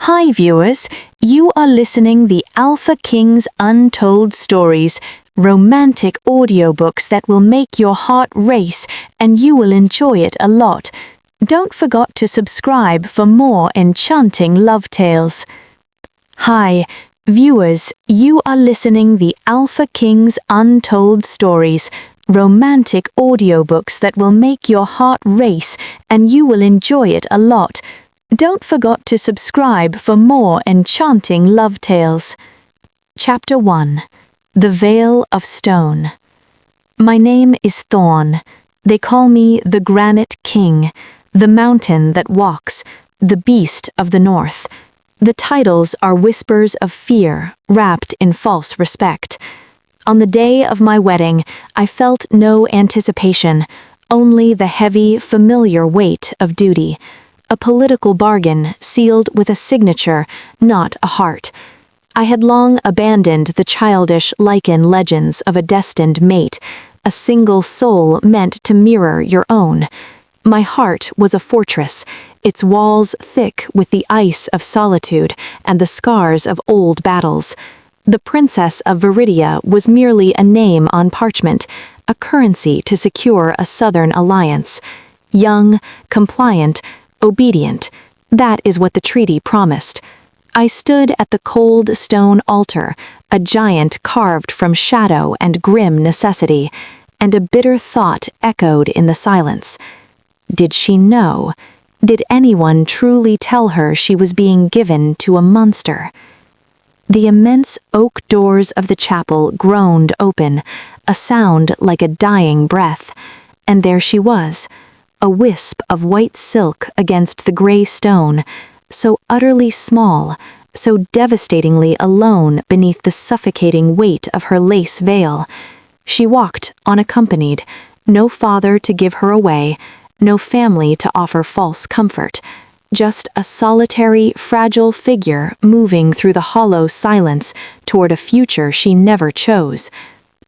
Hi viewers, you are listening the Alpha King's Untold Stories, romantic audiobooks that will make your heart race and you will enjoy it a lot. Don't forget to subscribe for more enchanting love tales. Hi, viewers, you are listening the Alpha King's Untold Stories, romantic audiobooks that will make your heart race and you will enjoy it a lot. Don't forget to subscribe for more enchanting love tales. Chapter 1. The Veil of Stone. My name is Thorn. They call me the Granite King, the mountain that walks, the beast of the north. The titles are whispers of fear, wrapped in false respect. On the day of my wedding, I felt no anticipation, only the heavy, familiar weight of duty. A political bargain sealed with a signature, not a heart. I had long abandoned the childish Lycan legends of a destined mate, a single soul meant to mirror your own. My heart was a fortress, its walls thick with the ice of solitude and the scars of old battles. The Princess of Viridia was merely a name on parchment, a currency to secure a southern alliance. Young, compliant, obedient, that is what the treaty promised. I stood at the cold stone altar, a giant carved from shadow and grim necessity, and a bitter thought echoed in the silence. Did she know? Did anyone truly tell her she was being given to a monster? The immense oak doors of the chapel groaned open, a sound like a dying breath, and there she was, a wisp of white silk against the gray stone, so utterly small, so devastatingly alone beneath the suffocating weight of her lace veil. She walked unaccompanied, no father to give her away, no family to offer false comfort, just a solitary, fragile figure moving through the hollow silence toward a future she never chose,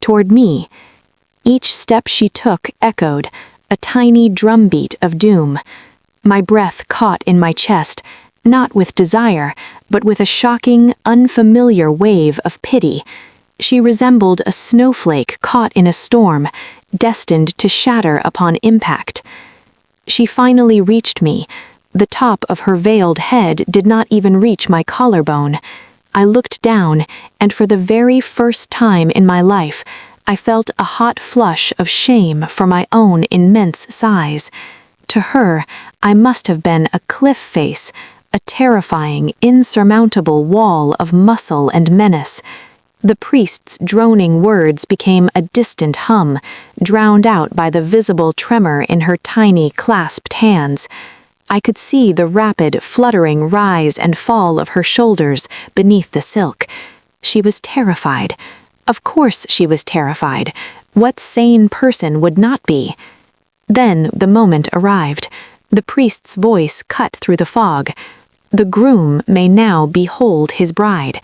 toward me. Each step she took echoed, a tiny drumbeat of doom. My breath caught in my chest, not with desire, but with a shocking, unfamiliar wave of pity. She resembled a snowflake caught in a storm, destined to shatter upon impact. She finally reached me. The top of her veiled head did not even reach my collarbone. I looked down, and for the very first time in my life, I felt a hot flush of shame for my own immense size. To her, I must have been a cliff face, a terrifying, insurmountable wall of muscle and menace. The priest's droning words became a distant hum, drowned out by the visible tremor in her tiny clasped hands. I could see the rapid, fluttering rise and fall of her shoulders beneath the silk. She was terrified. Of course she was terrified. What sane person would not be? Then the moment arrived. The priest's voice cut through the fog. The groom may now behold his bride.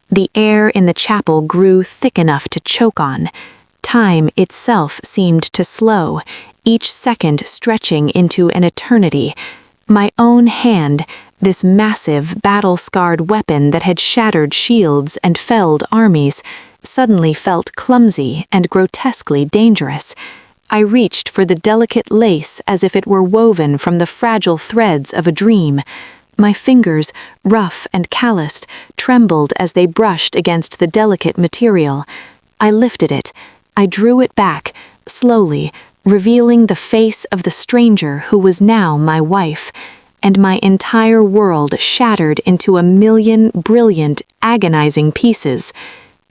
The air in the chapel grew thick enough to choke on. Time itself seemed to slow, each second stretching into an eternity. My own hand, this massive, battle-scarred weapon that had shattered shields and felled armies, suddenly felt clumsy and grotesquely dangerous. I reached for the delicate lace as if it were woven from the fragile threads of a dream. My fingers, rough and calloused, trembled as they brushed against the delicate material. I lifted it. I drew it back, slowly, revealing the face of the stranger who was now my wife, and my entire world shattered into a million brilliant, agonizing pieces.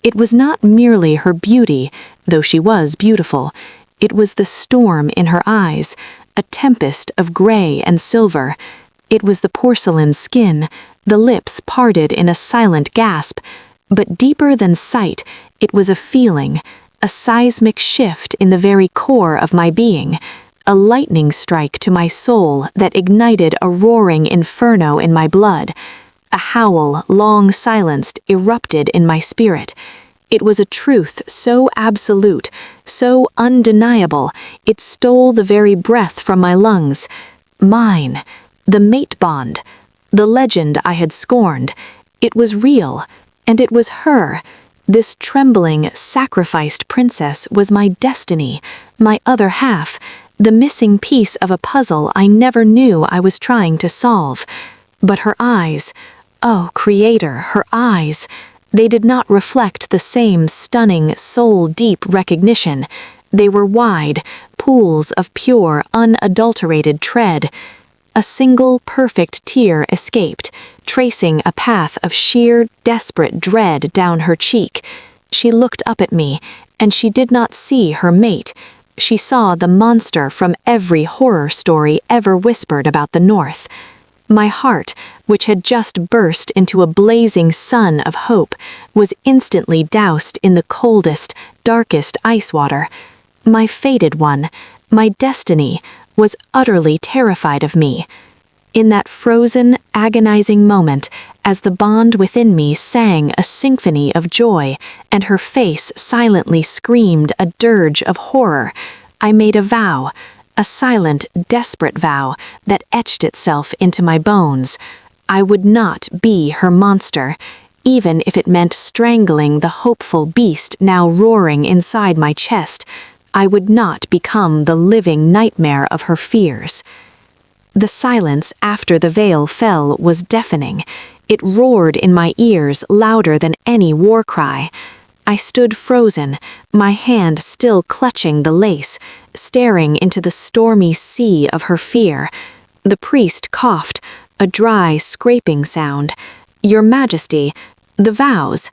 It was not merely her beauty, though she was beautiful. It was the storm in her eyes, a tempest of gray and silver. It was the porcelain skin, the lips parted in a silent gasp. But deeper than sight, it was a feeling, a seismic shift in the very core of my being, a lightning strike to my soul that ignited a roaring inferno in my blood. A howl, long silenced, erupted in my spirit. It was a truth so absolute, so undeniable, it stole the very breath from my lungs. Mine, the mate bond, the legend I had scorned. It was real, and it was her. This trembling, sacrificed princess was my destiny, my other half, the missing piece of a puzzle I never knew I was trying to solve. But her eyes, oh, Creator, her eyes, they did not reflect the same stunning, soul-deep recognition. They were wide, pools of pure, unadulterated tread. A single perfect tear escaped, tracing a path of sheer, desperate dread down her cheek. She looked up at me, and she did not see her mate. She saw the monster from every horror story ever whispered about the North. My heart, which had just burst into a blazing sun of hope, was instantly doused in the coldest, darkest ice water. My fated one, my destiny, was utterly terrified of me. In that frozen, agonizing moment, as the bond within me sang a symphony of joy, and her face silently screamed a dirge of horror, I made a vow, a silent, desperate vow that etched itself into my bones. I would not be her monster, even if it meant strangling the hopeful beast now roaring inside my chest. I would not become the living nightmare of her fears. The silence after the veil fell was deafening. It roared in my ears louder than any war cry. I stood frozen, my hand still clutching the lace, staring into the stormy sea of her fear. The priest coughed, a dry, scraping sound. "Your Majesty, the vows."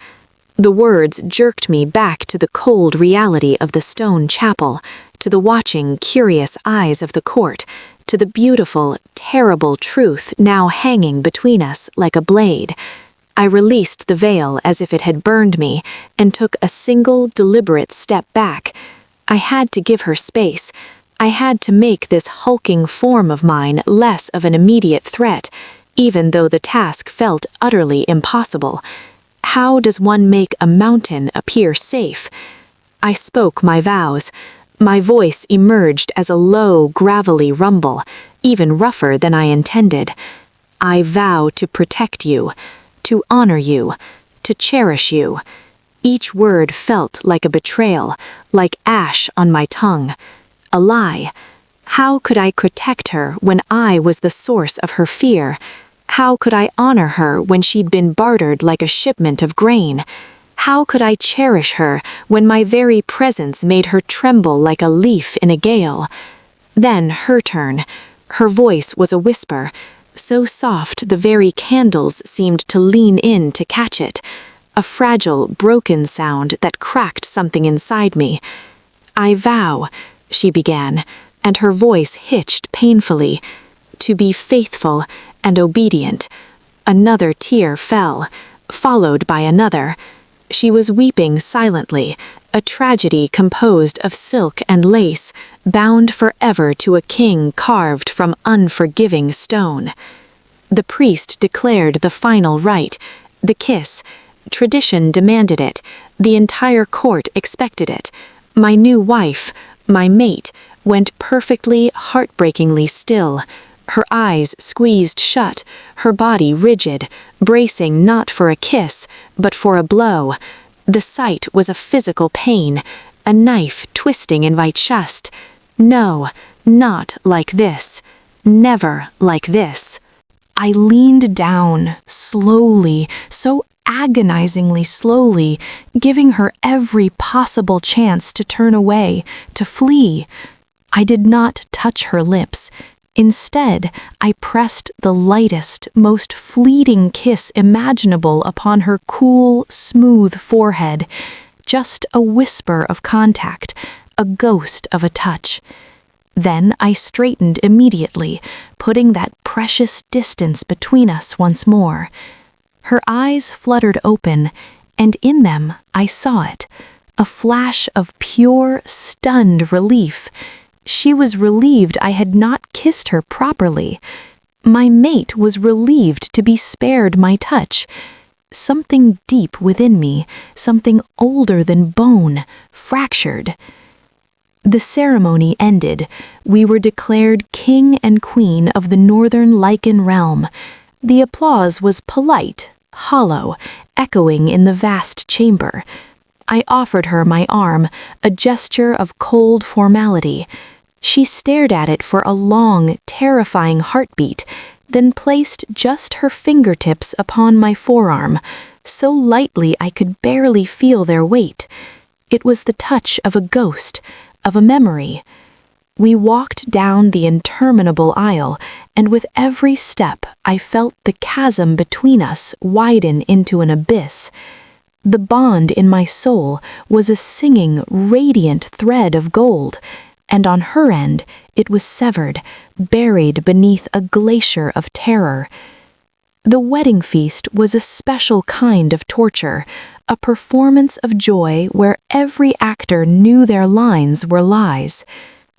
The words jerked me back to the cold reality of the stone chapel, to the watching, curious eyes of the court, to the beautiful, terrible truth now hanging between us like a blade. I released the veil as if it had burned me, and took a single, deliberate step back. I had to give her space. I had to make this hulking form of mine less of an immediate threat, even though the task felt utterly impossible. How does one make a mountain appear safe? I spoke my vows. My voice emerged as a low, gravelly rumble, even rougher than I intended. I vow to protect you, to honor you, to cherish you. Each word felt like a betrayal, like ash on my tongue. A lie. How could I protect her when I was the source of her fear? How could I honor her when she'd been bartered like a shipment of grain? How could I cherish her when my very presence made her tremble like a leaf in a gale? Then her turn. Her voice was a whisper, so soft the very candles seemed to lean in to catch it. A fragile, broken sound that cracked something inside me. "I vow," she began, and her voice hitched painfully, "to be faithful and obedient." Another tear fell, followed by another. She was weeping silently, a tragedy composed of silk and lace, bound forever to a king carved from unforgiving stone. The priest declared the final rite, the kiss. Tradition demanded it. The entire court expected it. My new wife, my mate, went perfectly, heartbreakingly still. Her eyes squeezed shut, her body rigid, bracing not for a kiss, but for a blow. The sight was a physical pain, a knife twisting in my chest. No, not like this. Never like this. I leaned down, slowly, so agonizingly slowly, giving her every possible chance to turn away, to flee. I did not touch her lips. Instead, I pressed the lightest, most fleeting kiss imaginable upon her cool, smooth forehead. Just a whisper of contact, a ghost of a touch. Then I straightened immediately, putting that precious distance between us once more. Her eyes fluttered open, and in them I saw it, a flash of pure, stunned relief. She was relieved I had not kissed her properly. My mate was relieved to be spared my touch. Something deep within me, something older than bone, fractured. The ceremony ended. We were declared king and queen of the northern Lycan realm. The applause was polite, hollow, echoing in the vast chamber. I offered her my arm, a gesture of cold formality. She stared at it for a long, terrifying heartbeat, then placed just her fingertips upon my forearm, so lightly I could barely feel their weight. It was the touch of a ghost, of a memory. We walked down the interminable aisle, and with every step I felt the chasm between us widen into an abyss. The bond in my soul was a singing, radiant thread of gold, and on her end it was severed, buried beneath a glacier of terror. The wedding feast was a special kind of torture, a performance of joy where every actor knew their lines were lies.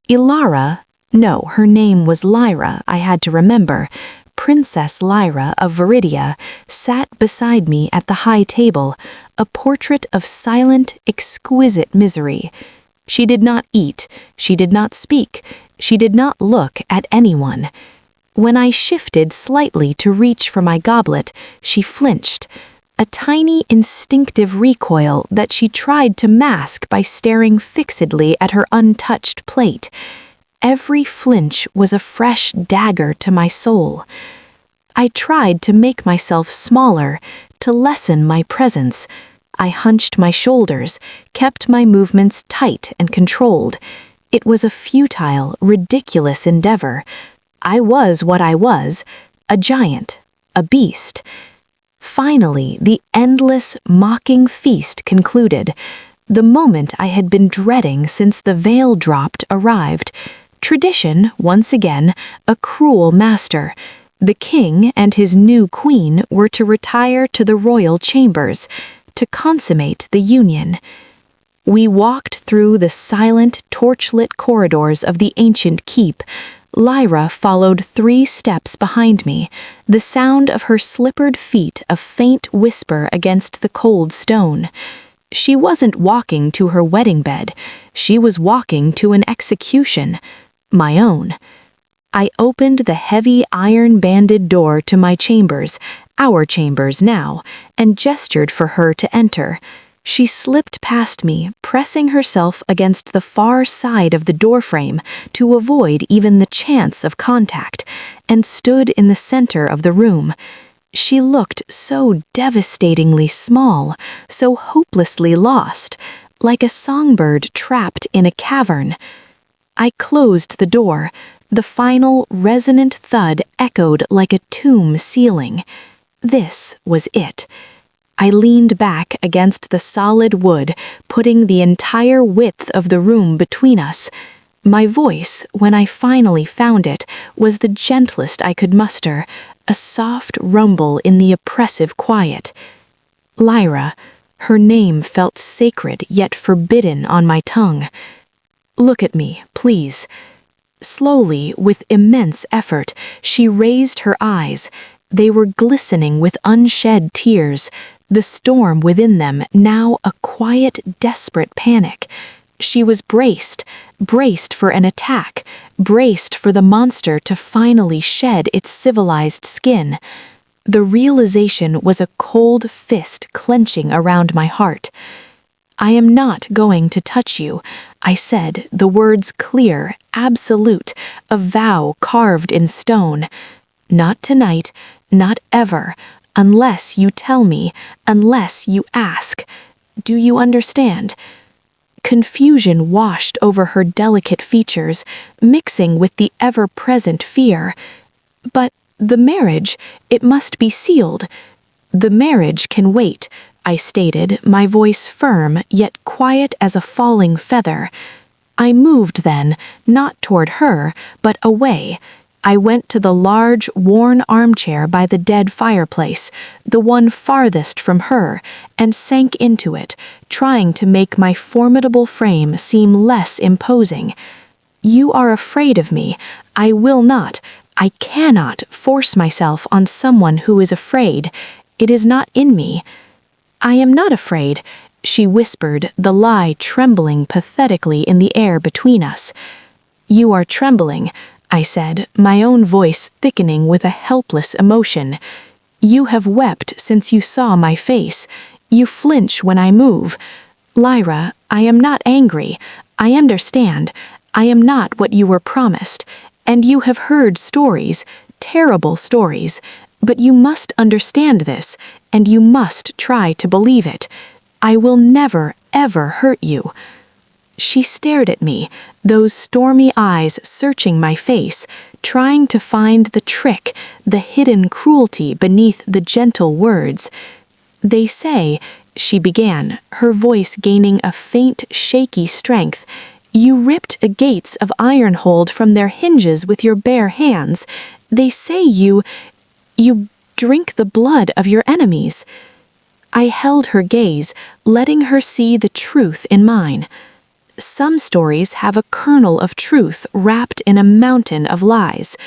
Ilara, no, her name was Lyra, I had to remember, Princess Lyra of Viridia, sat beside me at the high table, a portrait of silent, exquisite misery. She did not eat, she did not speak, she did not look at anyone. When I shifted slightly to reach for my goblet, she flinched, a tiny instinctive recoil that she tried to mask by staring fixedly at her untouched plate. Every flinch was a fresh dagger to my soul. I tried to make myself smaller, to lessen my presence. I hunched my shoulders, kept my movements tight and controlled. It was a futile, ridiculous endeavor. I was what I was, a giant, a beast. Finally, the endless, mocking feast concluded. The moment I had been dreading since the veil dropped arrived. Tradition, once again, a cruel master. The king and his new queen were to retire to the royal chambers, to consummate the union. We walked through the silent, torchlit corridors of the ancient keep. Lyra followed 3 steps behind me, the sound of her slippered feet a faint whisper against the cold stone. She wasn't walking to her wedding bed, she was walking to an execution, my own. I opened the heavy iron-banded door to my chambers, our chambers now, and gestured for her to enter. She slipped past me, pressing herself against the far side of the doorframe to avoid even the chance of contact, and stood in the center of the room. She looked so devastatingly small, so hopelessly lost, like a songbird trapped in a cavern. I closed the door. The final, resonant thud echoed like a tomb ceiling. This was it. I leaned back against the solid wood, putting the entire width of the room between us. My voice, when I finally found it, was the gentlest I could muster, a soft rumble in the oppressive quiet. Lyra, her name felt sacred yet forbidden on my tongue. Look at me, please. Slowly, with immense effort, she raised her eyes. They were glistening with unshed tears, the storm within them now a quiet, desperate panic. She was braced for an attack, braced for the monster to finally shed its civilized skin. The realization was a cold fist clenching around my heart. I am not going to touch you, I said, the words clear, absolute, a vow carved in stone. Not tonight, not ever, unless you tell me, unless you ask. Do you understand? Confusion washed over her delicate features, mixing with the ever-present fear. But the marriage, it must be sealed. The marriage can wait, I stated, my voice firm yet quiet as a falling feather. I moved then, not toward her, but away. I went to the large, worn armchair by the dead fireplace, the one farthest from her, and sank into it, trying to make my formidable frame seem less imposing. You are afraid of me. I will not, I cannot force myself on someone who is afraid. It is not in me. I am not afraid, she whispered, the lie trembling pathetically in the air between us. You are trembling, I said, my own voice thickening with a helpless emotion. You have wept since you saw my face. You flinch when I move. Lyra, I am not angry. I understand. I am not what you were promised. And you have heard stories, terrible stories. But you must understand this, and you must try to believe it. I will never, ever hurt you. She stared at me, those stormy eyes searching my face, trying to find the trick, the hidden cruelty beneath the gentle words. They say, she began, her voice gaining a faint, shaky strength, you ripped a gates of iron-hold from their hinges with your bare hands. They say you drink the blood of your enemies. I held her gaze, letting her see the truth in mine. Some stories have a kernel of truth wrapped in a mountain of lies.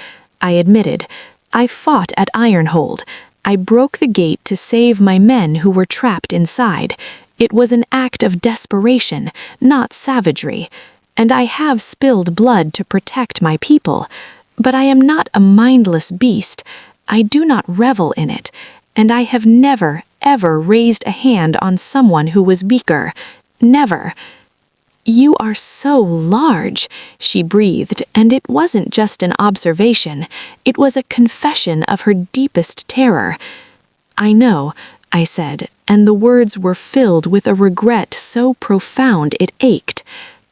I admitted. I fought at Ironhold. I broke the gate to save my men who were trapped inside. It was an act of desperation, not savagery. And I have spilled blood to protect my people. But I am not a mindless beast. I do not revel in it. And I have never, ever raised a hand on someone who was weaker. Never. You are so large, she breathed, and it wasn't just an observation. It was a confession of her deepest terror. I know, I said, and the words were filled with a regret so profound it ached.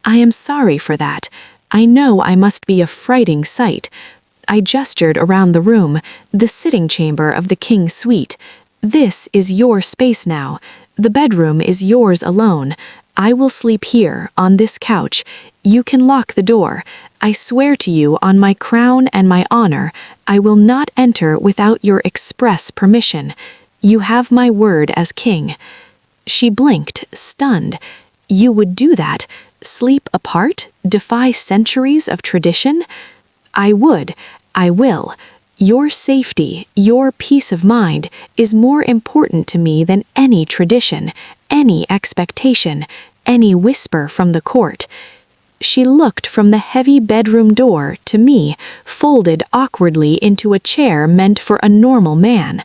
I am sorry for that. I know I must be a frighting sight. I gestured around the room, the sitting chamber of the king's suite. This is your space now. The bedroom is yours alone. I will sleep here, on this couch. You can lock the door. I swear to you on my crown and my honor, I will not enter without your express permission. You have my word as king. She blinked, stunned. You would do that? Sleep apart? Defy centuries of tradition? I would. I will. Your safety, your peace of mind, is more important to me than any tradition, any expectation, any whisper from the court. She looked from the heavy bedroom door to me, folded awkwardly into a chair meant for a normal man.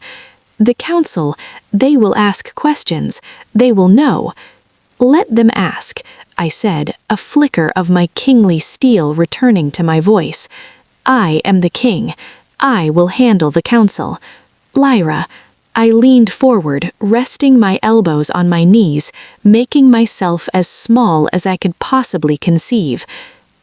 The council, they will ask questions. They will know. Let them ask, I said, a flicker of my kingly steel returning to my voice. I am the king. I will handle the council. Lyra, I leaned forward, resting my elbows on my knees, making myself as small as I could possibly conceive.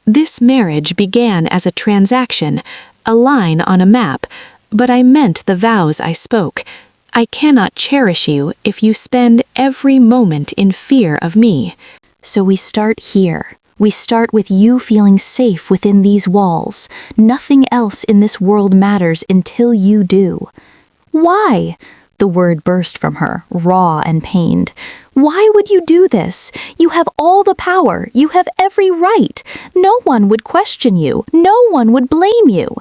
This marriage began as a transaction, a line on a map, but I meant the vows I spoke. I cannot cherish you if you spend every moment in fear of me. So we start here. We start with you feeling safe within these walls. Nothing else in this world matters until you do. Why? The word burst from her, raw and pained. Why would you do this? You have all the power. You have every right. No one would question you. No one would blame you.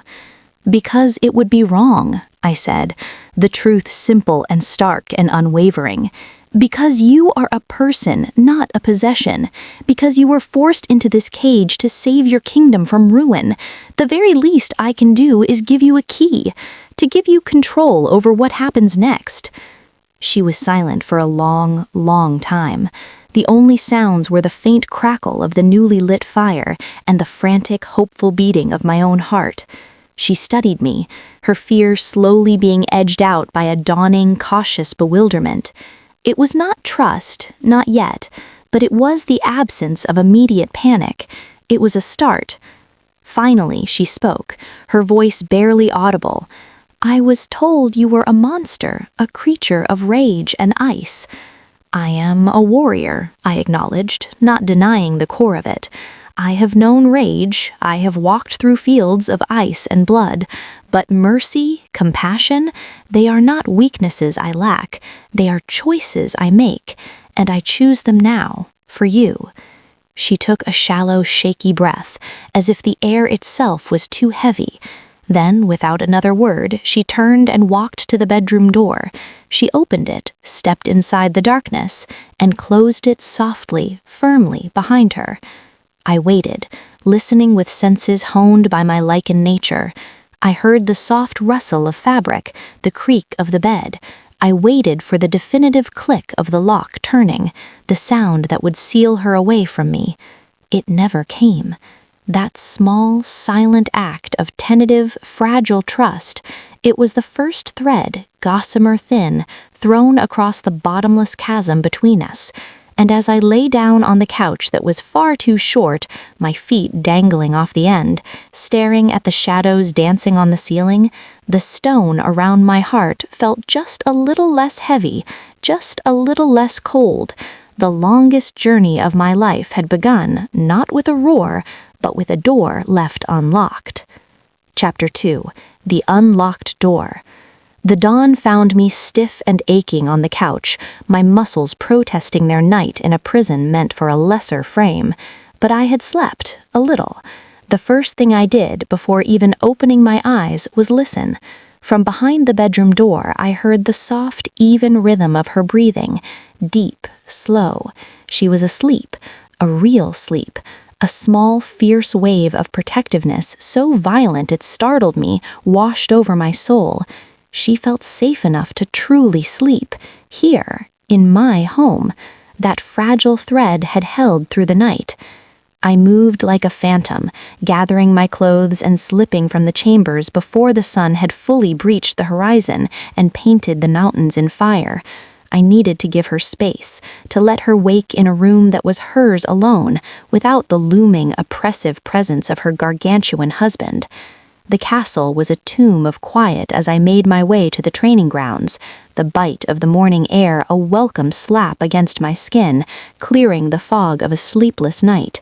Because it would be wrong, I said, the truth simple and stark and unwavering. Because you are a person, not a possession. Because you were forced into this cage to save your kingdom from ruin. The very least I can do is give you a key, to give you control over what happens next. She was silent for a long, long time. The only sounds were the faint crackle of the newly lit fire and the frantic, hopeful beating of my own heart. She studied me, her fear slowly being edged out by a dawning, cautious bewilderment. It was not trust, not yet, but it was the absence of immediate panic. It was a start. Finally, she spoke, her voice barely audible. I was told you were a monster, a creature of rage and ice. I am a warrior, I acknowledged, not denying the core of it. I have known rage, I have walked through fields of ice and blood, but mercy, compassion, they are not weaknesses I lack, they are choices I make, and I choose them now, for you. She took a shallow, shaky breath, as if the air itself was too heavy. Then, without another word, she turned and walked to the bedroom door. She opened it, stepped inside the darkness, and closed it softly, firmly behind her. I waited, listening with senses honed by my Lycan nature. I heard the soft rustle of fabric, the creak of the bed. I waited for the definitive click of the lock turning, the sound that would seal her away from me. It never came. That small, silent act of tentative, fragile trust, it was the first thread, gossamer thin, thrown across the bottomless chasm between us. And as I lay down on the couch that was far too short, my feet dangling off the end, staring at the shadows dancing on the ceiling, the stone around my heart felt just a little less heavy, just a little less cold. The longest journey of my life had begun, not with a roar, but with a door left unlocked. Chapter 2. The Unlocked Door. The dawn found me stiff and aching on the couch, my muscles protesting their night in a prison meant for a lesser frame. But I had slept, a little. The first thing I did before even opening my eyes was listen. From behind the bedroom door, I heard the soft, even rhythm of her breathing, deep, slow. She was asleep, a real sleep. A small, fierce wave of protectiveness, so violent it startled me, washed over my soul. She felt safe enough to truly sleep, here, in my home. That fragile thread had held through the night. I moved like a phantom, gathering my clothes and slipping from the chambers before the sun had fully breached the horizon and painted the mountains in fire. I needed to give her space, to let her wake in a room that was hers alone, without the looming, oppressive presence of her gargantuan husband. The castle was a tomb of quiet as I made my way to the training grounds, the bite of the morning air a welcome slap against my skin, clearing the fog of a sleepless night.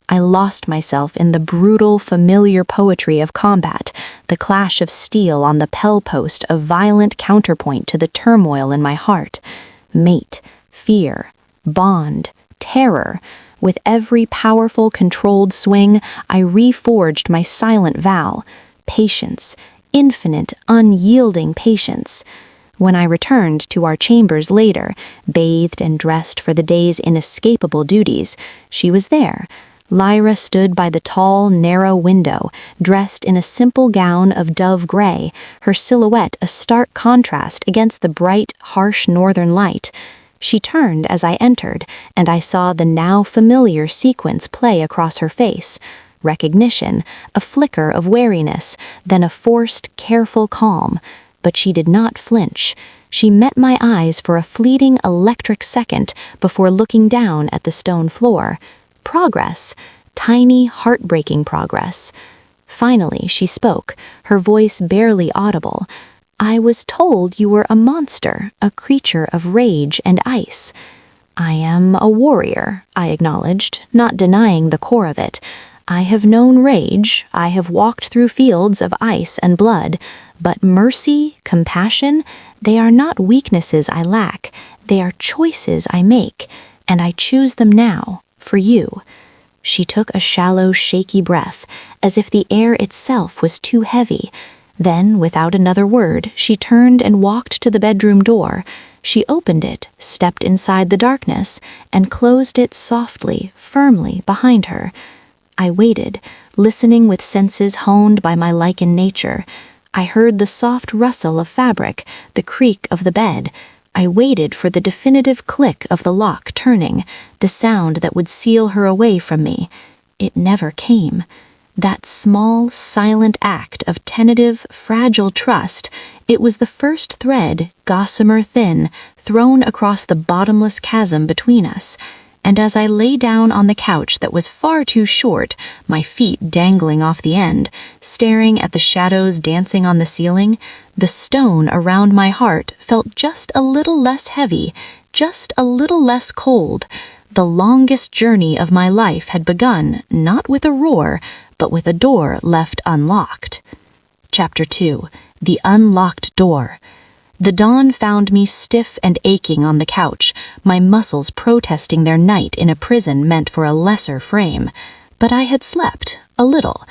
I lost myself in the brutal, familiar poetry of combat, the clash of steel on the Pell Post a violent counterpoint to the turmoil in my heart. Mate, fear, bond, terror. With every powerful, controlled swing, I reforged my silent vow. Patience, infinite, unyielding patience. When I returned to our chambers later, bathed and dressed for the day's inescapable duties, she was there. Lyra stood by the tall, narrow window, dressed in a simple gown of dove gray, her silhouette a stark contrast against the bright, harsh northern light. She turned as I entered, and I saw the now familiar sequence play across her face. Recognition, a flicker of wariness, then a forced, careful calm. But she did not flinch. She met my eyes for a fleeting electric second before looking down at the stone floor. Progress, tiny, heartbreaking progress. Finally, she spoke, her voice barely audible. "I was told you were a monster, a creature of rage and ice." "I am a warrior," I acknowledged, not denying the core of it. "I have known rage, I have walked through fields of ice and blood, but mercy, compassion, they are not weaknesses I lack, they are choices I make, and I choose them now. For you." She took a shallow, shaky breath, as if the air itself was too heavy. Then, without another word, she turned and walked to the bedroom door. She opened it, stepped inside the darkness, and closed it softly, firmly behind her. I waited, listening with senses honed by my Lycan nature. I heard the soft rustle of fabric, the creak of the bed. I waited for the definitive click of the lock turning, the sound that would seal her away from me. It never came. That small, silent act of tentative, fragile trust, it was the first thread, gossamer thin, thrown across the bottomless chasm between us. And as I lay down on the couch that was far too short, my feet dangling off the end, staring at the shadows dancing on the ceiling, the stone around my heart felt just a little less heavy, just a little less cold. The longest journey of my life had begun, not with a roar, but with a door left unlocked. Chapter 2. The Unlocked Door. The dawn found me stiff and aching on the couch, my muscles protesting their night in a prison meant for a lesser frame. But I had slept, a little.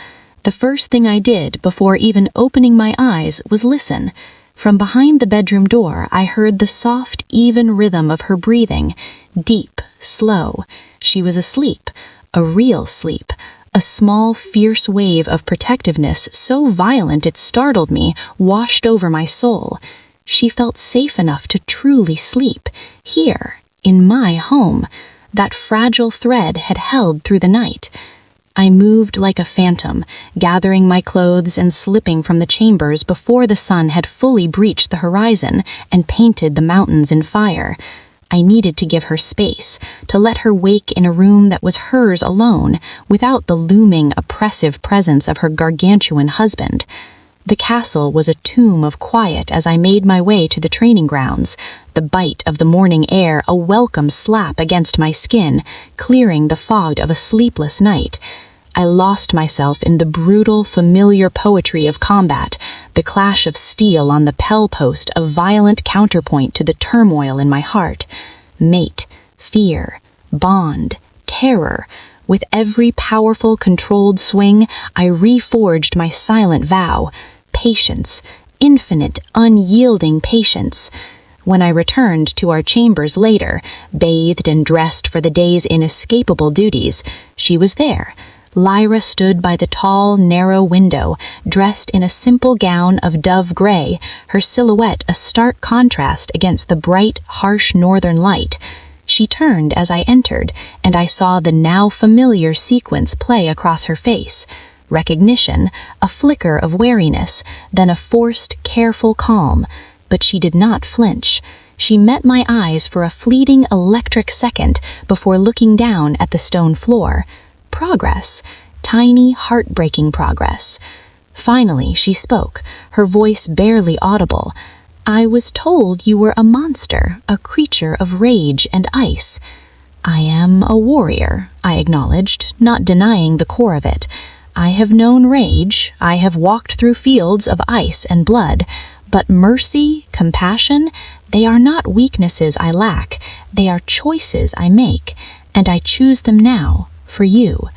The first thing I did before even opening my eyes was listen. From behind the bedroom door, I heard the soft, even rhythm of her breathing, deep, slow. She was asleep, a real sleep, A small, fierce wave of protectiveness, so violent it startled me, washed over my soul. She felt safe enough to truly sleep, here, in my home. That fragile thread had held through the night. I moved like a phantom, gathering my clothes and slipping from the chambers before the sun had fully breached the horizon and painted the mountains in fire. I needed to give her space, to let her wake in a room that was hers alone, without the looming, oppressive presence of her gargantuan husband. The castle was a tomb of quiet as I made my way to the training grounds, the bite of the morning air a welcome slap against my skin, clearing the fog of a sleepless night. I lost myself in the brutal, familiar poetry of combat, the clash of steel on the Pell Post a violent counterpoint to the turmoil in my heart. Mate, fear, bond, terror. With every powerful, controlled swing, I reforged my silent vow. Patience, infinite, unyielding patience. When I returned to our chambers later, bathed and dressed for the day's inescapable duties, she was there. Lyra stood by the tall, narrow window, dressed in a simple gown of dove gray, her silhouette a stark contrast against the bright, harsh northern light. She turned as I entered, and I saw the now familiar sequence play across her face. Recognition, a flicker of wariness, then a forced, careful calm. But she did not flinch. She met my eyes for a fleeting, electric second before looking down at the stone floor. Progress. Tiny, heartbreaking progress. Finally, she spoke, her voice barely audible. "I was told you were a monster, a creature of rage and ice." "I am a warrior," I acknowledged, not denying the core of it. "I have known rage, I have walked through fields of ice and blood, but mercy, compassion, they are not weaknesses I lack, they are choices I make, and I choose them now, for you."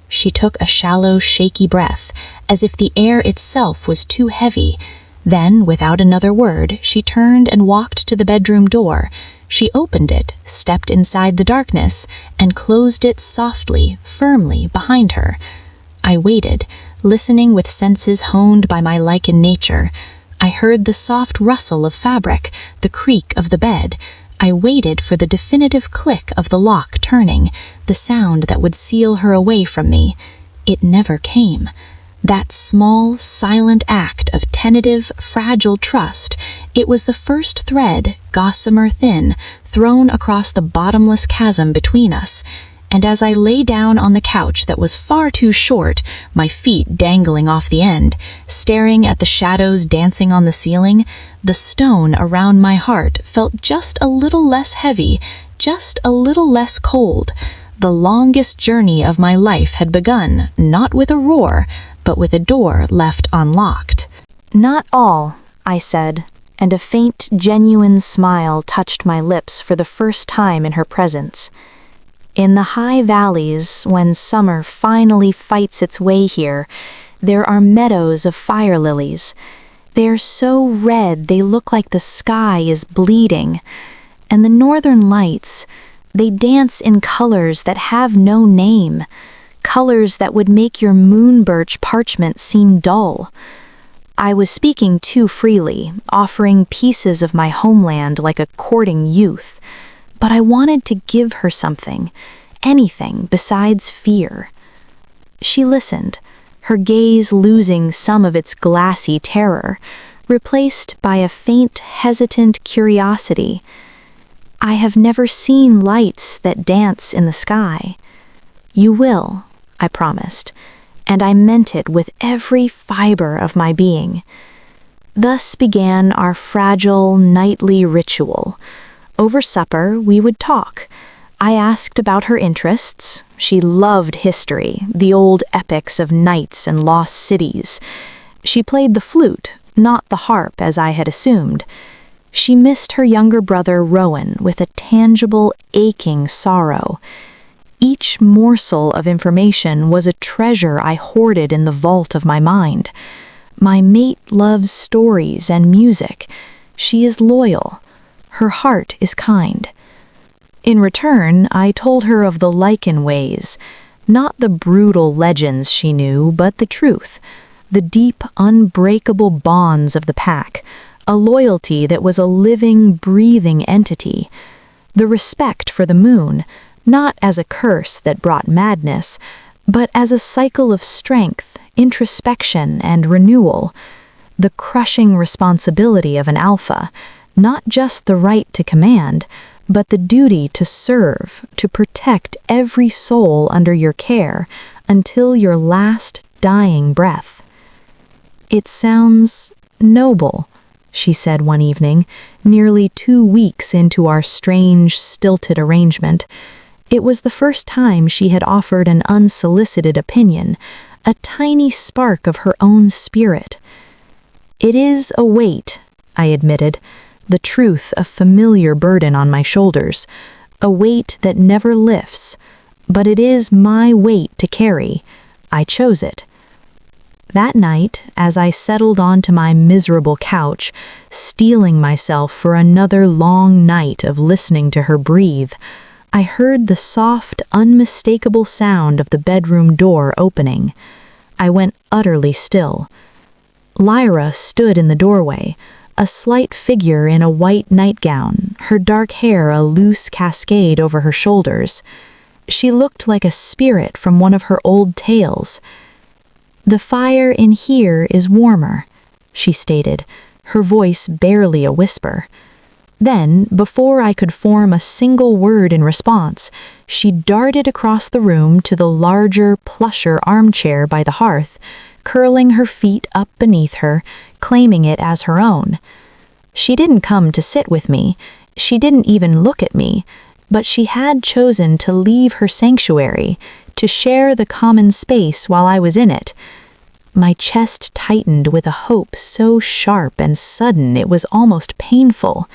She took a shallow, shaky breath, as if the air itself was too heavy. Then, without another word, she turned and walked to the bedroom door. She opened it, stepped inside the darkness, and closed it softly, firmly behind her. I waited, listening with senses honed by my Lycan nature. I heard the soft rustle of fabric, the creak of the bed. I waited for the definitive click of the lock turning, the sound that would seal her away from me. It never came. That small, silent act of tentative, fragile trust, it was the first thread, gossamer thin, thrown across the bottomless chasm between us. And as I lay down on the couch that was far too short, my feet dangling off the end, staring at the shadows dancing on the ceiling, the stone around my heart felt just a little less heavy, just a little less cold. The longest journey of my life had begun, not with a roar, but with a door left unlocked. "Not all," I said, and a faint, genuine smile touched my lips for the first time in her presence. In the high valleys, when summer finally fights its way here, there are meadows of fire lilies. They are so red they look like the sky is bleeding. And the northern lights, they dance in colors that have no name, colors that would make your moonbirch parchment seem dull. I was speaking too freely, offering pieces of my homeland like a courting youth. But I wanted to give her something, anything besides fear. She listened, her gaze losing some of its glassy terror, replaced by a faint, hesitant curiosity. "I have never seen lights that dance in the sky." "You will," I promised, and I meant it with every fiber of my being. Thus began our fragile, nightly ritual. Over supper, we would talk. I asked about her interests. She loved history, the old epics of knights and lost cities. She played the flute, not the harp as I had assumed. She missed her younger brother Rowan with a tangible, aching sorrow. Each morsel of information was a treasure I hoarded in the vault of my mind. My mate loves stories and music. She is loyal. Her heart is kind. In return, I told her of the Lycan ways, Not the brutal legends she knew, but the truth. The deep, unbreakable bonds of the pack. A loyalty that was a living, breathing entity. The respect for the moon, not as a curse that brought madness, but as a cycle of strength, introspection, and renewal. The crushing responsibility of an alpha, not just the right to command, but the duty to serve, to protect every soul under your care until your last dying breath. "It sounds noble," she said one evening, nearly 2 weeks into our strange, stilted arrangement. It was the first time she had offered an unsolicited opinion, a tiny spark of her own spirit. "It is a weight," I admitted, the truth a familiar burden on my shoulders, a weight that never lifts, but it is my weight to carry. I chose it. That night, as I settled onto my miserable couch, steeling myself for another long night of listening to her breathe, I heard the soft, unmistakable sound of the bedroom door opening. I went utterly still. Lyra stood in the doorway, a slight figure in a white nightgown, her dark hair a loose cascade over her shoulders. She looked like a spirit from one of her old tales. "The fire in here is warmer," she stated, her voice barely a whisper. Then, before I could form a single word in response, she darted across the room to the larger, plusher armchair by the hearth, curling her feet up beneath her, claiming it as her own. She didn't come to sit with me, she didn't even look at me, but she had chosen to leave her sanctuary, to share the common space while I was in it. My chest tightened with a hope so sharp and sudden it was almost painful.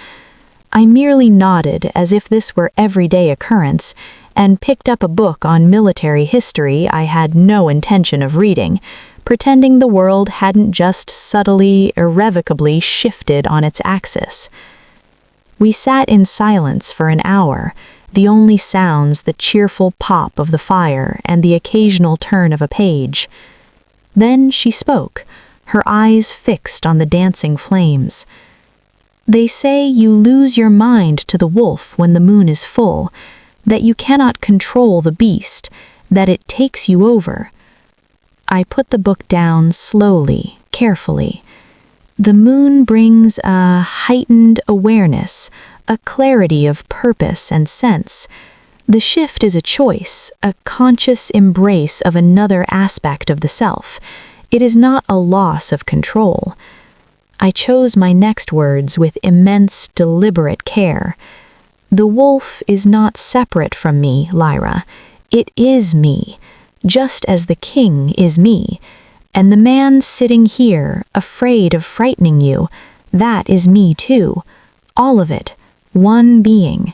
I merely nodded as if this were everyday occurrence, and picked up a book on military history I had no intention of reading, pretending the world hadn't just subtly, irrevocably shifted on its axis. We sat in silence for an hour, the only sounds the cheerful pop of the fire and the occasional turn of a page. Then she spoke, her eyes fixed on the dancing flames. "They say you lose your mind to the wolf when the moon is full, that you cannot control the beast, that it takes you over." I put the book down slowly, carefully. The moon brings a heightened awareness, a clarity of purpose and sense. The shift is a choice, a conscious embrace of another aspect of the self. It is not a loss of control. I chose my next words with immense, deliberate care. "The wolf is not separate from me, Lyra. It is me, just as the king is me. And the man sitting here, afraid of frightening you, that is me too. All of it, one being."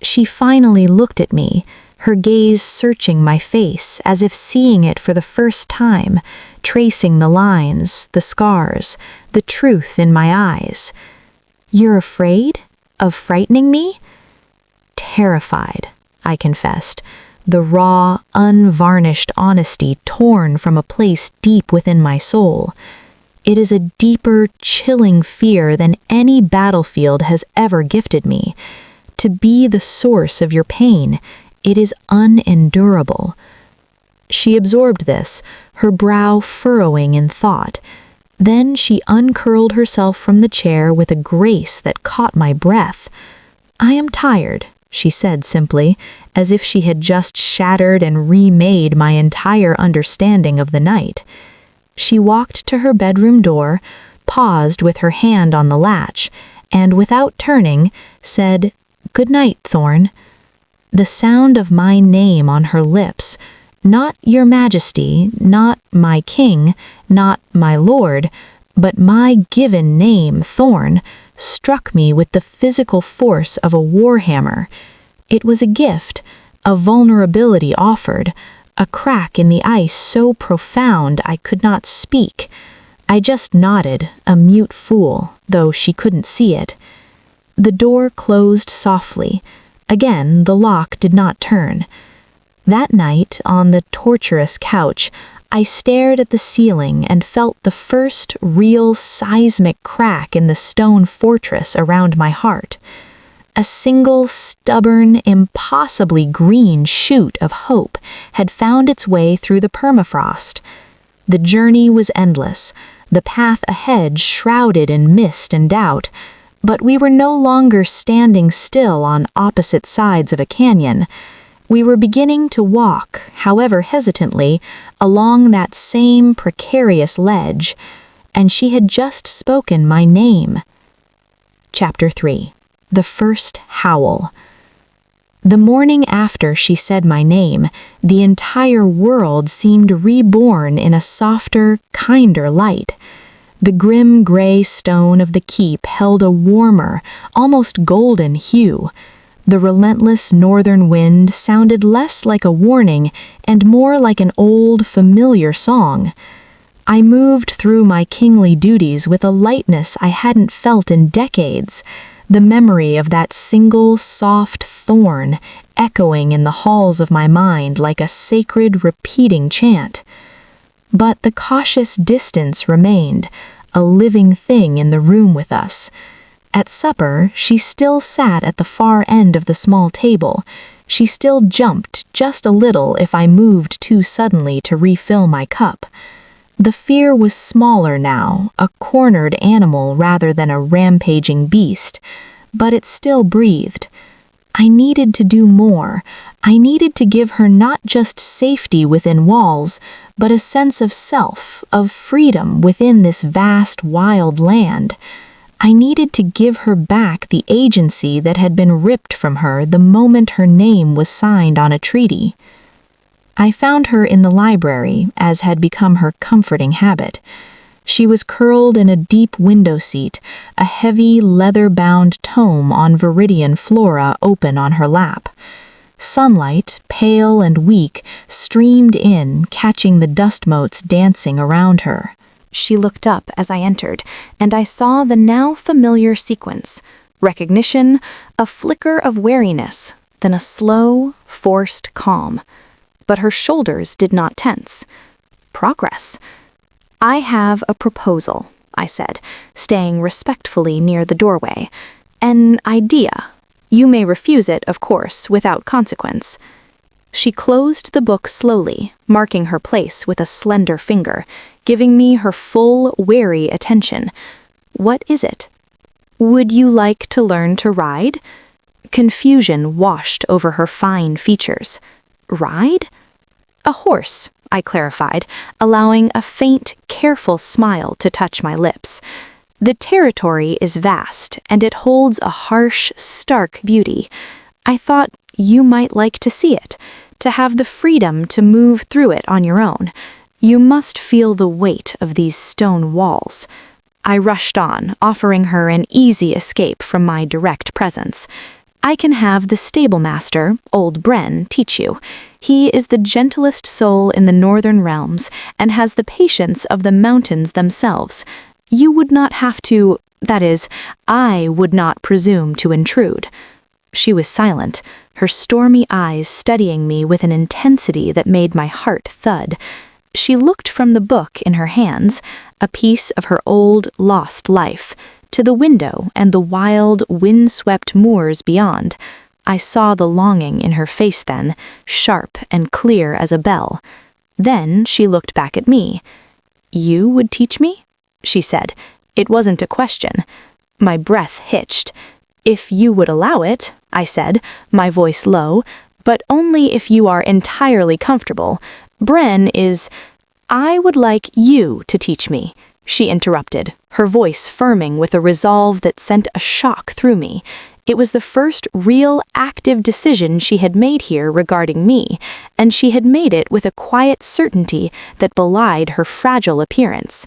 She finally looked at me, her gaze searching my face as if seeing it for the first time, tracing the lines, the scars, the truth in my eyes. "You're afraid? Of frightening me?" "Terrified," I confessed, the raw, unvarnished honesty torn from a place deep within my soul. It is a deeper, chilling fear than any battlefield has ever gifted me. To be the source of your pain, it is unendurable. She absorbed this, her brow furrowing in thought. Then she uncurled herself from the chair with a grace that caught my breath. "I am tired," she said simply, as if she had just shattered and remade my entire understanding of the night. She walked to her bedroom door, paused with her hand on the latch, and without turning, said, "Good night, Thorn." The sound of my name on her lips, not Your Majesty, not my king, not my lord, but my given name, Thorn, struck me with the physical force of a warhammer. It was a gift, a vulnerability offered, a crack in the ice so profound I could not speak. I just nodded, a mute fool, though she couldn't see it. The door closed softly. Again, the lock did not turn. That night, on the torturous couch, I stared at the ceiling and felt the first real seismic crack in the stone fortress around my heart. A single stubborn, impossibly green shoot of hope had found its way through the permafrost. The journey was endless, the path ahead shrouded in mist and doubt, but we were no longer standing still on opposite sides of a canyon. We were beginning to walk, however hesitantly, along that same precarious ledge, and she had just spoken my name. Chapter 3. The First Howl. The morning after she said my name, the entire world seemed reborn in a softer, kinder light. The grim gray stone of the keep held a warmer, almost golden hue. The relentless northern wind sounded less like a warning and more like an old, familiar song. I moved through my kingly duties with a lightness I hadn't felt in decades, the memory of that single soft thorn echoing in the halls of my mind like a sacred repeating chant. But the cautious distance remained, a living thing in the room with us. At supper, she still sat at the far end of the small table. She still jumped just a little if I moved too suddenly to refill my cup. The fear was smaller now, a cornered animal rather than a rampaging beast, but it still breathed. I needed to do more. I needed to give her not just safety within walls, but a sense of self, of freedom within this vast, wild land. I needed to give her back the agency that had been ripped from her the moment her name was signed on a treaty. I found her in the library, as had become her comforting habit. She was curled in a deep window seat, a heavy leather-bound tome on Viridian flora open on her lap. Sunlight, pale and weak, streamed in, catching the dust motes dancing around her. She looked up as I entered, and I saw the now familiar sequence. Recognition, a flicker of wariness, then a slow, forced calm. But her shoulders did not tense. Progress. "I have a proposal," I said, staying respectfully near the doorway. "An idea. You may refuse it, of course, without consequence." She closed the book slowly, marking her place with a slender finger, giving me her full, wary attention. "What is it?" "Would you like to learn to ride?" Confusion washed over her fine features. "Ride?" "A horse," I clarified, allowing a faint, careful smile to touch my lips. "The territory is vast, and it holds a harsh, stark beauty. I thought you might like to see it, to have the freedom to move through it on your own. You must feel the weight of these stone walls." I rushed on, offering her an easy escape from my direct presence. "I can have the stablemaster, old Bren, teach you. He is the gentlest soul in the northern realms and has the patience of the mountains themselves. You would not have to, that is, I would not presume to intrude." She was silent, her stormy eyes studying me with an intensity that made my heart thud. She looked from the book in her hands, a piece of her old, lost life, to the window and the wild, wind-swept moors beyond. I saw the longing in her face then, sharp and clear as a bell. Then she looked back at me. "You would teach me?" she said. It wasn't a question. My breath hitched. "If you would allow it," I said, my voice low, "but only if you are entirely comfortable. Bren is—" "I would like you to teach me," she interrupted, her voice firming with a resolve that sent a shock through me. It was the first real, active decision she had made here regarding me, and she had made it with a quiet certainty that belied her fragile appearance.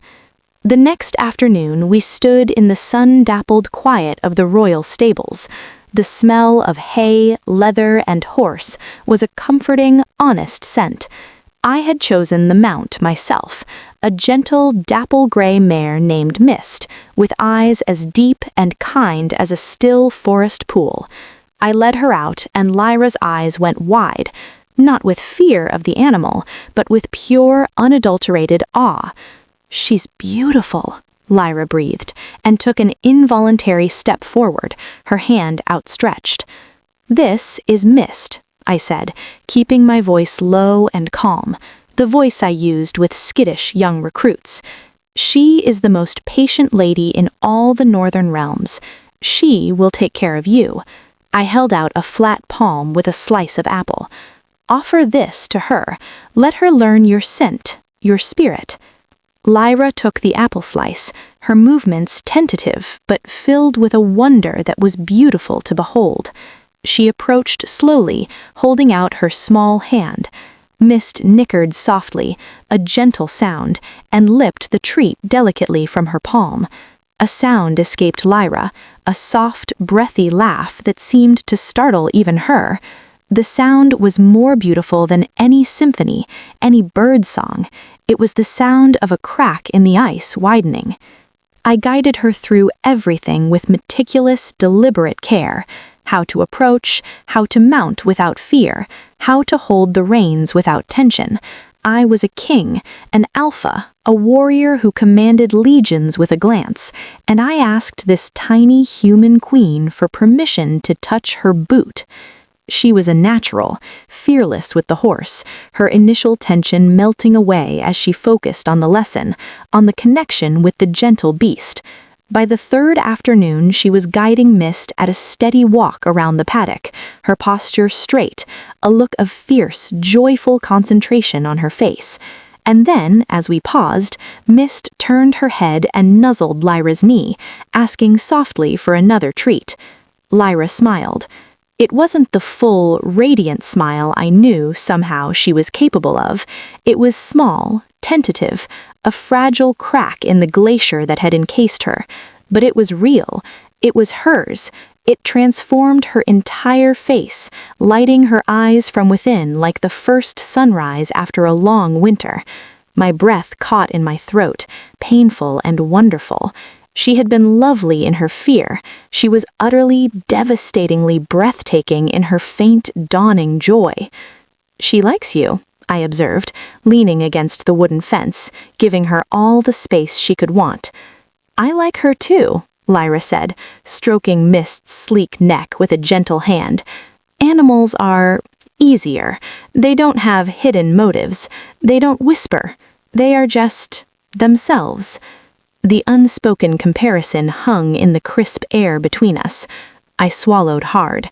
The next afternoon we stood in the sun-dappled quiet of the royal stables. The smell of hay, leather, and horse was a comforting, honest scent. I had chosen the mount myself, a gentle, dapple-gray mare named Mist, with eyes as deep and kind as a still forest pool. I led her out, and Lyra's eyes went wide. not with fear of the animal, but with pure, unadulterated awe. "She's beautiful," Lyra breathed, and took an involuntary step forward, her hand outstretched. "This is Mist," I said, keeping my voice low and calm, the voice I used with skittish young recruits. "She is the most patient lady in all the northern realms. She will take care of you." I held out a flat palm with a slice of apple. "Offer this to her. Let her learn your scent, your spirit." Lyra took the apple slice, her movements tentative but filled with a wonder that was beautiful to behold. She approached slowly, holding out her small hand. Mist nickered softly, a gentle sound, and lipped the treat delicately from her palm. A sound escaped Lyra, a soft, breathy laugh that seemed to startle even her. The sound was more beautiful than any symphony, any bird song. It was the sound of a crack in the ice widening. I guided her through everything with meticulous, deliberate care. How to approach, how to mount without fear, how to hold the reins without tension. I was a king, an alpha, a warrior who commanded legions with a glance, and I asked this tiny human queen for permission to touch her boot. She was a natural, fearless with the horse, her initial tension melting away as she focused on the lesson, on the connection with the gentle beast. By the third afternoon, she was guiding Mist at a steady walk around the paddock, her posture straight, a look of fierce, joyful concentration on her face. And then, as we paused, Mist turned her head and nuzzled Lyra's knee, asking softly for another treat. Lyra smiled. It wasn't the full, radiant smile I knew somehow she was capable of. It was small, tentative, a fragile crack in the glacier that had encased her. But it was real. It was hers. It transformed her entire face, lighting her eyes from within like the first sunrise after a long winter. My breath caught in my throat, painful and wonderful. She had been lovely in her fear. She was utterly, devastatingly breathtaking in her faint, dawning joy. "She likes you," I observed, leaning against the wooden fence, giving her all the space she could want. "I like her too," Lyra said, stroking Mist's sleek neck with a gentle hand. "Animals are easier. They don't have hidden motives. They don't whisper. They are just themselves." The unspoken comparison hung in the crisp air between us. I swallowed hard.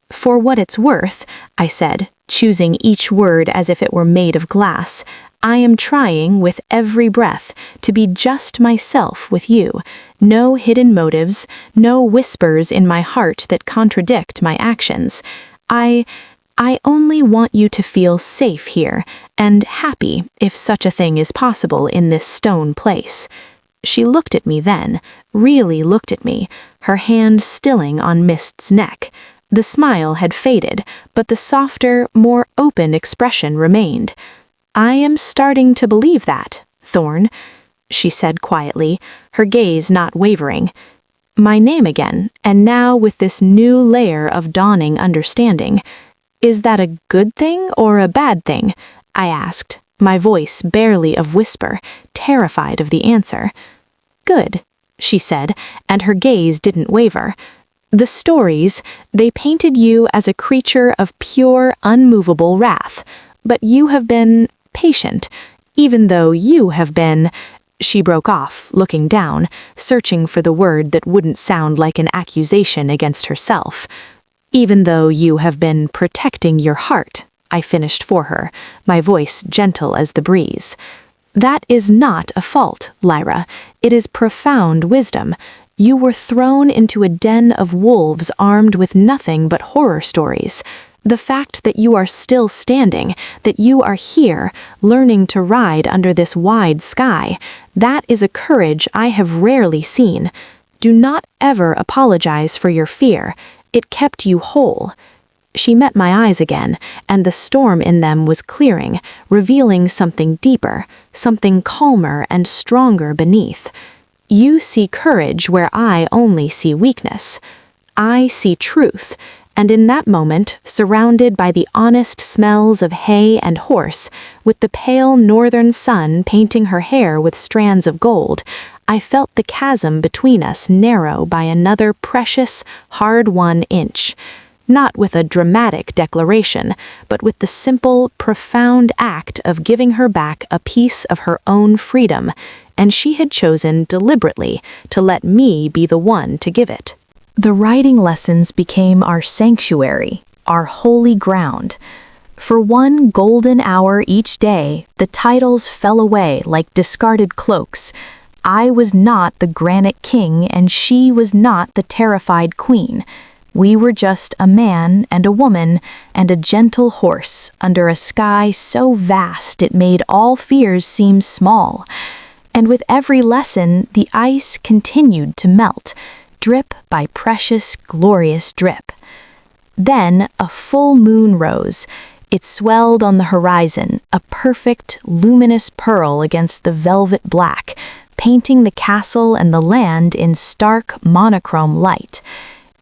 "For what it's worth," I said, choosing each word as if it were made of glass, "I am trying, with every breath, to be just myself with you. No hidden motives, no whispers in my heart that contradict my actions. I only want you to feel safe here, and happy, if such a thing is possible in this stone place." She looked at me then, really looked at me, her hand stilling on Mist's neck. The smile had faded, but the softer, more open expression remained. "I am starting to believe that, Thorn," she said quietly, her gaze not wavering. "My name again, and now with this new layer of dawning understanding. Is that a good thing or a bad thing?" I asked, my voice barely a whisper, terrified of the answer. "Good," she said, and her gaze didn't waver. "The stories, they painted you as a creature of pure, unmovable wrath, but you have been patient, even though you have been—" She broke off, looking down, searching for the word that wouldn't sound like an accusation against herself. "Even though you have been protecting your heart," I finished for her, my voice gentle as the breeze. "That is not a fault, Lyra. It is profound wisdom. You were thrown into a den of wolves armed with nothing but horror stories. The fact that you are still standing, that you are here, learning to ride under this wide sky, that is a courage I have rarely seen. Do not ever apologize for your fear. It kept you whole." She met my eyes again, and the storm in them was clearing, revealing something deeper, something calmer and stronger beneath. "You see courage where I only see weakness. I see truth, And in that moment, surrounded by the honest smells of hay and horse, with the pale northern sun painting her hair with strands of gold, I felt the chasm between us narrow by another precious, hard-won inch. Not with a dramatic declaration, but with the simple, profound act of giving her back a piece of her own freedom, and she had chosen deliberately to let me be the one to give it. The writing lessons became our sanctuary, our holy ground. For one golden hour each day, the titles fell away like discarded cloaks. I was not the granite king, and she was not the terrified queen. We were just a man and a woman and a gentle horse under a sky so vast it made all fears seem small. And with every lesson, the ice continued to melt, drip by precious, glorious drip. Then a full moon rose. It swelled on the horizon, a perfect, luminous pearl against the velvet black, painting the castle and the land in stark, monochrome light.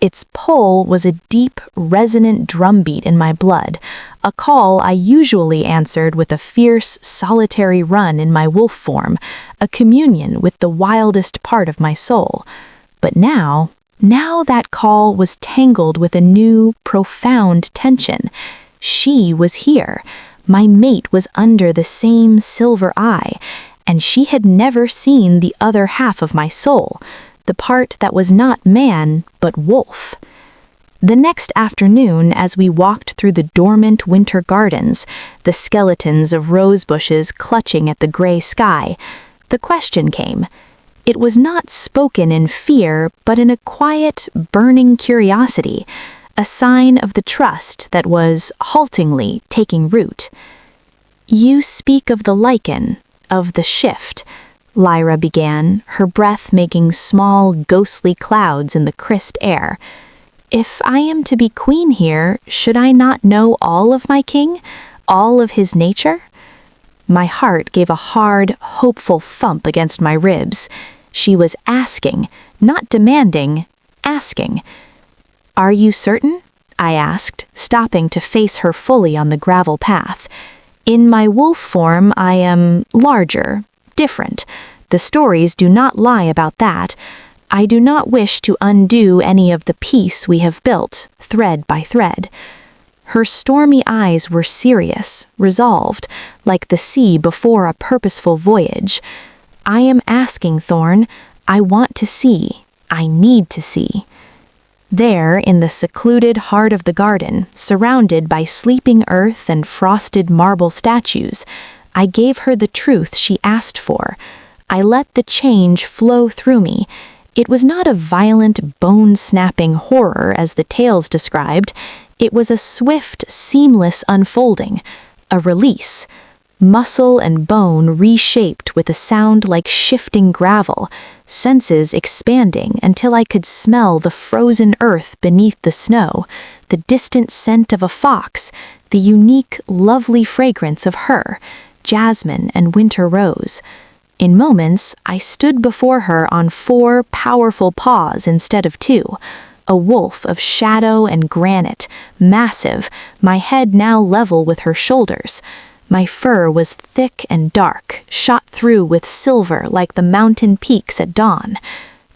Its pull was a deep, resonant drumbeat in my blood, a call I usually answered with a fierce, solitary run in my wolf form, a communion with the wildest part of my soul. But now that call was tangled with a new, profound tension. She was here. My mate was under the same silver eye, and she had never seen the other half of my soul, the part that was not man, but wolf. The next afternoon, as we walked through the dormant winter gardens, the skeletons of rose bushes clutching at the gray sky, the question came. It was not spoken in fear, but in a quiet, burning curiosity, a sign of the trust that was haltingly taking root. "You speak of the lichen, of the shift," Lyra began, her breath making small, ghostly clouds in the crisp air. "If I am to be queen here, should I not know all of my king, all of his nature?" My heart gave a hard, hopeful thump against my ribs. She was asking, not demanding, asking. "Are you certain?" I asked, stopping to face her fully on the gravel path. "In my wolf form, I am larger, different. The stories do not lie about that. I do not wish to undo any of the peace we have built, thread by thread." Her stormy eyes were serious, resolved, like the sea before a purposeful voyage. "I am asking, Thorn. I want to see. I need to see." There, in the secluded heart of the garden, surrounded by sleeping earth and frosted marble statues, I gave her the truth she asked for. I let the change flow through me. It was not a violent, bone-snapping horror as the tales described. It was a swift, seamless unfolding, a release. Muscle and bone reshaped with a sound like shifting gravel, senses expanding until I could smell the frozen earth beneath the snow, the distant scent of a fox, the unique, lovely fragrance of her, jasmine and winter rose. In moments, I stood before her on 4 powerful paws instead of 2, a wolf of shadow and granite, massive, my head now level with her shoulders. My fur was thick and dark, shot through with silver like the mountain peaks at dawn.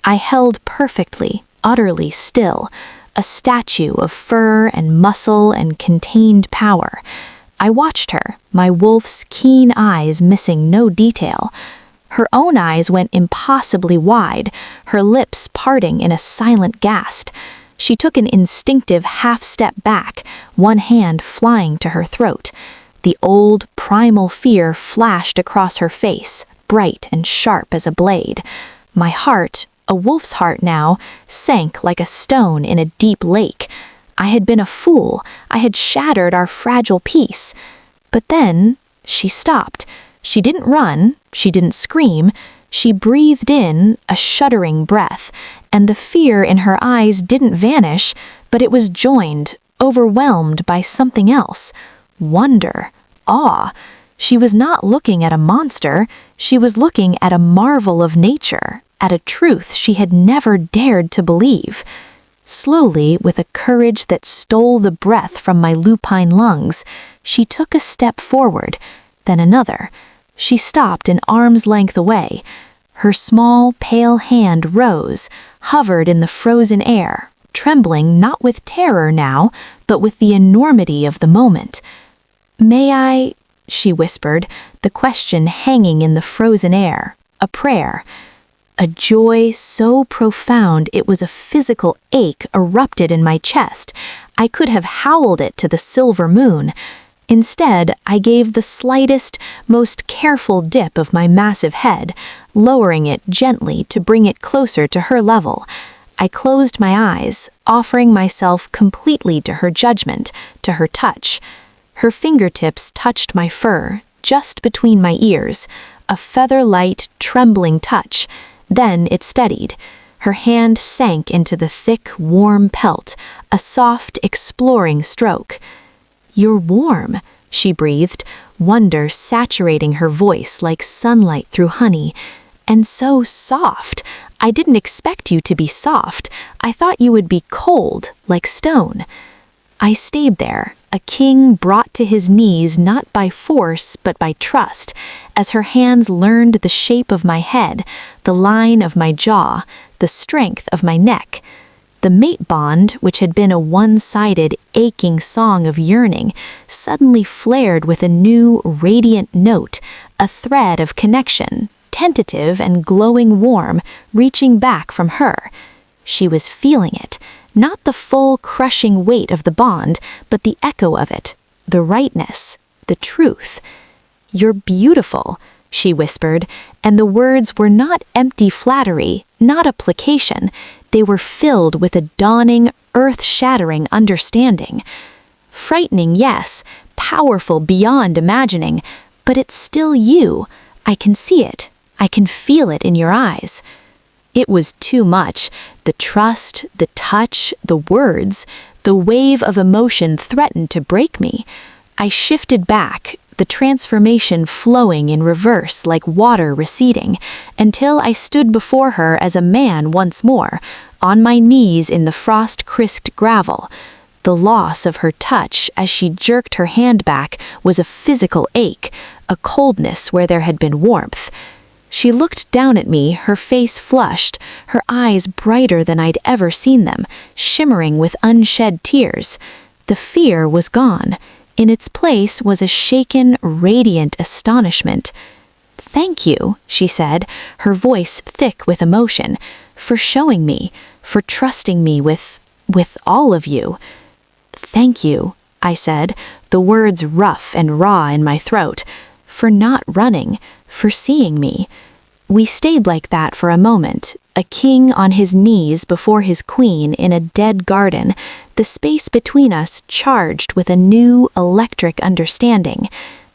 I held perfectly, utterly still, a statue of fur and muscle and contained power. I watched her, my wolf's keen eyes missing no detail. Her own eyes went impossibly wide, her lips parting in a silent gasp. She took an instinctive half-step back, one hand flying to her throat. The old, primal fear flashed across her face, bright and sharp as a blade. My heart, a wolf's heart now, sank like a stone in a deep lake. I had been a fool. I had shattered our fragile peace. But then, she stopped. She didn't run. She didn't scream. She breathed in a shuddering breath, and the fear in her eyes didn't vanish, but it was joined, overwhelmed by something else. Wonder, awe. She was not looking at a monster. She was looking at a marvel of nature, at a truth she had never dared to believe. Slowly, with a courage that stole the breath from my lupine lungs, she took a step forward, then another. She stopped an arm's length away. Her small, pale hand rose, hovered in the frozen air, trembling not with terror now, but with the enormity of the moment. "May I?" she whispered, the question hanging in the frozen air, a prayer. A joy so profound it was a physical ache erupted in my chest. I could have howled it to the silver moon. Instead, I gave the slightest, most careful dip of my massive head, lowering it gently to bring it closer to her level. I closed my eyes, offering myself completely to her judgment, to her touch. Her fingertips touched my fur, just between my ears, a feather-light, trembling touch. Then it steadied. Her hand sank into the thick, warm pelt, a soft, exploring stroke. "You're warm," she breathed, wonder saturating her voice like sunlight through honey. "And so soft. I didn't expect you to be soft. I thought you would be cold, like stone." I stayed there, a king brought to his knees not by force but by trust, as her hands learned the shape of my head, the line of my jaw, the strength of my neck. The mate bond, which had been a one-sided, aching song of yearning, suddenly flared with a new, radiant note, a thread of connection, tentative and glowing warm, reaching back from her. She was feeling it. Not the full crushing weight of the bond, but the echo of it, the rightness, the truth. "You're beautiful," she whispered, and the words were not empty flattery, not a placation. They were filled with a dawning, earth-shattering understanding. Frightening, yes, powerful beyond imagining, but it's still you. I can see it. I can feel it in your eyes. It was too much. The trust, the touch, the words, the wave of emotion threatened to break me. I shifted back, the transformation flowing in reverse like water receding, until I stood before her as a man once more, on my knees in the frost-crisped gravel. The loss of her touch as she jerked her hand back was a physical ache, a coldness where there had been warmth. She looked down at me, her face flushed, her eyes brighter than I'd ever seen them, shimmering with unshed tears. The fear was gone. In its place was a shaken, radiant astonishment. "Thank you," she said, her voice thick with emotion, "for showing me, for trusting me with all of you." "Thank you," I said, the words rough and raw in my throat, "for not running, for seeing me." We stayed like that for a moment, a king on his knees before his queen in a dead garden, the space between us charged with a new electric understanding.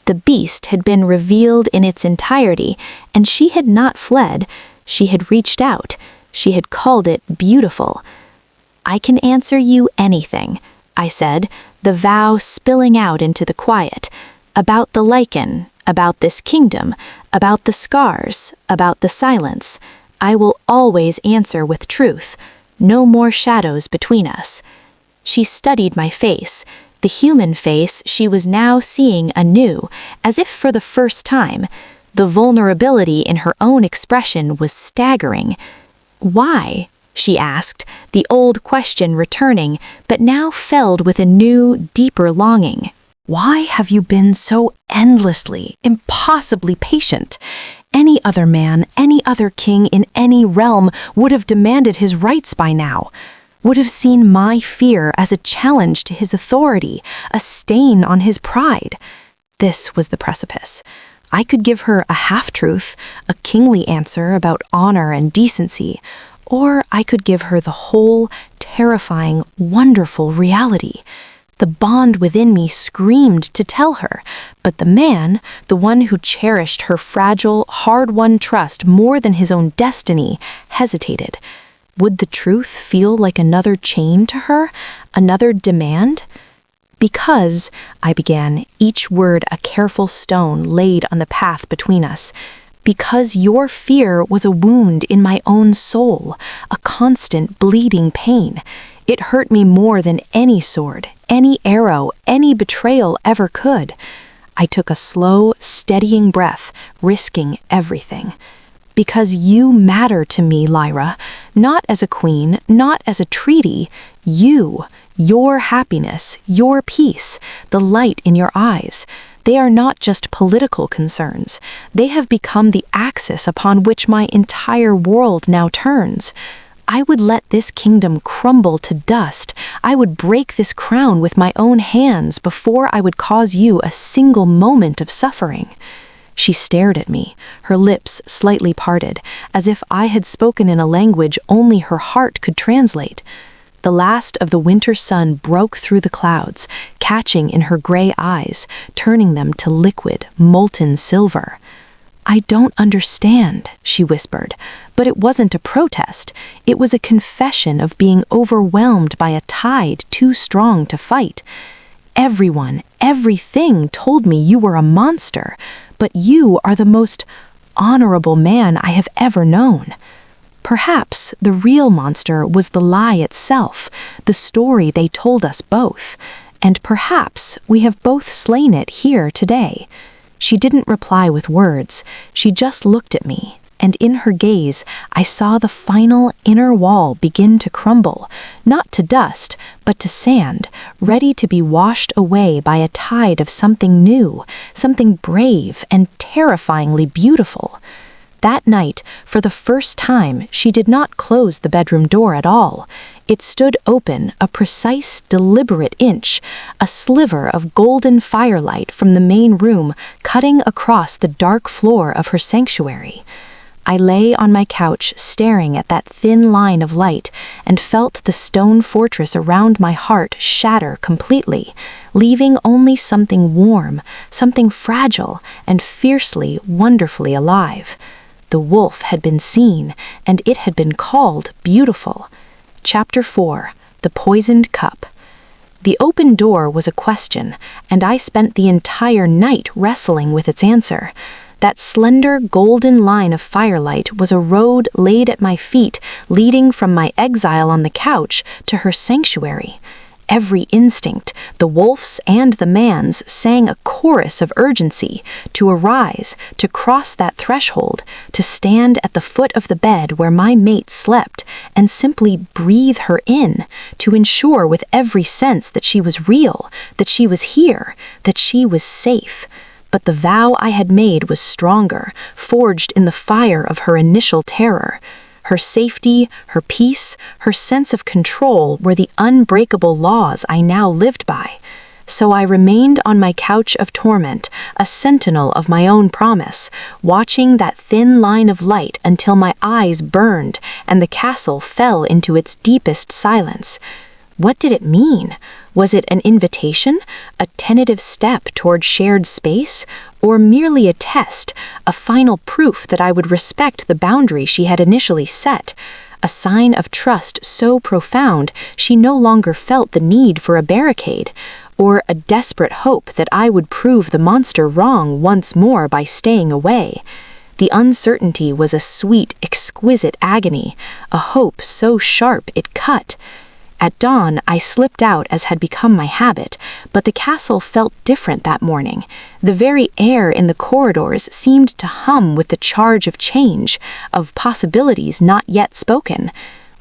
The beast had been revealed in its entirety, and she had not fled. She had reached out. She had called it beautiful. "I can answer you anything," I said, the vow spilling out into the quiet, "about the Lycan, about this kingdom, about the scars, about the silence. I will always answer with truth. No more shadows between us." She studied my face, the human face she was now seeing anew, as if for the first time. The vulnerability in her own expression was staggering. "Why?" she asked, the old question returning, but now filled with a new, deeper longing. "Why have you been so endlessly, impossibly patient? Any other man, any other king in any realm would have demanded his rights by now, would have seen my fear as a challenge to his authority, a stain on his pride." This was the precipice. I could give her a half-truth, a kingly answer about honor and decency, or I could give her the whole, terrifying, wonderful reality. The bond within me screamed to tell her, but the man, the one who cherished her fragile, hard-won trust more than his own destiny, hesitated. Would the truth feel like another chain to her, another demand? "Because," I began, each word a careful stone laid on the path between us, "because your fear was a wound in my own soul, a constant bleeding pain. It hurt me more than any sword, any arrow, any betrayal ever could. I took a slow, steadying breath, risking everything. Because you matter to me, Lyra, not as a queen, not as a treaty, you, your happiness, your peace, the light in your eyes. They are not just political concerns. They have become the axis upon which my entire world now turns. I would let this kingdom crumble to dust. I would break this crown with my own hands before I would cause you a single moment of suffering. She stared at me, her lips slightly parted, as if I had spoken in a language only her heart could translate. The last of the winter sun broke through the clouds, catching in her gray eyes, turning them to liquid, molten silver. "I don't understand," she whispered, but it wasn't a protest. It was a confession of being overwhelmed by a tide too strong to fight. "Everyone, everything told me you were a monster, but you are the most honorable man I have ever known." Perhaps the real monster was the lie itself, the story they told us both, and perhaps we have both slain it here today. She didn't reply with words, she just looked at me, and in her gaze I saw the final inner wall begin to crumble, not to dust, but to sand, ready to be washed away by a tide of something new, something brave and terrifyingly beautiful. That night, for the first time, she did not close the bedroom door at all. It stood open, a precise, deliberate inch, a sliver of golden firelight from the main room cutting across the dark floor of her sanctuary. I lay on my couch staring at that thin line of light and felt the stone fortress around my heart shatter completely, leaving only something warm, something fragile, and fiercely, wonderfully alive. The wolf had been seen, and it had been called beautiful. Chapter 4. The Poisoned Cup. The open door was a question, and I spent the entire night wrestling with its answer. That slender golden line of firelight was a road laid at my feet, leading from my exile on the couch to her sanctuary. Every instinct, the wolf's and the man's, sang a chorus of urgency to arise, to cross that threshold, to stand at the foot of the bed where my mate slept, and simply breathe her in, to ensure with every sense that she was real, that she was here, that she was safe. But the vow I had made was stronger, forged in the fire of her initial terror. Her safety, her peace, her sense of control were the unbreakable laws I now lived by. So I remained on my couch of torment, a sentinel of my own promise, watching that thin line of light until my eyes burned and the castle fell into its deepest silence. What did it mean? Was it an invitation, a tentative step toward shared space, or merely a test, a final proof that I would respect the boundary she had initially set, a sign of trust so profound she no longer felt the need for a barricade, or a desperate hope that I would prove the monster wrong once more by staying away? The uncertainty was a sweet, exquisite agony, a hope so sharp it cut. At dawn, I slipped out as had become my habit, but the castle felt different that morning. The very air in the corridors seemed to hum with the charge of change, of possibilities not yet spoken.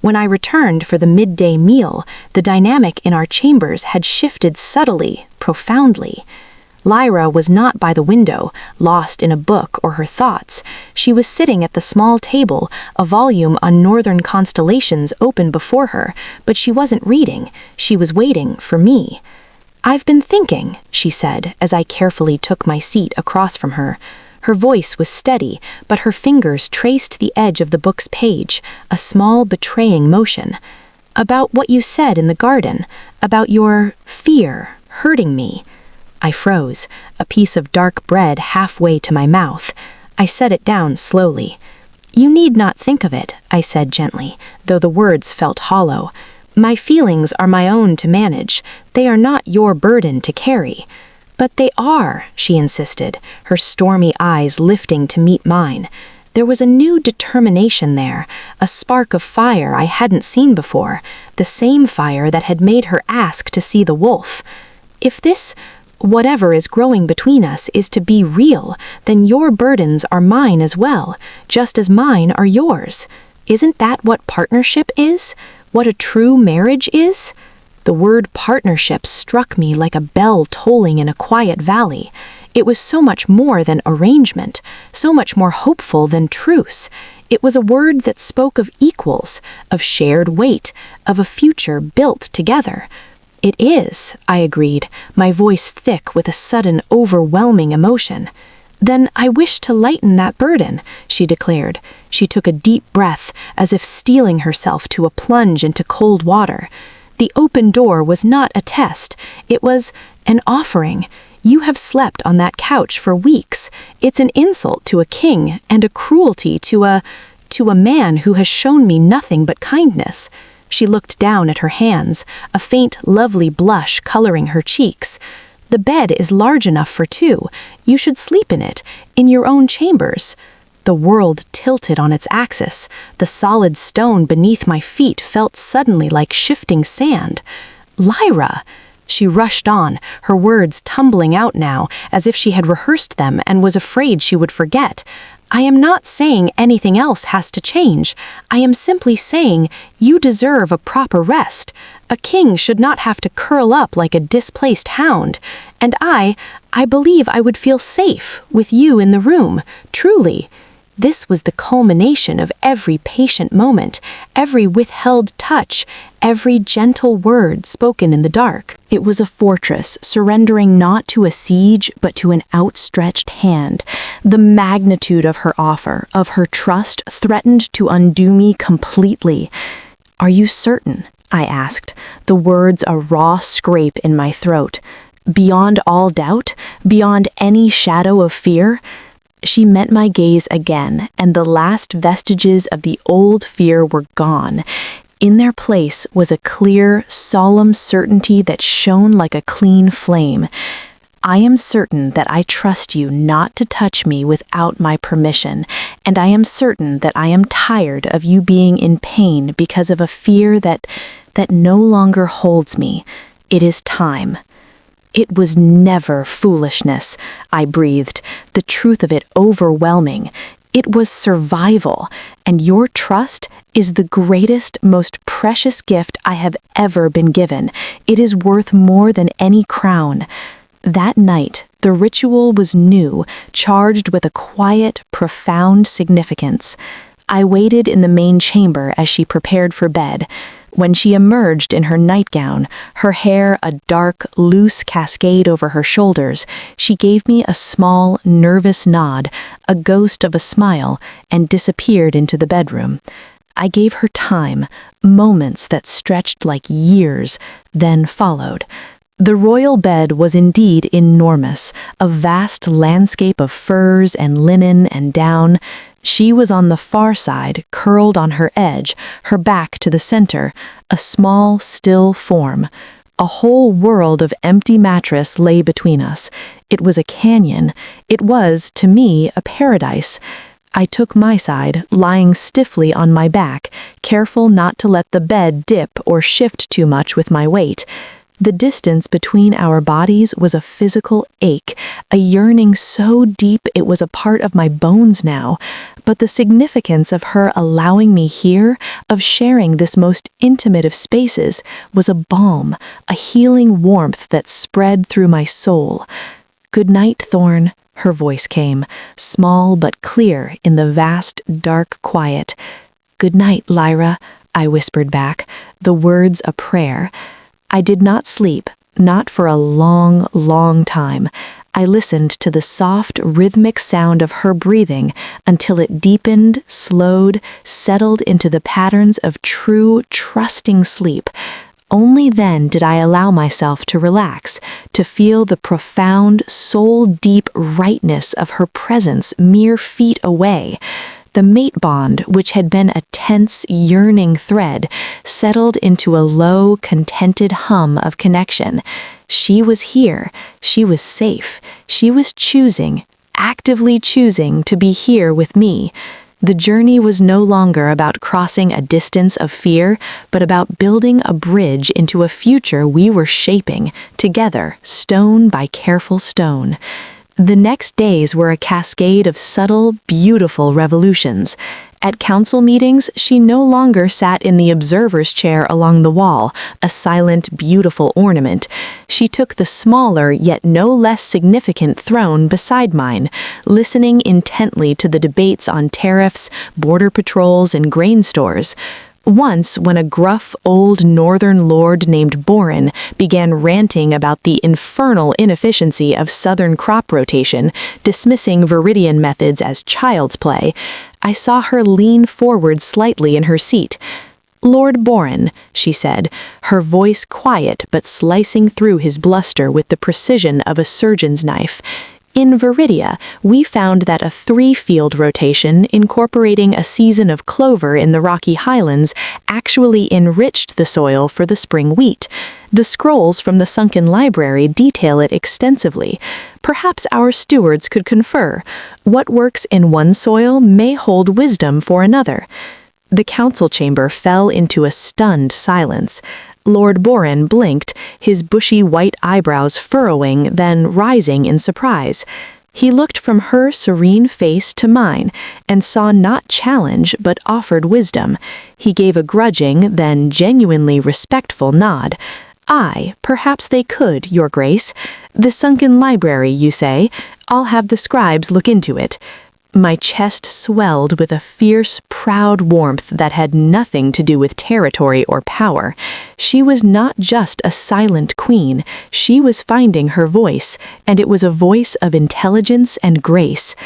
When I returned for the midday meal, the dynamic in our chambers had shifted subtly, profoundly. Lyra was not by the window, lost in a book or her thoughts. She was sitting at the small table, a volume on northern constellations open before her, but she wasn't reading. She was waiting for me. "I've been thinking," she said, as I carefully took my seat across from her. Her voice was steady, but her fingers traced the edge of the book's page, a small betraying motion. "About what you said in the garden, about your fear hurting me." I froze, a piece of dark bread halfway to my mouth. I set it down slowly. "You need not think of it," I said gently, though the words felt hollow. "My feelings are my own to manage. They are not your burden to carry." "But they are," she insisted, her stormy eyes lifting to meet mine. There was a new determination there, a spark of fire I hadn't seen before, the same fire that had made her ask to see the wolf. If this, whatever is growing between us, is to be real, then your burdens are mine as well, just as mine are yours. Isn't that what partnership is? What a true marriage is? The word partnership struck me like a bell tolling in a quiet valley. It was so much more than arrangement, so much more hopeful than truce. It was a word that spoke of equals, of shared weight, of a future built together. It is, I agreed, my voice thick with a sudden, overwhelming emotion. Then I wish to lighten that burden, she declared. She took a deep breath, as if steeling herself to a plunge into cold water. The open door was not a test. It was an offering. You have slept on that couch for weeks. It's an insult to a king and a cruelty to a man who has shown me nothing but kindness. She looked down at her hands, a faint, lovely blush coloring her cheeks. The bed is large enough for two. You should sleep in it, in your own chambers. The world tilted on its axis. The solid stone beneath my feet felt suddenly like shifting sand. Lyra! She rushed on, her words tumbling out now, as if she had rehearsed them and was afraid she would forget. I am not saying anything else has to change. I am simply saying you deserve a proper rest. A king should not have to curl up like a displaced hound. And I believe I would feel safe with you in the room, truly. This was the culmination of every patient moment, every withheld touch, every gentle word spoken in the dark. It was a fortress, surrendering not to a siege, but to an outstretched hand. The magnitude of her offer, of her trust, threatened to undo me completely. "Are you certain?" I asked, the words a raw scrape in my throat. "Beyond all doubt? Beyond any shadow of fear?" She met my gaze again, and the last vestiges of the old fear were gone. In their place was a clear, solemn certainty that shone like a clean flame. "I am certain that I trust you not to touch me without my permission, and I am certain that I am tired of you being in pain because of a fear that no longer holds me. It is time." It was never foolishness, I breathed, the truth of it overwhelming. It was survival, and your trust is the greatest, most precious gift I have ever been given. It is worth more than any crown. That night, the ritual was new, charged with a quiet, profound significance. I waited in the main chamber as she prepared for bed. When she emerged in her nightgown, her hair a dark, loose cascade over her shoulders, she gave me a small, nervous nod, a ghost of a smile, and disappeared into the bedroom. I gave her time, moments that stretched like years, then followed. The royal bed was indeed enormous, a vast landscape of furs and linen and down. She was on the far side, curled on her edge, her back to the center, a small, still form. A whole world of empty mattress lay between us. It was a canyon. It was, to me, a paradise. I took my side, lying stiffly on my back, careful not to let the bed dip or shift too much with my weight. The distance between our bodies was a physical ache, a yearning so deep it was a part of my bones now. But the significance of her allowing me here, of sharing this most intimate of spaces, was a balm, a healing warmth that spread through my soul. "Good night, Thorn," her voice came, small but clear in the vast, dark quiet. "Good night, Lyra," I whispered back, the words a prayer. I did not sleep, not for a long, long time. I listened to the soft, rhythmic sound of her breathing until it deepened, slowed, settled into the patterns of true, trusting sleep. Only then did I allow myself to relax, to feel the profound, soul-deep rightness of her presence mere feet away. The mate bond, which had been a tense, yearning thread, settled into a low, contented hum of connection. She was here. She was safe. She was choosing, actively choosing to be here with me. The journey was no longer about crossing a distance of fear, but about building a bridge into a future we were shaping, together, stone by careful stone. The next days were a cascade of subtle, beautiful revolutions. At council meetings, she no longer sat in the observer's chair along the wall, a silent, beautiful ornament. She took the smaller, yet no less significant throne beside mine, listening intently to the debates on tariffs, border patrols, and grain stores. Once, when a gruff, old northern lord named Boren began ranting about the infernal inefficiency of southern crop rotation, dismissing Viridian methods as child's play, I saw her lean forward slightly in her seat. "Lord Boren," she said, her voice quiet but slicing through his bluster with the precision of a surgeon's knife. "In Viridia, we found that a 3-field rotation incorporating a season of clover in the Rocky Highlands actually enriched the soil for the spring wheat. The scrolls from the sunken library detail it extensively. Perhaps our stewards could confer. What works in one soil may hold wisdom for another." The council chamber fell into a stunned silence. Lord Boren blinked, his bushy white eyebrows furrowing, then rising in surprise. He looked from her serene face to mine, and saw not challenge but offered wisdom. He gave a grudging, then genuinely respectful nod. "Aye, perhaps they could, Your Grace. The sunken library, you say? I'll have the scribes look into it." My chest swelled with a fierce, proud warmth that had nothing to do with territory or power. She was not just a silent queen, she was finding her voice, and it was a voice of intelligence and grace.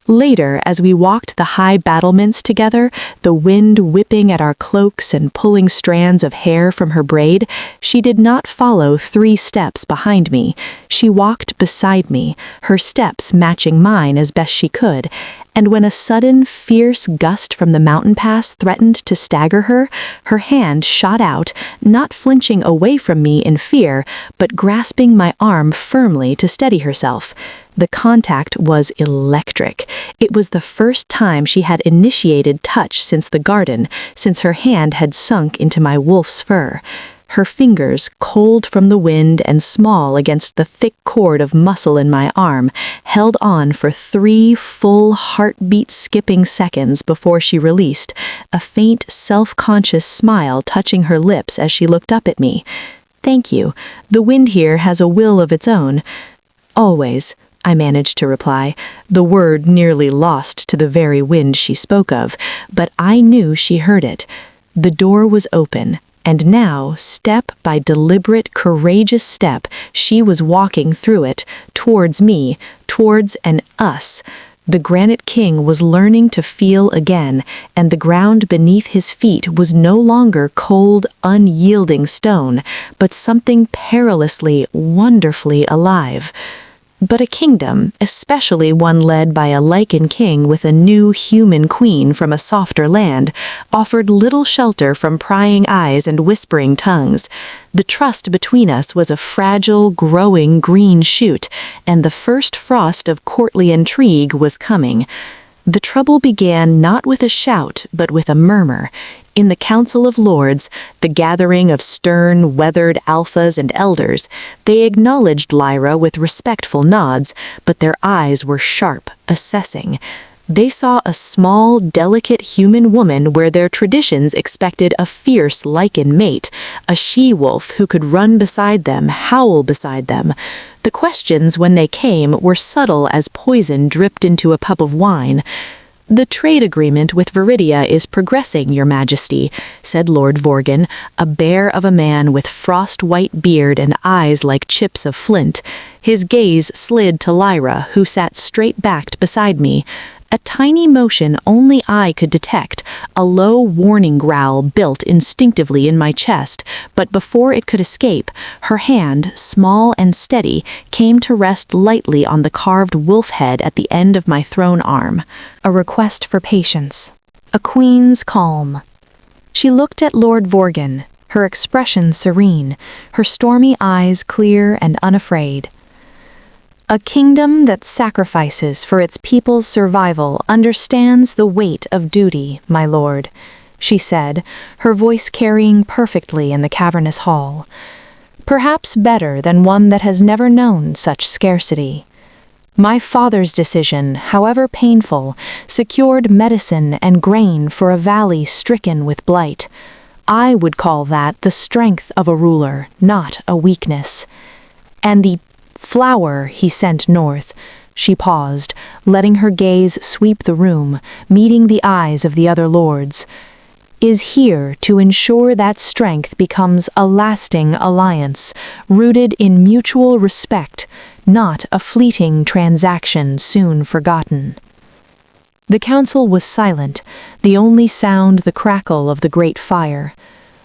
Later, as we walked the high battlements together, the wind whipping at our cloaks and pulling strands of hair from her braid, she did not follow 3 steps behind me. She walked beside me, her steps matching mine as best she could. And when a sudden, fierce gust from the mountain pass threatened to stagger her, her hand shot out, not flinching away from me in fear, but grasping my arm firmly to steady herself. The contact was electric. It was the first time she had initiated touch since the garden, since her hand had sunk into my wolf's fur. Her fingers, cold from the wind and small against the thick cord of muscle in my arm, held on for 3 full heartbeat-skipping seconds before she released, a faint, self-conscious smile touching her lips as she looked up at me. "Thank you. The wind here has a will of its own." "Always," I managed to reply, the word nearly lost to the very wind she spoke of, but I knew she heard it. The door was open, and now, step by deliberate, courageous step, she was walking through it, towards me, towards an us. The Granite King was learning to feel again, and the ground beneath his feet was no longer cold, unyielding stone, but something perilously, wonderfully alive. But a kingdom, especially one led by a Lycan king with a new human queen from a softer land, offered little shelter from prying eyes and whispering tongues. The trust between us was a fragile, growing green shoot, and the first frost of courtly intrigue was coming. The trouble began not with a shout, but with a murmur. In the Council of Lords, the gathering of stern, weathered alphas and elders, they acknowledged Lyra with respectful nods, but their eyes were sharp, assessing. They saw a small, delicate human woman where their traditions expected a fierce Lycan mate, a she-wolf who could run beside them, howl beside them. The questions, when they came, were subtle as poison dripped into a cup of wine. "The trade agreement with Viridia is progressing, Your Majesty," said Lord Vorgan, a bear of a man with frost-white beard and eyes like chips of flint. His gaze slid to Lyra, who sat straight-backed beside me. A tiny motion only I could detect, a low warning growl built instinctively in my chest, but before it could escape, her hand, small and steady, came to rest lightly on the carved wolf head at the end of my throne arm. A request for patience. A queen's calm. She looked at Lord Vorgan, her expression serene, her stormy eyes clear and unafraid. A kingdom that sacrifices for its people's survival understands the weight of duty, my lord, she said, her voice carrying perfectly in the cavernous hall. Perhaps better than one that has never known such scarcity. My father's decision, however painful, secured medicine and grain for a valley stricken with blight. I would call that the strength of a ruler, not a weakness. And the flower he sent north, she paused, letting her gaze sweep the room, meeting the eyes of the other lords, is here to ensure that strength becomes a lasting alliance, rooted in mutual respect, not a fleeting transaction soon forgotten. The council was silent, the only sound the crackle of the great fire.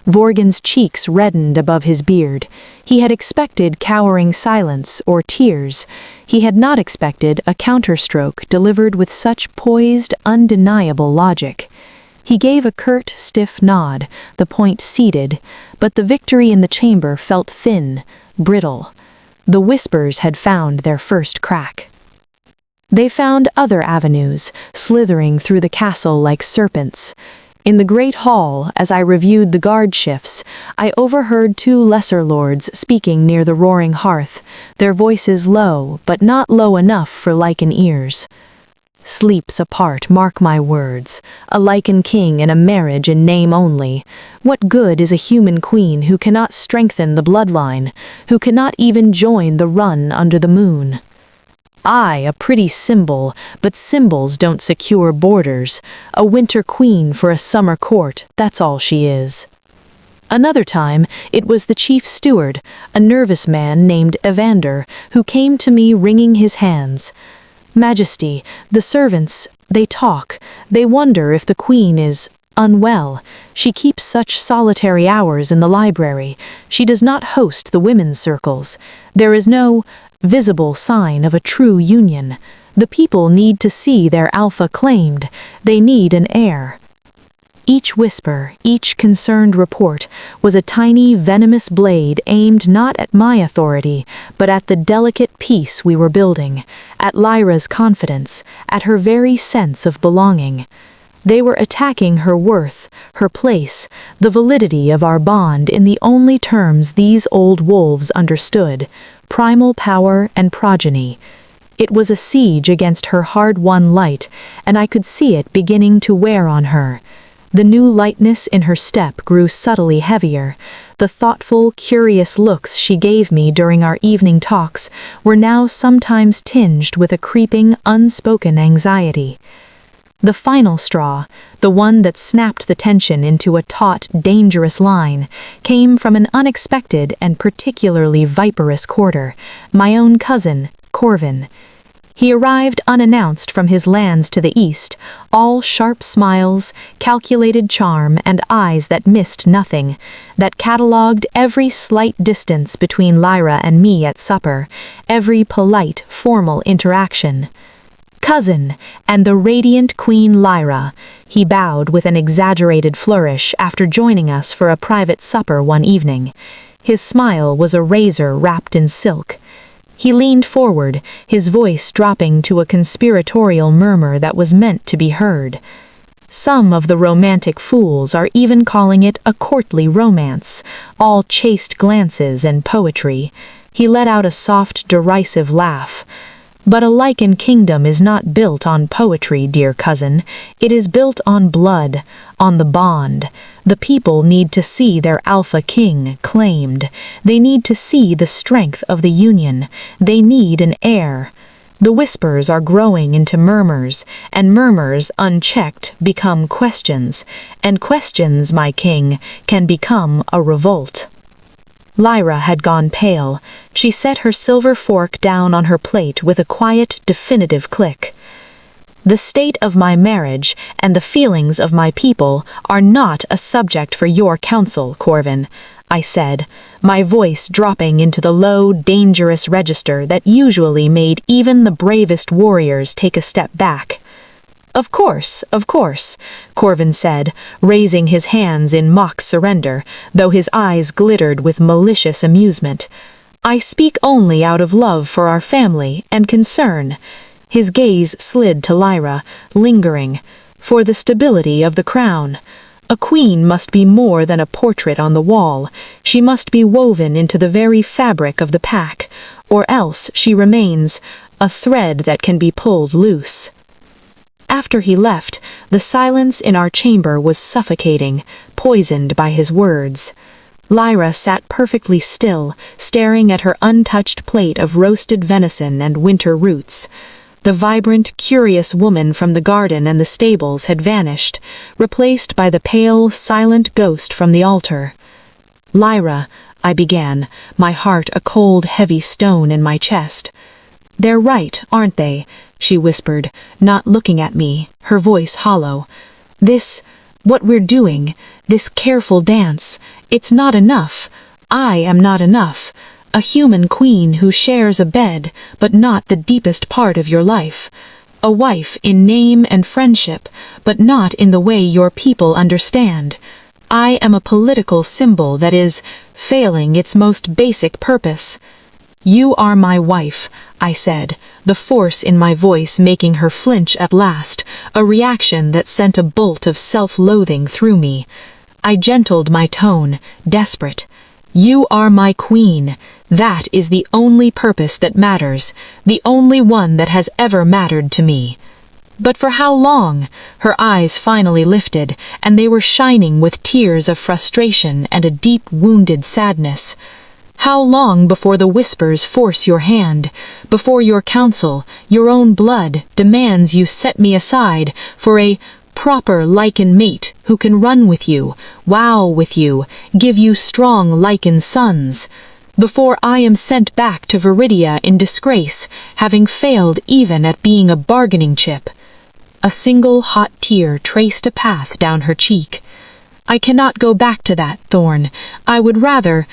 Vorgan's cheeks reddened above his beard. He had expected cowering silence or tears. He had not expected a counterstroke delivered with such poised, undeniable logic. He gave a curt, stiff nod, the point ceded, but the victory in the chamber felt thin, brittle. The whispers had found their first crack. They found other avenues, slithering through the castle like serpents. In the great hall, as I reviewed the guard shifts, I overheard two lesser lords speaking near the roaring hearth, their voices low, but not low enough for Lycan ears. Sleeps apart, mark my words. A Lycan king and a marriage in name only. What good is a human queen who cannot strengthen the bloodline, who cannot even join the run under the moon? A pretty symbol, but symbols don't secure borders. A winter queen for a summer court, that's all she is. Another time, it was the chief steward, a nervous man named Evander, who came to me wringing his hands. Majesty, the servants, they talk. They wonder if the queen is unwell. She keeps such solitary hours in the library. She does not host the women's circles. There is no visible sign of a true union. The people need to see their alpha claimed. They need an heir. Each whisper, each concerned report, was a tiny, venomous blade aimed not at my authority, but at the delicate peace we were building, at Lyra's confidence, at her very sense of belonging. They were attacking her worth, her place, the validity of our bond in the only terms these old wolves understood: primal power and progeny. It was a siege against her hard-won light, and I could see it beginning to wear on her. The new lightness in her step grew subtly heavier. The thoughtful, curious looks she gave me during our evening talks were now sometimes tinged with a creeping, unspoken anxiety. The final straw, the one that snapped the tension into a taut, dangerous line, came from an unexpected and particularly viperous quarter, my own cousin, Corvin. He arrived unannounced from his lands to the east, all sharp smiles, calculated charm, and eyes that missed nothing, that catalogued every slight distance between Lyra and me at supper, every polite, formal interaction. "Cousin, and the radiant Queen Lyra," he bowed with an exaggerated flourish after joining us for a private supper one evening. His smile was a razor wrapped in silk. He leaned forward, his voice dropping to a conspiratorial murmur that was meant to be heard. Some of the romantic fools are even calling it a courtly romance, all chaste glances and poetry. He let out a soft, derisive laugh. But a Lycan kingdom is not built on poetry, dear cousin. It is built on blood, on the bond. The people need to see their alpha king claimed. They need to see the strength of the union. They need an heir. The whispers are growing into murmurs, and murmurs, unchecked, become questions. And questions, my king, can become a revolt. Lyra had gone pale. She set her silver fork down on her plate with a quiet, definitive click. "The state of my marriage and the feelings of my people are not a subject for your counsel, Corvin," I said, my voice dropping into the low, dangerous register that usually made even the bravest warriors take a step back. Of course," Corvin said, raising his hands in mock surrender, though his eyes glittered with malicious amusement. I speak only out of love for our family and concern." His gaze slid to Lyra, lingering. "For the stability of the crown. A queen must be more than a portrait on the wall. She must be woven into the very fabric of the pack, or else she remains a thread that can be pulled loose." After he left, the silence in our chamber was suffocating, poisoned by his words. Lyra sat perfectly still, staring at her untouched plate of roasted venison and winter roots. The vibrant, curious woman from the garden and the stables had vanished, replaced by the pale, silent ghost from the altar. "Lyra," I began, my heart a cold, heavy stone in my chest. "They're right, aren't they?" she whispered, not looking at me, her voice hollow. What we're doing, this careful dance, it's not enough. I am not enough. A human queen who shares a bed, but not the deepest part of your life. A wife in name and friendship, but not in the way your people understand. I am a political symbol that is failing its most basic purpose." "You are my wife," I said, the force in my voice making her flinch at last, a reaction that sent a bolt of self-loathing through me. I gentled my tone, desperate. "You are my queen. That is the only purpose that matters, the only one that has ever mattered to me." "But for how long?" Her eyes finally lifted, and they were shining with tears of frustration and a deep wounded sadness. "How long before the whispers force your hand, before your counsel, your own blood, demands you set me aside for a proper Lycan mate who can run with you, wow with you, give you strong Lycan sons? Before I am sent back to Viridia in disgrace, having failed even at being a bargaining chip?" A single hot tear traced a path down her cheek. "I cannot go back to that, Thorn. I would rather—"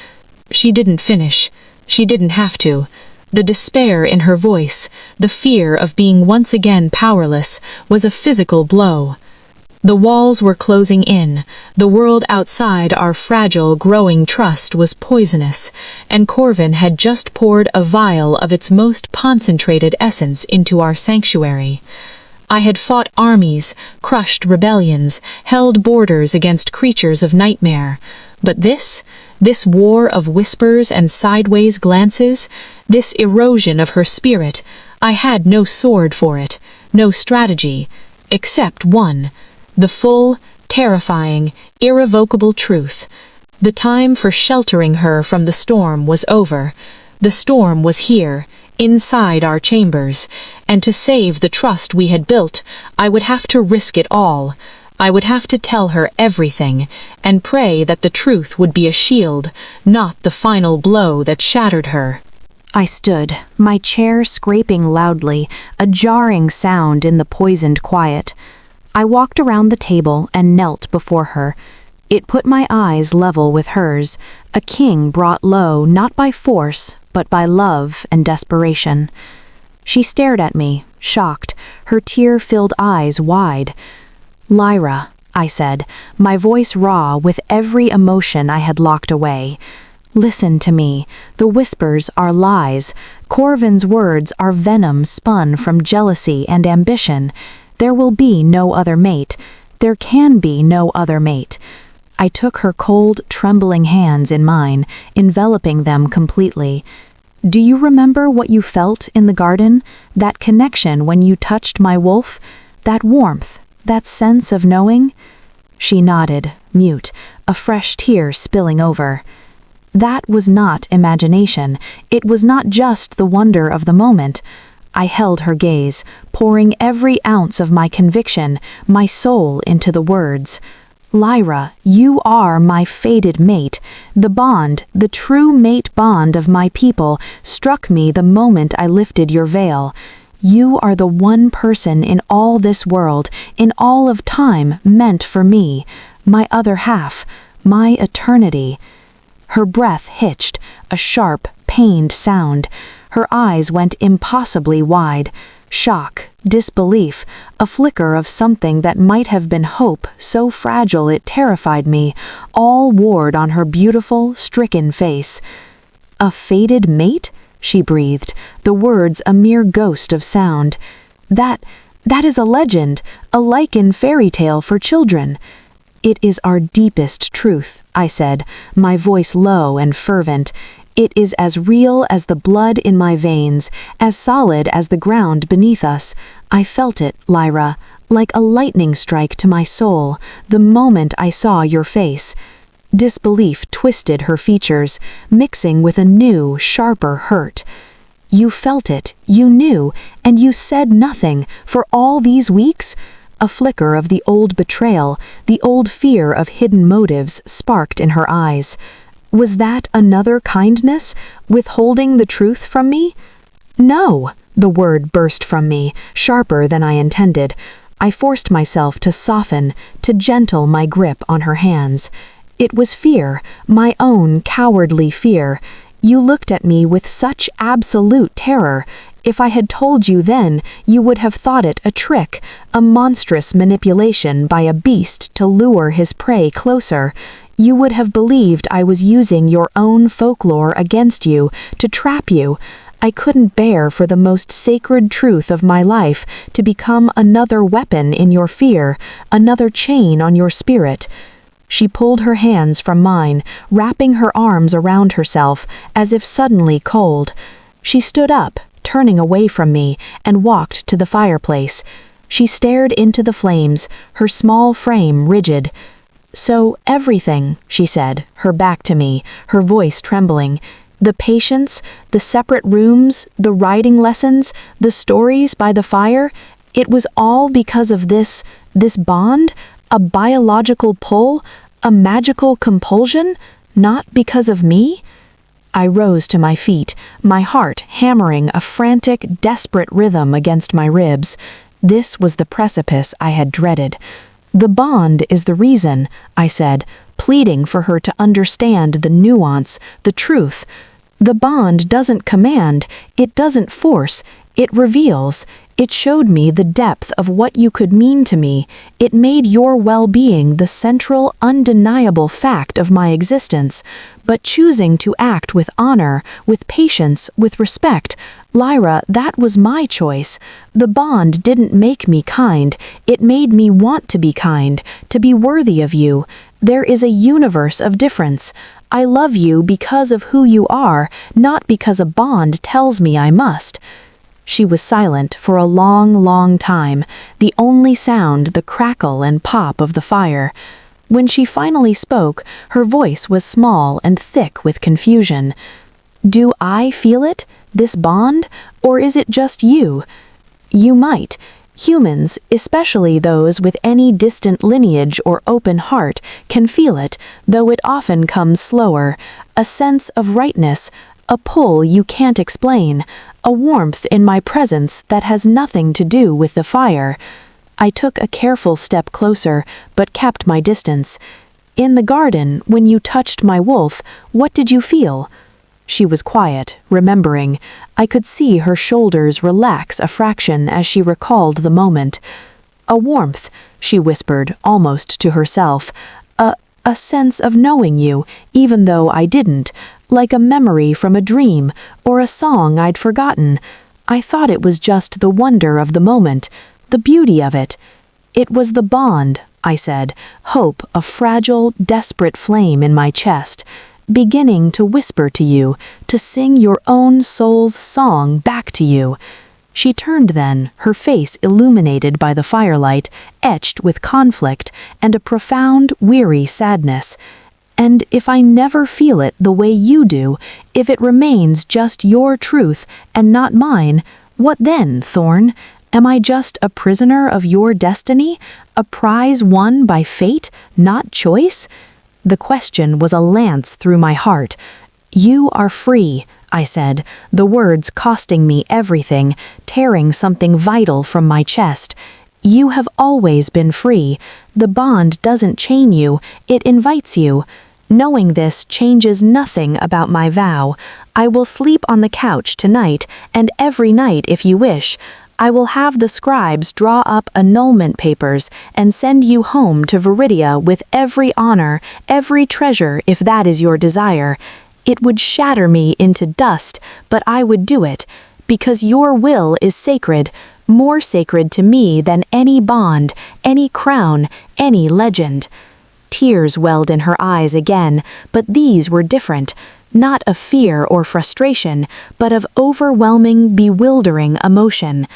She didn't finish. She didn't have to. The despair in her voice, the fear of being once again powerless, was a physical blow. The walls were closing in. The world outside our fragile, growing trust was poisonous, and Corvin had just poured a vial of its most concentrated essence into our sanctuary. I had fought armies, crushed rebellions, held borders against creatures of nightmare. But this war of whispers and sideways glances, this erosion of her spirit, I had no sword for it, no strategy, except one, the full, terrifying, irrevocable truth. The time for sheltering her from the storm was over. The storm was here, inside our chambers, and to save the trust we had built, I would have to risk it all. I would have to tell her everything, and pray that the truth would be a shield, not the final blow that shattered her. I stood, my chair scraping loudly, a jarring sound in the poisoned quiet. I walked around the table and knelt before her. It put my eyes level with hers, a king brought low not by force, but by love and desperation. She stared at me, shocked, her tear-filled eyes wide. "Lyra," I said, my voice raw with every emotion I had locked away. "Listen to me. The whispers are lies. Corvin's words are venom spun from jealousy and ambition. There will be no other mate. There can be no other mate." I took her cold, trembling hands in mine, enveloping them completely. "Do you remember what you felt in the garden? That connection when you touched my wolf? That warmth? That sense of knowing?" She nodded, mute, a fresh tear spilling over. That was not imagination. It was not just the wonder of the moment. I held her gaze, pouring every ounce of my conviction, my soul into the words. "Lyra, you are my fated mate. The bond, the true mate bond of my people, struck me the moment I lifted your veil. You are the one person in all this world, in all of time, meant for me, my other half, my eternity." Her breath hitched, a sharp, pained sound. Her eyes went impossibly wide. Shock, disbelief, a flicker of something that might have been hope, so fragile it terrified me, all warred on her beautiful, stricken face. A fated mate? She breathed, the words a mere ghost of sound. That is a legend, a Lycan fairy tale for children. It is our deepest truth, I said, my voice low and fervent. It is as real as the blood in my veins, as solid as the ground beneath us. I felt it, Lyra, like a lightning strike to my soul, the moment I saw your face. Disbelief twisted her features, mixing with a new, sharper hurt. You felt it, you knew, and you said nothing for all these weeks? A flicker of the old betrayal, the old fear of hidden motives sparked in her eyes. Was that another kindness, withholding the truth from me? No, the word burst from me, sharper than I intended. I forced myself to soften, to gentle my grip on her hands. It was fear, my own cowardly fear. You looked at me with such absolute terror. If I had told you then, you would have thought it a trick, a monstrous manipulation by a beast to lure his prey closer. You would have believed I was using your own folklore against you, to trap you. I couldn't bear for the most sacred truth of my life to become another weapon in your fear, another chain on your spirit. She pulled her hands from mine, wrapping her arms around herself, as if suddenly cold. She stood up, turning away from me, and walked to the fireplace. She stared into the flames, her small frame rigid. So everything, she said, her back to me, her voice trembling. The patience, the separate rooms, the writing lessons, the stories by the fire, it was all because of this bond, a biological pull, a magical compulsion, not because of me? I rose to my feet, my heart hammering a frantic, desperate rhythm against my ribs. This was the precipice I had dreaded. The bond is the reason, I said, pleading for her to understand the nuance, the truth. The bond doesn't command, it doesn't force, it reveals. It showed me the depth of what you could mean to me. It made your well-being the central, undeniable fact of my existence. But choosing to act with honor, with patience, with respect, Lyra, that was my choice. The bond didn't make me kind. It made me want to be kind, to be worthy of you. There is a universe of difference. I love you because of who you are, not because a bond tells me I must. She was silent for a long, long time, the only sound the crackle and pop of the fire. When she finally spoke, her voice was small and thick with confusion. Do I feel it, this bond, or is it just you? You might. Humans, especially those with any distant lineage or open heart, can feel it, though it often comes slower. A sense of rightness, a pull you can't explain, a warmth in my presence that has nothing to do with the fire. I took a careful step closer, but kept my distance. In the garden, when you touched my wolf, what did you feel? She was quiet, remembering. I could see her shoulders relax a fraction as she recalled the moment. A warmth, she whispered, almost to herself. A sense of knowing you, even though I didn't. Like a memory from a dream, or a song I'd forgotten. I thought it was just the wonder of the moment, the beauty of it. It was the bond, I said, hope, a fragile, desperate flame in my chest, beginning to whisper to you, to sing your own soul's song back to you. She turned then, her face illuminated by the firelight, etched with conflict and a profound, weary sadness. And if I never feel it the way you do, if it remains just your truth and not mine, what then, Thorn? Am I just a prisoner of your destiny? A prize won by fate, not choice? The question was a lance through my heart. You are free, I said, the words costing me everything, tearing something vital from my chest. You have always been free. The bond doesn't chain you, it invites you. Knowing this changes nothing about my vow. I will sleep on the couch tonight, and every night if you wish. I will have the scribes draw up annulment papers and send you home to Viridia with every honor, every treasure if that is your desire. It would shatter me into dust, but I would do it, because your will is sacred, more sacred to me than any bond, any crown, any legend. Tears welled in her eyes again, but these were different, not of fear or frustration, but of overwhelming, bewildering emotion.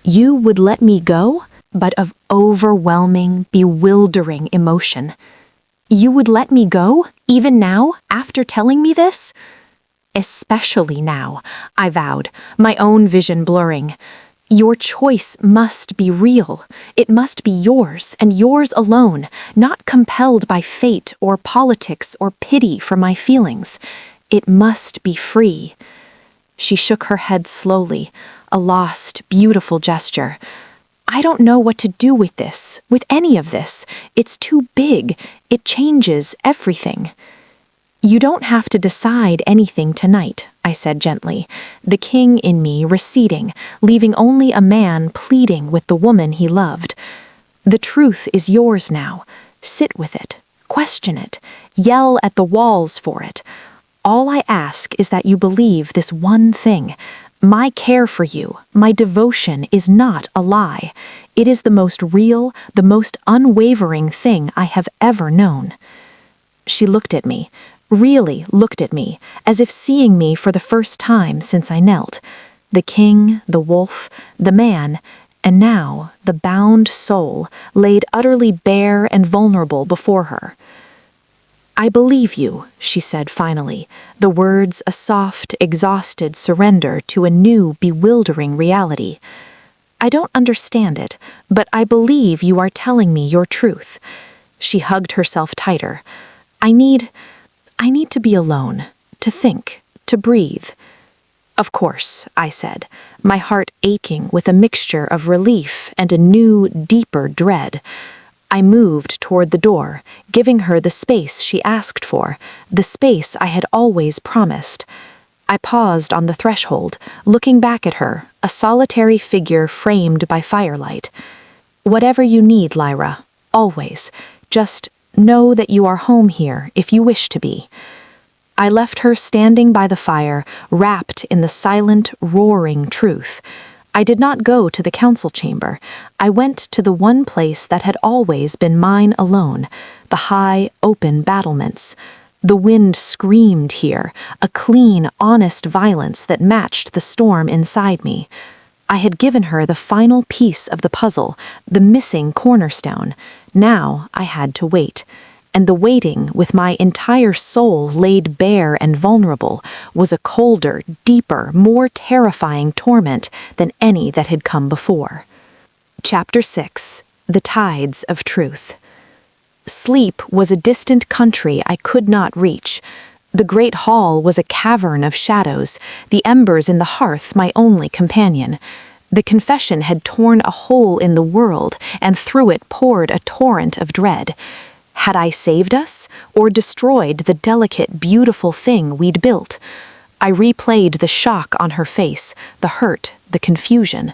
You would let me go? But of overwhelming, bewildering emotion. You would let me go, even now, after telling me this? Especially now, I vowed, my own vision blurring. Your choice must be real. It must be yours, and yours alone, not compelled by fate or politics or pity for my feelings. It must be free. She shook her head slowly, a lost, beautiful gesture. I don't know what to do with this, with any of this. It's too big. It changes everything. You don't have to decide anything tonight, I said gently, the king in me receding, leaving only a man pleading with the woman he loved. The truth is yours now. Sit with it. Question it. Yell at the walls for it. All I ask is that you believe this one thing. My care for you, my devotion is not a lie. It is the most real, the most unwavering thing I have ever known. She looked at me, really looked at me, as if seeing me for the first time since I knelt. The king, the wolf, the man, and now the bound soul laid utterly bare and vulnerable before her. I believe you, she said finally, the words a soft, exhausted surrender to a new, bewildering reality. I don't understand it, but I believe you are telling me your truth. She hugged herself tighter. I need to be alone, to think, to breathe. Of course, I said, my heart aching with a mixture of relief and a new, deeper dread. I moved toward the door, giving her the space she asked for, the space I had always promised. I paused on the threshold, looking back at her, a solitary figure framed by firelight. Whatever you need, Lyra, always. Just know that you are home here if you wish to be. I left her standing by the fire, wrapped in the silent, roaring truth. I did not go to the council chamber. I went to the one place that had always been mine alone, the high, open battlements. The wind screamed here, a clean, honest violence that matched the storm inside me. I had given her the final piece of the puzzle, the missing cornerstone. Now I had to wait. And the waiting, with my entire soul laid bare and vulnerable, was a colder, deeper, more terrifying torment than any that had come before. Chapter 6. The Tides of Truth. Sleep was a distant country I could not reach. The great hall was a cavern of shadows, the embers in the hearth my only companion. The confession had torn a hole in the world, and through it poured a torrent of dread. Had I saved us, or destroyed the delicate, beautiful thing we'd built? I replayed the shock on her face, the hurt, the confusion.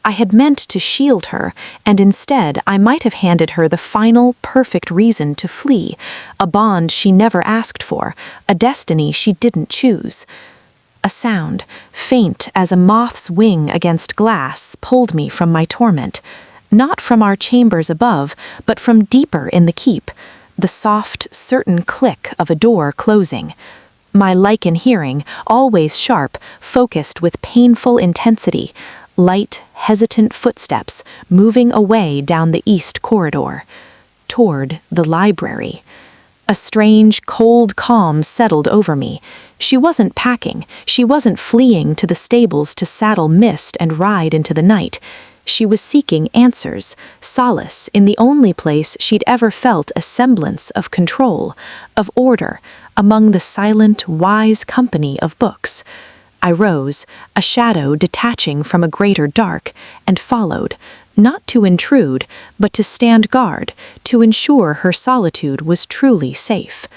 I had meant to shield her, and instead I might have handed her the final, perfect reason to flee, a bond she never asked for, a destiny she didn't choose. A sound, faint as a moth's wing against glass, pulled me from my torment. Not from our chambers above, but from deeper in the keep, the soft, certain click of a door closing. My Lycan hearing, always sharp, focused with painful intensity, light, hesitant footsteps moving away down the east corridor, toward the library. A strange, cold calm settled over me. She wasn't packing, she wasn't fleeing to the stables to saddle Mist and ride into the night. She was seeking answers, solace in the only place she'd ever felt a semblance of control, of order, among the silent, wise company of books. I rose, a shadow detaching from a greater dark, and followed, not to intrude, but to stand guard, to ensure her solitude was truly safe.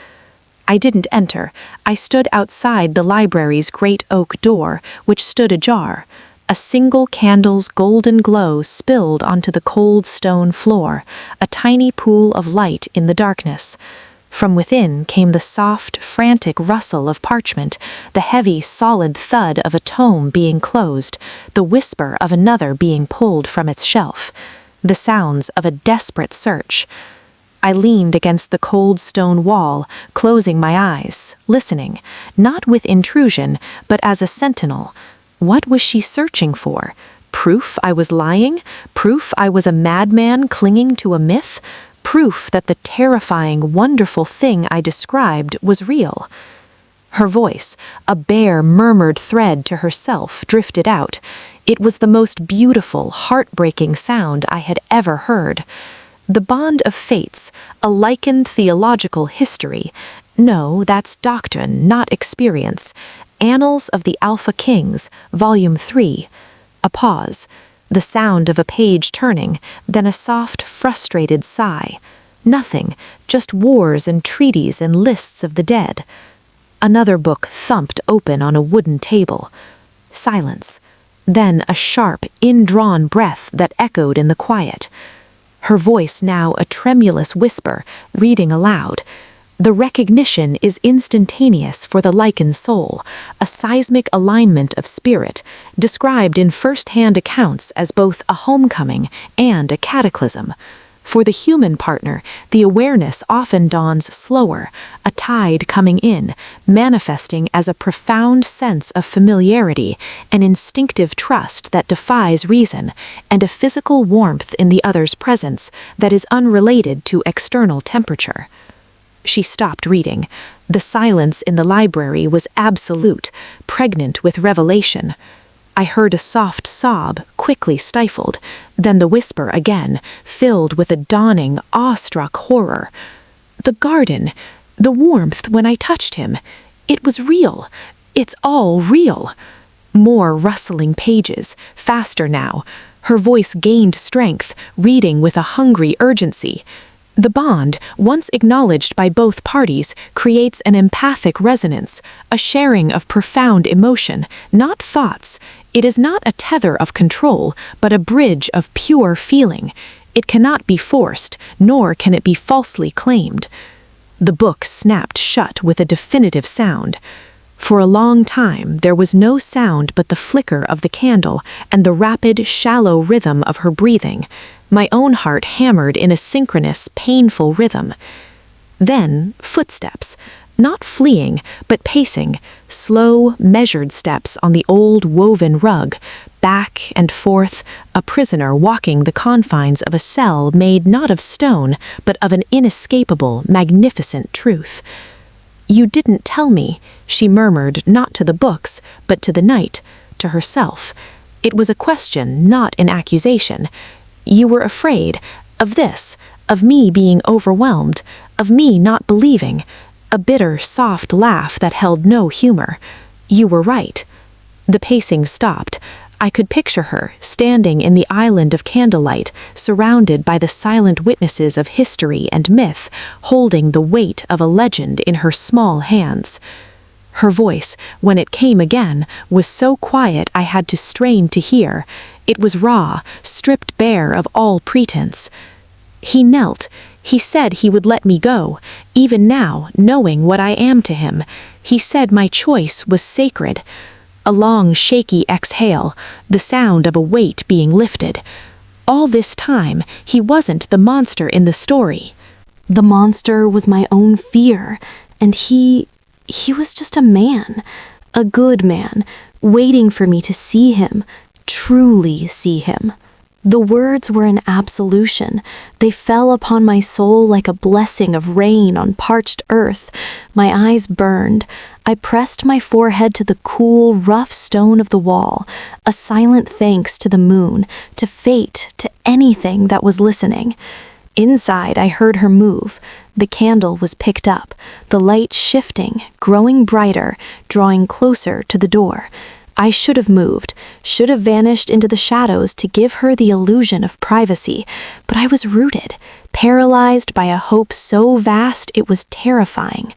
I didn't enter. I stood outside the library's great oak door, which stood ajar. A single candle's golden glow spilled onto the cold stone floor, a tiny pool of light in the darkness. From within came the soft, frantic rustle of parchment, the heavy, solid thud of a tome being closed, the whisper of another being pulled from its shelf, the sounds of a desperate search. I leaned against the cold stone wall, closing my eyes, listening, not with intrusion, but as a sentinel. What was she searching for? Proof I was lying? Proof I was a madman clinging to a myth? Proof that the terrifying, wonderful thing I described was real? Her voice, a bare, murmured thread to herself, drifted out. It was the most beautiful, heartbreaking sound I had ever heard. The bond of fates, a Lycan theological history. No, that's doctrine, not experience. Annals of the Alpha Kings, Volume 3. A pause, the sound of a page turning, then a soft, frustrated sigh. Nothing, just wars and treaties and lists of the dead. Another book thumped open on a wooden table. Silence. Then a sharp, indrawn breath that echoed in the quiet. Her voice now a tremulous whisper, reading aloud. The recognition is instantaneous for the Lycan soul, a seismic alignment of spirit, described in first-hand accounts as both a homecoming and a cataclysm. For the human partner, the awareness often dawns slower, a tide coming in, manifesting as a profound sense of familiarity, an instinctive trust that defies reason, and a physical warmth in the other's presence that is unrelated to external temperature. She stopped reading. The silence in the library was absolute, pregnant with revelation. I heard a soft sob, quickly stifled, then the whisper again, filled with a dawning, awestruck horror. The garden, the warmth when I touched him, it was real. It's all real. More rustling pages, faster now. Her voice gained strength, reading with a hungry urgency. The bond, once acknowledged by both parties, creates an empathic resonance, a sharing of profound emotion, not thoughts. It is not a tether of control, but a bridge of pure feeling. It cannot be forced, nor can it be falsely claimed. The book snapped shut with a definitive sound. For a long time, there was no sound but the flicker of the candle and the rapid, shallow rhythm of her breathing. My own heart hammered in a synchronous, painful rhythm. Then, footsteps, not fleeing, but pacing, slow, measured steps on the old woven rug, back and forth, a prisoner walking the confines of a cell made not of stone, but of an inescapable, magnificent truth. "You didn't tell me," she murmured, not to the books, but to the night, to herself. It was a question, not an accusation. "You were afraid of this, of me being overwhelmed, of me not believing." A bitter, soft laugh that held no humor. "You were right." The pacing stopped. I could picture her, standing in the island of candlelight, surrounded by the silent witnesses of history and myth, holding the weight of a legend in her small hands. Her voice, when it came again, was so quiet I had to strain to hear. It was raw, stripped bare of all pretense. "He knelt. He said he would let me go, even now, knowing what I am to him. He said my choice was sacred." A long, shaky exhale, the sound of a weight being lifted. All this time, he wasn't the monster in the story. The monster was my own fear, and he was just a man, a good man, waiting for me to see him, truly see him. The words were an absolution. They fell upon my soul like a blessing of rain on parched earth. My eyes burned. I pressed my forehead to the cool, rough stone of the wall, a silent thanks to the moon, to fate, to anything that was listening. Inside, I heard her move. The candle was picked up, the light shifting, growing brighter, drawing closer to the door. I should have moved, should have vanished into the shadows to give her the illusion of privacy, but I was rooted, paralyzed by a hope so vast it was terrifying.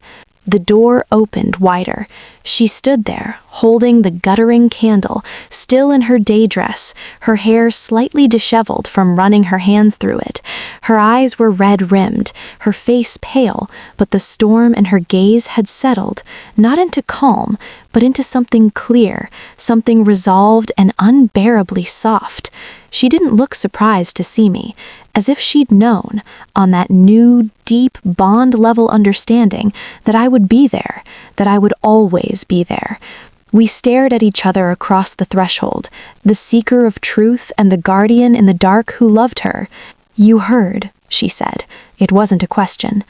The door opened wider. She stood there, holding the guttering candle, still in her day dress, her hair slightly disheveled from running her hands through it. Her eyes were red-rimmed, her face pale, but the storm in her gaze had settled, not into calm, but into something clear, something resolved and unbearably soft. She didn't look surprised to see me, as if she'd known, on that new, deep, bond-level understanding, that I would be there, that I would always be there. We stared at each other across the threshold, the seeker of truth and the guardian in the dark who loved her. "You heard," she said. It wasn't a question.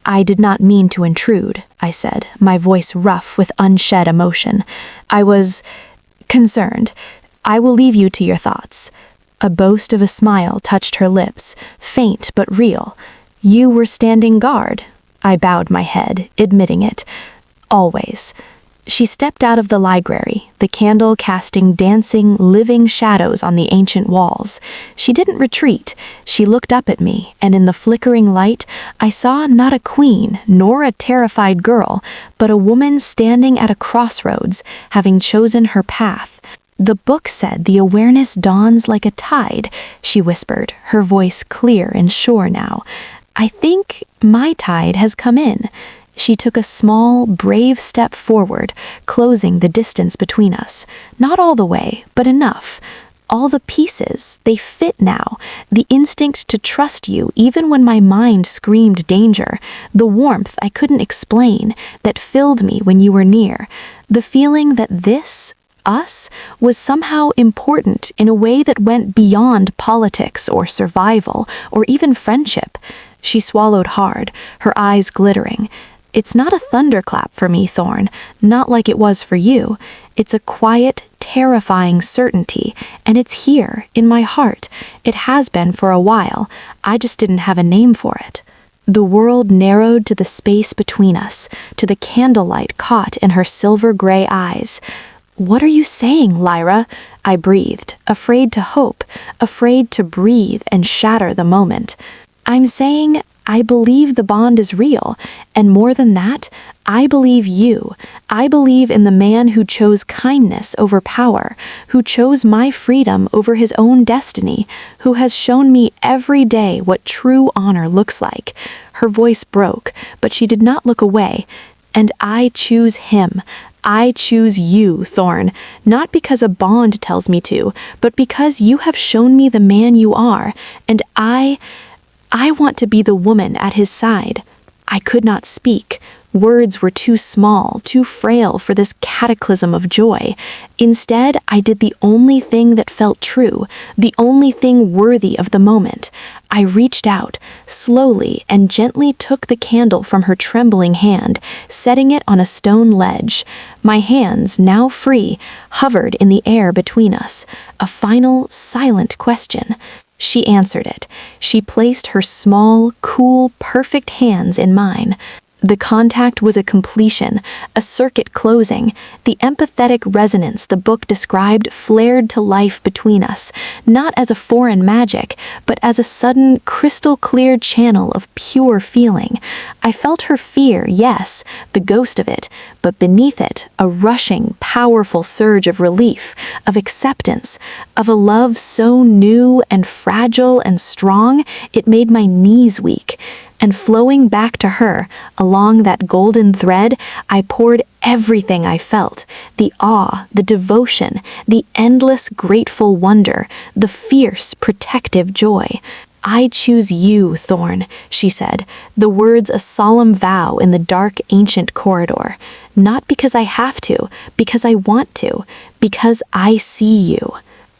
"I did not mean to intrude," I said, my voice rough with unshed emotion. "I was concerned. I will leave you to your thoughts." A boast of a smile touched her lips, faint but real. "You were standing guard." I bowed my head, admitting it. "Always." She stepped out of the library, the candle casting dancing, living shadows on the ancient walls. She didn't retreat. She looked up at me, and in the flickering light, I saw not a queen, nor a terrified girl, but a woman standing at a crossroads, having chosen her path. "The book said the awareness dawns like a tide," she whispered, her voice clear and sure now. "I think my tide has come in." She took a small, brave step forward, closing the distance between us. Not all the way, but enough. All the pieces, they fit now. The instinct to trust you even when my mind screamed danger. The warmth I couldn't explain that filled me when you were near. The feeling that this, us, was somehow important in a way that went beyond politics or survival or even friendship. She swallowed hard, her eyes glittering. "It's not a thunderclap for me, Thorn, not like it was for you. It's a quiet, terrifying certainty, and it's here, in my heart. It has been for a while. I just didn't have a name for it." The world narrowed to the space between us, to the candlelight caught in her silver-gray eyes. "What are you saying, Lyra?" I breathed, afraid to hope, afraid to breathe and shatter the moment. "I'm saying I believe the bond is real, and more than that, I believe you. I believe in the man who chose kindness over power, who chose my freedom over his own destiny, who has shown me every day what true honor looks like." Her voice broke, but she did not look away. "And I choose him. I choose you, Thorn, not because a bond tells me to, but because you have shown me the man you are, and I want to be the woman at his side." I could not speak. Words were too small, too frail for this cataclysm of joy. Instead, I did the only thing that felt true, the only thing worthy of the moment. I reached out, slowly and gently took the candle from her trembling hand, setting it on a stone ledge. My hands, now free, hovered in the air between us. A final, silent question. She answered it. She placed her small, cool, perfect hands in mine. The contact was a completion, a circuit closing. The empathetic resonance the book described flared to life between us, not as a foreign magic, but as a sudden, crystal-clear channel of pure feeling. I felt her fear, yes, the ghost of it, but beneath it, a rushing, powerful surge of relief, of acceptance, of a love so new and fragile and strong, it made my knees weak. And flowing back to her, along that golden thread, I poured everything I felt, the awe, the devotion, the endless grateful wonder, the fierce protective joy. "I choose you, Thorn," she said, the words a solemn vow in the dark ancient corridor. "Not because I have to, because I want to, because I see you."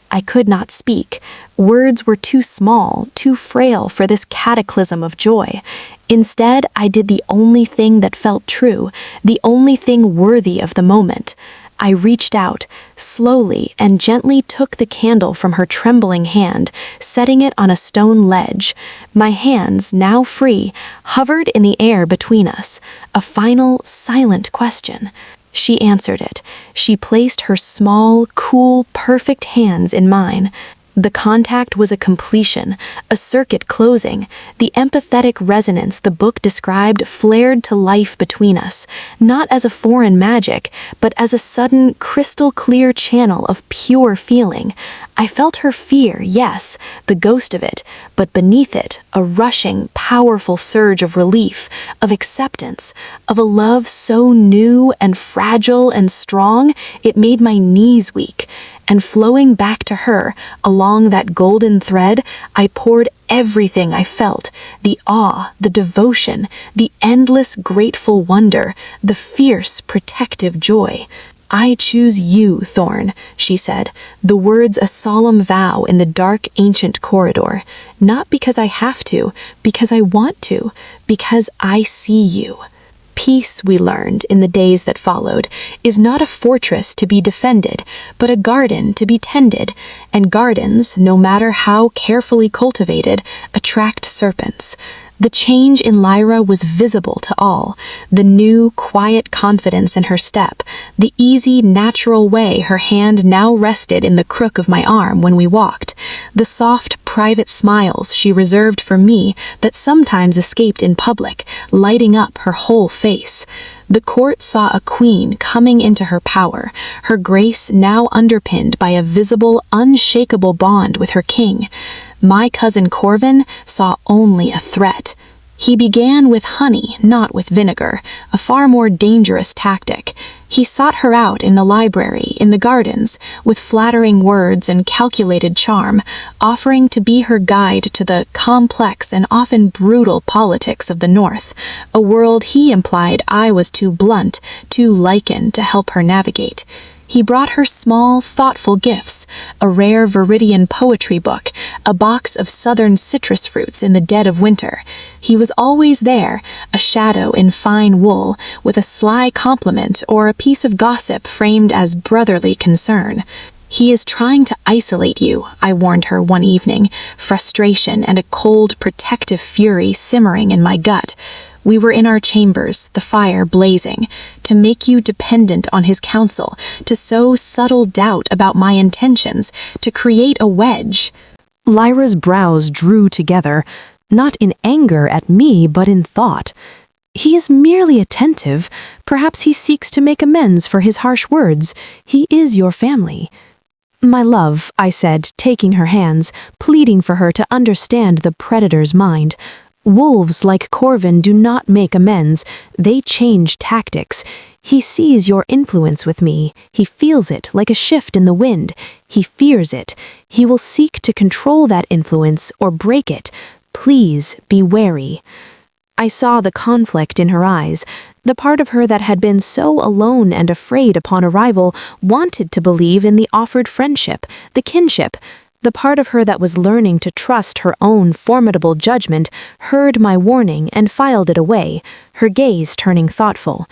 I could not speak. Words were too small, too frail for this cataclysm of joy. Instead, I did the only thing that felt true, the only thing worthy of the moment. I reached out, slowly and gently took the candle from her trembling hand, setting it on a stone ledge. My hands, now free, hovered in the air between us. A final, silent question. She answered it. She placed her small, cool, perfect hands in mine. The contact was a completion, a circuit closing. The empathetic resonance the book described flared to life between us, not as a foreign magic, but as a sudden, crystal-clear channel of pure feeling. I felt her fear, yes, the ghost of it, but beneath it, a rushing, powerful surge of relief, of acceptance, of a love so new and fragile and strong, it made my knees weak. And flowing back to her, along that golden thread, I poured everything I felt, the awe, the devotion, the endless grateful wonder, the fierce protective joy. "I choose you, Thorn," she said, the words a solemn vow in the dark ancient corridor. "Not because I have to, because I want to, because I see you." Peace, we learned in the days that followed, is not a fortress to be defended, but a garden to be tended, and gardens, no matter how carefully cultivated, attract serpents. The change in Lyra was visible to all, the new, quiet confidence in her step, the easy, natural way her hand now rested in the crook of my arm when we walked, the soft, private smiles she reserved for me that sometimes escaped in public, lighting up her whole face. The court saw a queen coming into her power, her grace now underpinned by a visible, unshakable bond with her king. My cousin Corvin saw only a threat. He began with honey, not with vinegar, a far more dangerous tactic. He sought her out in the library, in the gardens, with flattering words and calculated charm, offering to be her guide to the complex and often brutal politics of the North, a world he implied I was too blunt, too Lycan to help her navigate. He brought her small, thoughtful gifts, a rare Viridian poetry book, a box of southern citrus fruits in the dead of winter. He was always there, a shadow in fine wool, with a sly compliment or a piece of gossip framed as brotherly concern. "He is trying to isolate you," I warned her one evening, frustration and a cold, protective fury simmering in my gut. We were in our chambers, the fire blazing, to make you dependent on his counsel, to sow subtle doubt about my intentions, to create a wedge. Lyra's brows drew together, not in anger at me, but in thought. He is merely attentive. Perhaps he seeks to make amends for his harsh words. He is your family. "My love," I said, taking her hands, pleading for her to understand the predator's mind. "Wolves like Corvin do not make amends, they change tactics. He sees your influence with me, he feels it like a shift in the wind, he fears it. He will seek to control that influence or break it. Please be wary." I saw the conflict in her eyes. The part of her that had been so alone and afraid upon arrival wanted to believe in the offered friendship, the kinship. The part of her that was learning to trust her own formidable judgment heard my warning and filed it away, her gaze turning thoughtful.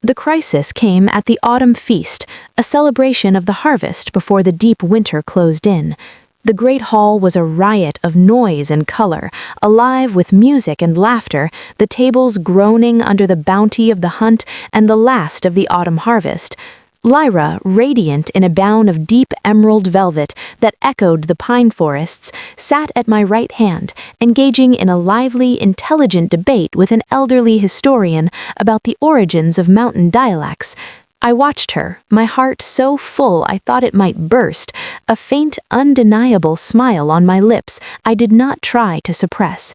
The crisis came at the autumn feast, a celebration of the harvest before the deep winter closed in. The great hall was a riot of noise and color, alive with music and laughter, the tables groaning under the bounty of the hunt and the last of the autumn harvest. Lyra, radiant in a gown of deep emerald velvet that echoed the pine forests, sat at my right hand, engaging in a lively, intelligent debate with an elderly historian about the origins of mountain dialects. I watched her, my heart so full I thought it might burst, a faint, undeniable smile on my lips I did not try to suppress.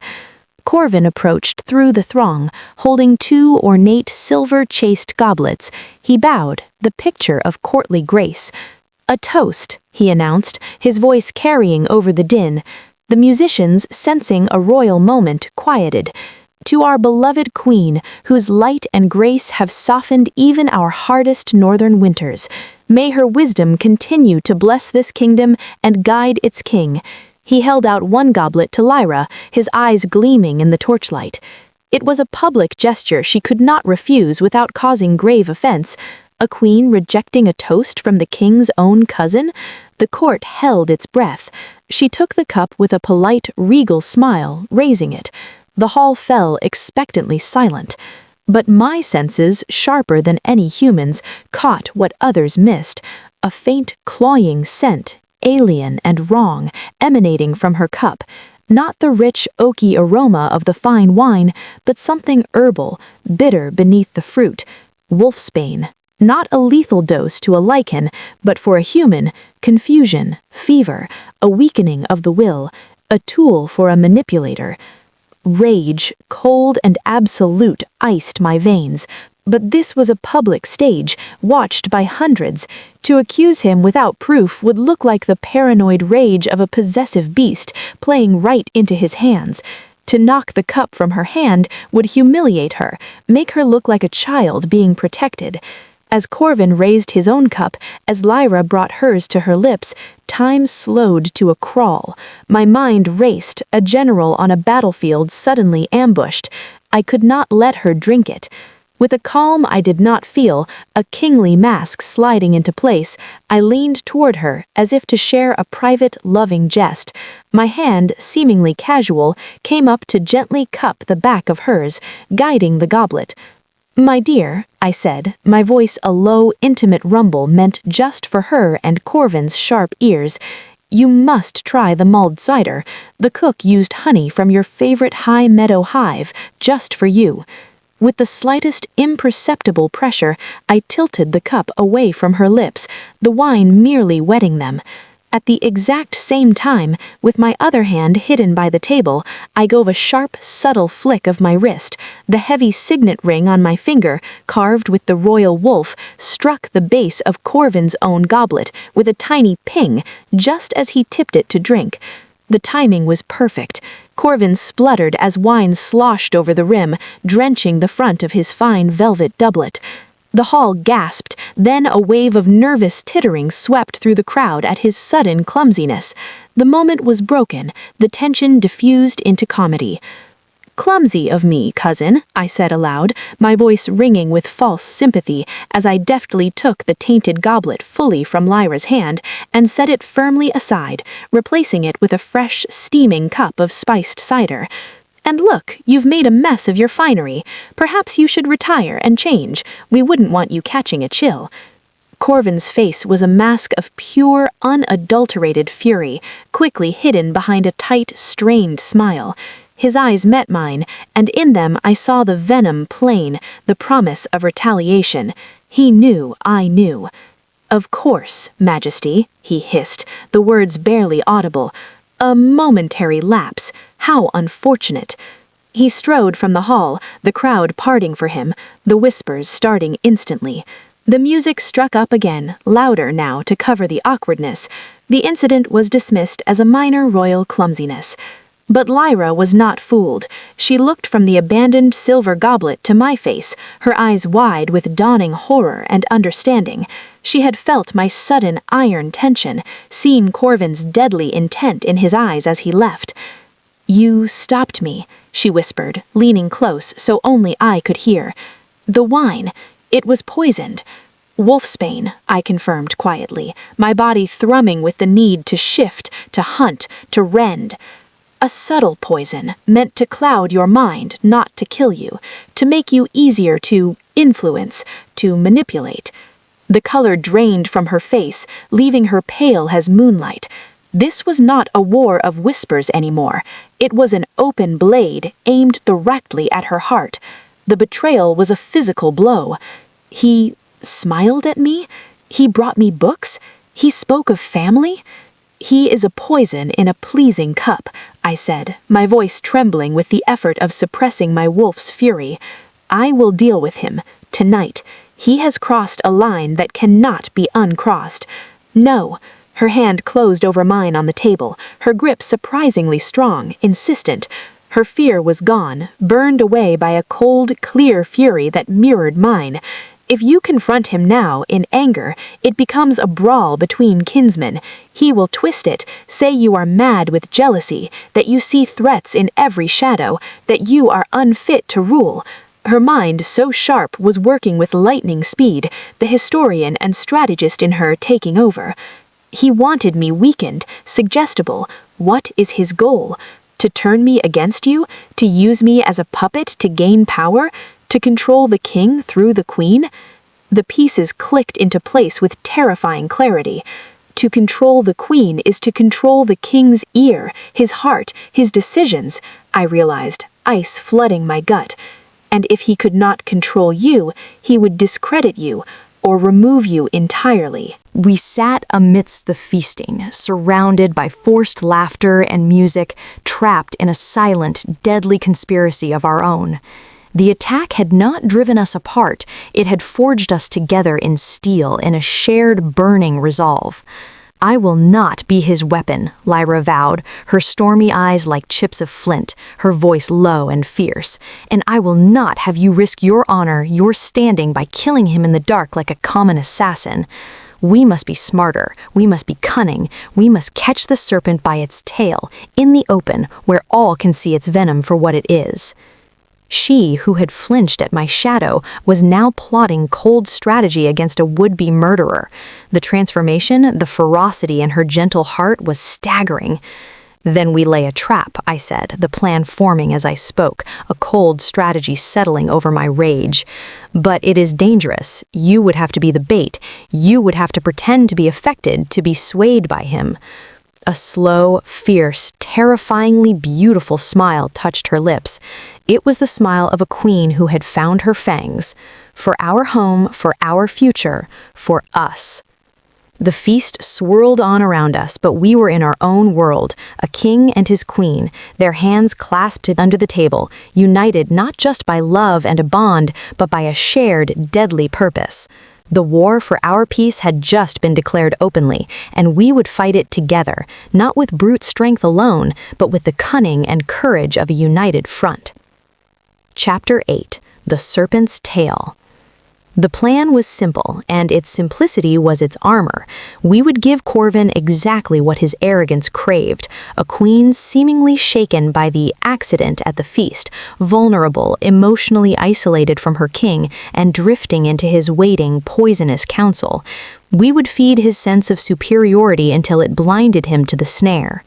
Corvin approached through the throng, holding two ornate silver-chased goblets. He bowed, the picture of courtly grace. "A toast," he announced, his voice carrying over the din. The musicians, sensing a royal moment, quieted. "To our beloved queen, whose light and grace have softened even our hardest northern winters. May her wisdom continue to bless this kingdom and guide its king." He held out one goblet to Lyra, his eyes gleaming in the torchlight. It was a public gesture she could not refuse without causing grave offense. A queen rejecting a toast from the king's own cousin? The court held its breath. She took the cup with a polite, regal smile, raising it. The hall fell expectantly silent. But my senses, sharper than any human's, caught what others missed, a faint, cloying scent alien and wrong, emanating from her cup. Not the rich, oaky aroma of the fine wine, but something herbal, bitter beneath the fruit. Wolfsbane. Not a lethal dose to a lichen, but for a human, confusion, fever, a weakening of the will, a tool for a manipulator. Rage, cold and absolute, iced my veins. But this was a public stage, watched by hundreds. To accuse him without proof would look like the paranoid rage of a possessive beast playing right into his hands. To knock the cup from her hand would humiliate her, make her look like a child being protected. As Corvin raised his own cup, as Lyra brought hers to her lips, time slowed to a crawl. My mind raced, a general on a battlefield suddenly ambushed. I could not let her drink it. With a calm I did not feel, a kingly mask sliding into place, I leaned toward her as if to share a private, loving jest. My hand, seemingly casual, came up to gently cup the back of hers, guiding the goblet. "My dear," I said, my voice a low, intimate rumble meant just for her and Corvin's sharp ears, "you must try the mulled cider. The cook used honey from your favorite high meadow hive, just for you." With the slightest imperceptible pressure, I tilted the cup away from her lips, the wine merely wetting them. At the exact same time, with my other hand hidden by the table, I gave a sharp, subtle flick of my wrist. The heavy signet ring on my finger, carved with the royal wolf, struck the base of Corvin's own goblet with a tiny ping, just as he tipped it to drink. The timing was perfect. Corvin spluttered as wine sloshed over the rim, drenching the front of his fine velvet doublet. The hall gasped, then a wave of nervous tittering swept through the crowd at his sudden clumsiness. The moment was broken, the tension diffused into comedy. "Clumsy of me, cousin," I said aloud, my voice ringing with false sympathy as I deftly took the tainted goblet fully from Lyra's hand and set it firmly aside, replacing it with a fresh, steaming cup of spiced cider. "And look, you've made a mess of your finery. Perhaps you should retire and change. We wouldn't want you catching a chill." Corvin's face was a mask of pure, unadulterated fury, quickly hidden behind a tight, strained smile. His eyes met mine, and in them I saw the venom plain, the promise of retaliation. He knew I knew. "Of course, Majesty," he hissed, the words barely audible. "A momentary lapse. How unfortunate." He strode from the hall, the crowd parting for him, the whispers starting instantly. The music struck up again, louder now to cover the awkwardness. The incident was dismissed as a minor royal clumsiness. But Lyra was not fooled. She looked from the abandoned silver goblet to my face, her eyes wide with dawning horror and understanding. She had felt my sudden iron tension, seen Corvin's deadly intent in his eyes as he left. "You stopped me," she whispered, leaning close so only I could hear. "The wine, it was poisoned." "Wolfsbane," I confirmed quietly, my body thrumming with the need to shift, to hunt, to rend. "A subtle poison, meant to cloud your mind, not to kill you, to make you easier to influence, to manipulate." The color drained from her face, leaving her pale as moonlight. This was not a war of whispers anymore. It was an open blade aimed directly at her heart. The betrayal was a physical blow. He smiled at me? He brought me books? He spoke of family? "He is a poison in a pleasing cup," I said, my voice trembling with the effort of suppressing my wolf's fury. "I will deal with him, tonight. He has crossed a line that cannot be uncrossed." "No." Her hand closed over mine on the table, her grip surprisingly strong, insistent. Her fear was gone, burned away by a cold, clear fury that mirrored mine. "If you confront him now, in anger, it becomes a brawl between kinsmen. He will twist it, say you are mad with jealousy, that you see threats in every shadow, that you are unfit to rule." Her mind, so sharp, was working with lightning speed, the historian and strategist in her taking over. "He wanted me weakened, suggestible. What is his goal? To turn me against you? To use me as a puppet to gain power? To control the king through the queen?" The pieces clicked into place with terrifying clarity. To control the queen is to control the king's ear, his heart, his decisions, I realized, ice flooding my gut. And if he could not control you, he would discredit you or remove you entirely. We sat amidst the feasting, surrounded by forced laughter and music, trapped in a silent, deadly conspiracy of our own. The attack had not driven us apart, it had forged us together in steel in a shared burning resolve. I will not be his weapon, Lyra vowed, her stormy eyes like chips of flint, her voice low and fierce. And I will not have you risk your honor, your standing by killing him in the dark like a common assassin. We must be smarter, we must be cunning, we must catch the serpent by its tail, in the open, where all can see its venom for what it is. She, who had flinched at my shadow, was now plotting cold strategy against a would-be murderer. The transformation, the ferocity in her gentle heart was staggering. Then we lay a trap, I said, the plan forming as I spoke, a cold strategy settling over my rage. But it is dangerous. You would have to be the bait. You would have to pretend to be affected, to be swayed by him. A slow, fierce, terrifyingly beautiful smile touched her lips. It was the smile of a queen who had found her fangs. For our home, for our future, for us. The feast swirled on around us, but we were in our own world, a king and his queen, their hands clasped under the table, united not just by love and a bond, but by a shared, deadly purpose. The war for our peace had just been declared openly, and we would fight it together, not with brute strength alone, but with the cunning and courage of a united front. Chapter 8. The Serpent's Tail. The plan was simple, and its simplicity was its armor. We would give Corvin exactly what his arrogance craved, a queen seemingly shaken by the accident at the feast, vulnerable, emotionally isolated from her king, and drifting into his waiting, poisonous counsel. We would feed his sense of superiority until it blinded him to the snare.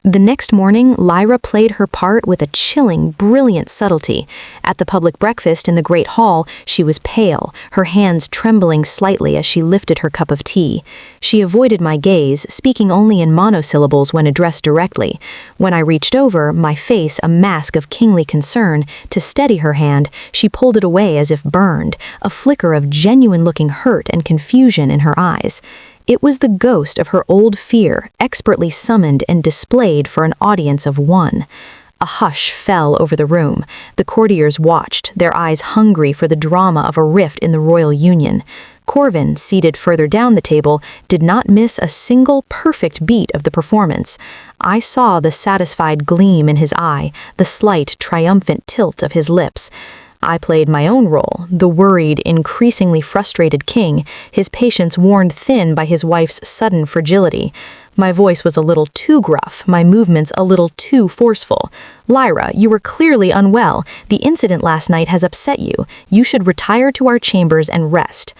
The next morning, Lyra played her part with a chilling, brilliant subtlety. At the public breakfast in the Great Hall, she was pale, her hands trembling slightly as she lifted her cup of tea. She avoided my gaze, speaking only in monosyllables when addressed directly. When I reached over, my face a mask of kingly concern, to steady her hand, she pulled it away as if burned, a flicker of genuine-looking hurt and confusion in her eyes. It was the ghost of her old fear, expertly summoned and displayed for an audience of one. A hush fell over the room. The courtiers watched, their eyes hungry for the drama of a rift in the royal union. Corvin, seated further down the table, did not miss a single perfect beat of the performance. I saw the satisfied gleam in his eye, the slight, triumphant tilt of his lips. I played my own role, the worried, increasingly frustrated king, his patience worn thin by his wife's sudden fragility. My voice was a little too gruff, my movements a little too forceful. Lyra, you were clearly unwell. The incident last night has upset you. You should retire to our chambers and rest.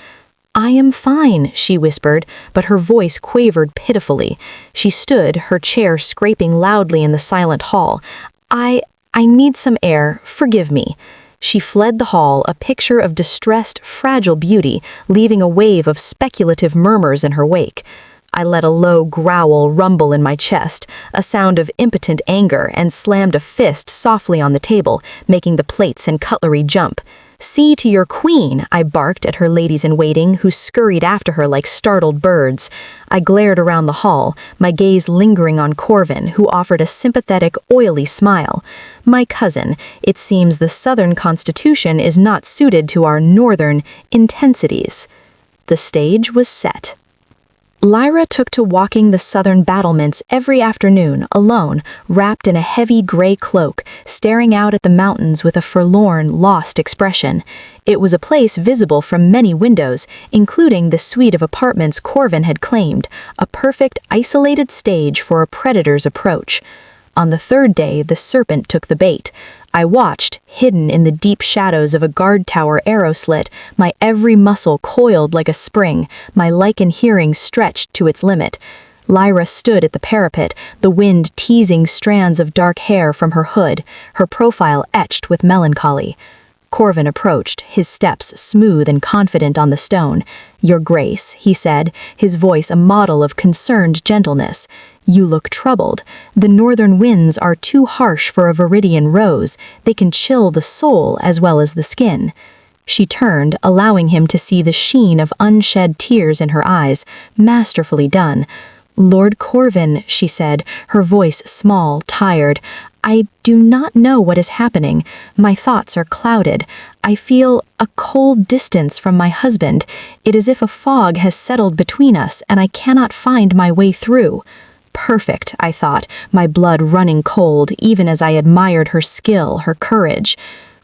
I am fine, she whispered, but her voice quavered pitifully. She stood, her chair scraping loudly in the silent hall. I need some air. Forgive me. She fled the hall, a picture of distressed, fragile beauty, leaving a wave of speculative murmurs in her wake. I let a low growl rumble in my chest, a sound of impotent anger, and slammed a fist softly on the table, making the plates and cutlery jump. "See to your queen," I barked at her ladies-in-waiting, who scurried after her like startled birds. I glared around the hall, my gaze lingering on Corvin, who offered a sympathetic, oily smile. "My cousin, it seems the Southern Constitution is not suited to our Northern intensities." The stage was set. Lyra took to walking the southern battlements every afternoon, alone, wrapped in a heavy gray cloak, staring out at the mountains with a forlorn, lost expression. It was a place visible from many windows, including the suite of apartments Corvin had claimed, a perfect, isolated stage for a predator's approach. On the third day, the serpent took the bait. I watched, hidden in the deep shadows of a guard tower arrow slit, my every muscle coiled like a spring, my Lycan hearing stretched to its limit. Lyra stood at the parapet, the wind teasing strands of dark hair from her hood, her profile etched with melancholy. Corvin approached, his steps smooth and confident on the stone. "Your Grace," he said, his voice a model of concerned gentleness. "You look troubled. The northern winds are too harsh for a Viridian rose. They can chill the soul as well as the skin." She turned, allowing him to see the sheen of unshed tears in her eyes. Masterfully done. "Lord Corvin," she said, her voice small, tired, "I do not know what is happening. My thoughts are clouded. I feel a cold distance from my husband. It is as if a fog has settled between us and I cannot find my way through." Perfect, I thought, my blood running cold, even as I admired her skill, her courage.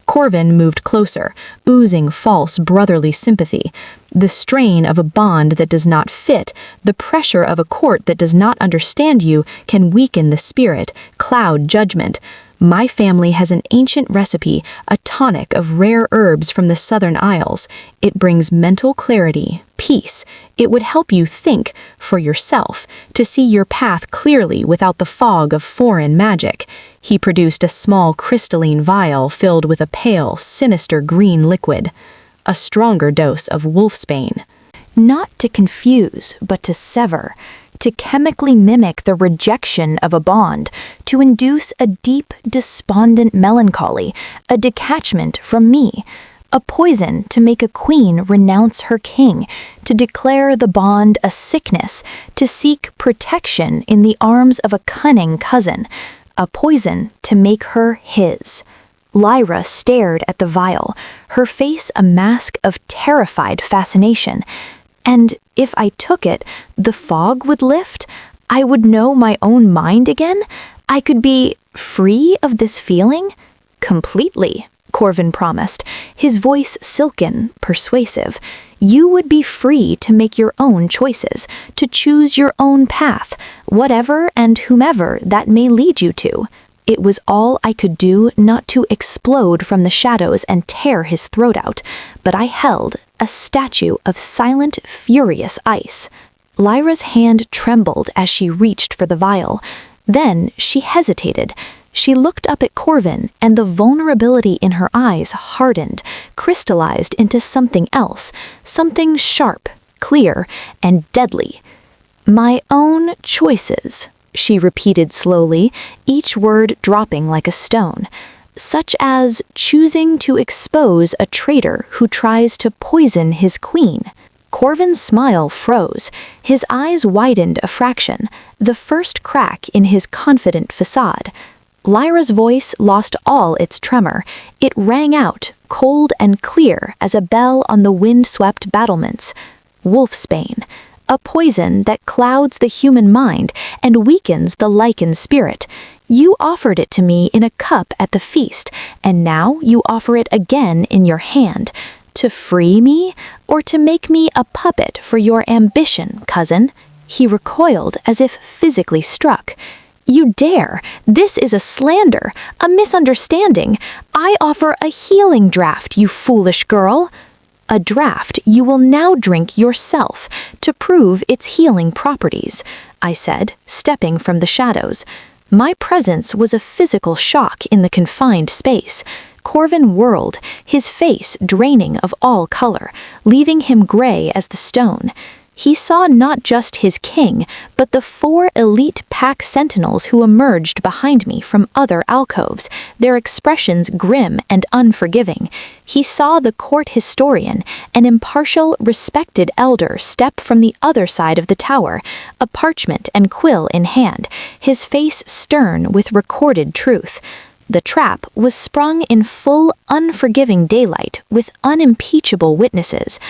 Corvin moved closer, oozing false brotherly sympathy. The strain of a bond that does not fit, the pressure of a court that does not understand you, can weaken the spirit, cloud judgment. My family has an ancient recipe, a tonic of rare herbs from the Southern Isles. It brings mental clarity, peace. It would help you think for yourself, to see your path clearly without the fog of foreign magic. He produced a small crystalline vial filled with a pale, sinister green liquid. A stronger dose of wolfsbane. Not to confuse, but to sever, to chemically mimic the rejection of a bond, to induce a deep, despondent melancholy, a detachment from me, a poison to make a queen renounce her king, to declare the bond a sickness, to seek protection in the arms of a cunning cousin, a poison to make her his. Lyra stared at the vial, her face a mask of terrified fascination. And if I took it, the fog would lift? I would know my own mind again? I could be free of this feeling? Completely, Corvin promised, his voice silken, persuasive. You would be free to make your own choices, to choose your own path, whatever and whomever that may lead you to. It was all I could do not to explode from the shadows and tear his throat out, but I held a statue of silent, furious ice. Lyra's hand trembled as she reached for the vial. Then she hesitated. She looked up at Corvin, and the vulnerability in her eyes hardened, crystallized into something else, something sharp, clear, and deadly. "My own choices," she repeated slowly, each word dropping like a stone, "such as choosing to expose a traitor who tries to poison his queen." Corvin's smile froze, his eyes widened a fraction, the first crack in his confident facade. Lyra's voice lost all its tremor. It rang out, cold and clear as a bell on the wind-swept battlements. Wolfsbane. A poison that clouds the human mind and weakens the Lycan spirit. You offered it to me in a cup at the feast, and now you offer it again in your hand. To free me, or to make me a puppet for your ambition, cousin? He recoiled as if physically struck. You dare! This is a slander, a misunderstanding. I offer a healing draught, you foolish girl. A draught you will now drink yourself to prove its healing properties, I said, stepping from the shadows. My presence was a physical shock in the confined space. Corvin whirled, his face draining of all color, leaving him gray as the stone. He saw not just his king, but the 4 elite pack sentinels who emerged behind me from other alcoves, their expressions grim and unforgiving. He saw the court historian, an impartial, respected elder, step from the other side of the tower, a parchment and quill in hand, his face stern with recorded truth. The trap was sprung in full, unforgiving daylight with unimpeachable witnesses.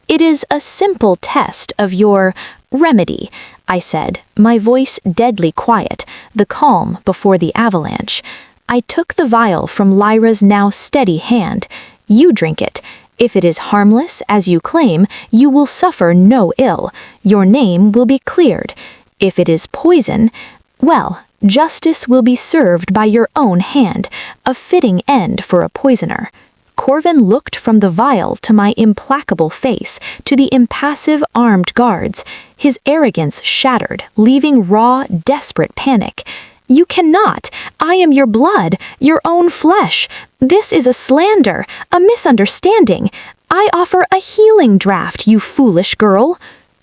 It is a simple test of your remedy, I said, my voice deadly quiet, the calm before the avalanche. I took the vial from Lyra's now steady hand. You drink it. If it is harmless, as you claim, you will suffer no ill. Your name will be cleared. If it is poison, well, justice will be served by your own hand, a fitting end for a poisoner. Corvin looked from the vial to my implacable face, to the impassive armed guards, his arrogance shattered, leaving raw, desperate panic. You cannot. I am your blood, your own flesh. This is a slander, a misunderstanding. I offer a healing draught, you foolish girl."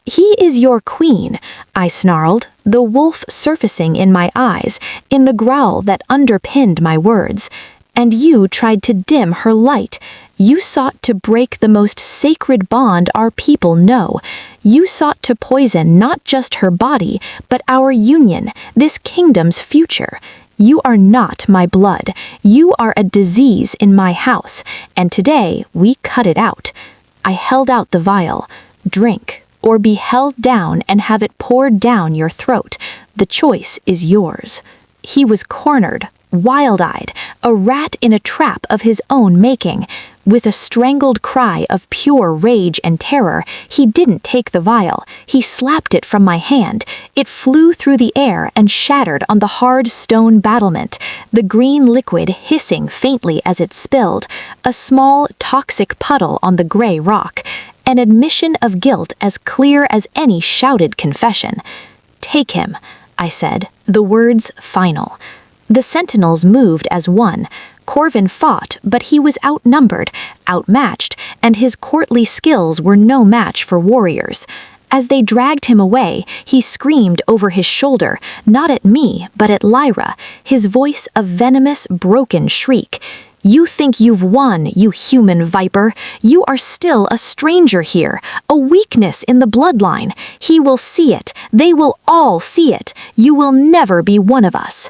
"He is your queen," I snarled, the wolf surfacing in my eyes, in the growl that underpinned my words. "And you tried to dim her light. You sought to break the most sacred bond our people know. You sought to poison not just her body, but our union, this kingdom's future. You are not my blood. You are a disease in my house, and today we cut it out." I held out the vial. "Drink, or be held down and have it poured down your throat. The choice is yours." He was cornered, wild-eyed, a rat in a trap of his own making. With a strangled cry of pure rage and terror, he didn't take the vial. He slapped it from my hand. It flew through the air and shattered on the hard stone battlement, the green liquid hissing faintly as it spilled, a small, toxic puddle on the gray rock, an admission of guilt as clear as any shouted confession. "Take him," I said, the words final. The sentinels moved as one. Corvin fought, but he was outnumbered, outmatched, and his courtly skills were no match for warriors. As they dragged him away, he screamed over his shoulder, not at me, but at Lyra, his voice a venomous, broken shriek. "You think you've won, you human viper. You are still a stranger here, a weakness in the bloodline. He will see it. They will all see it. You will never be one of us."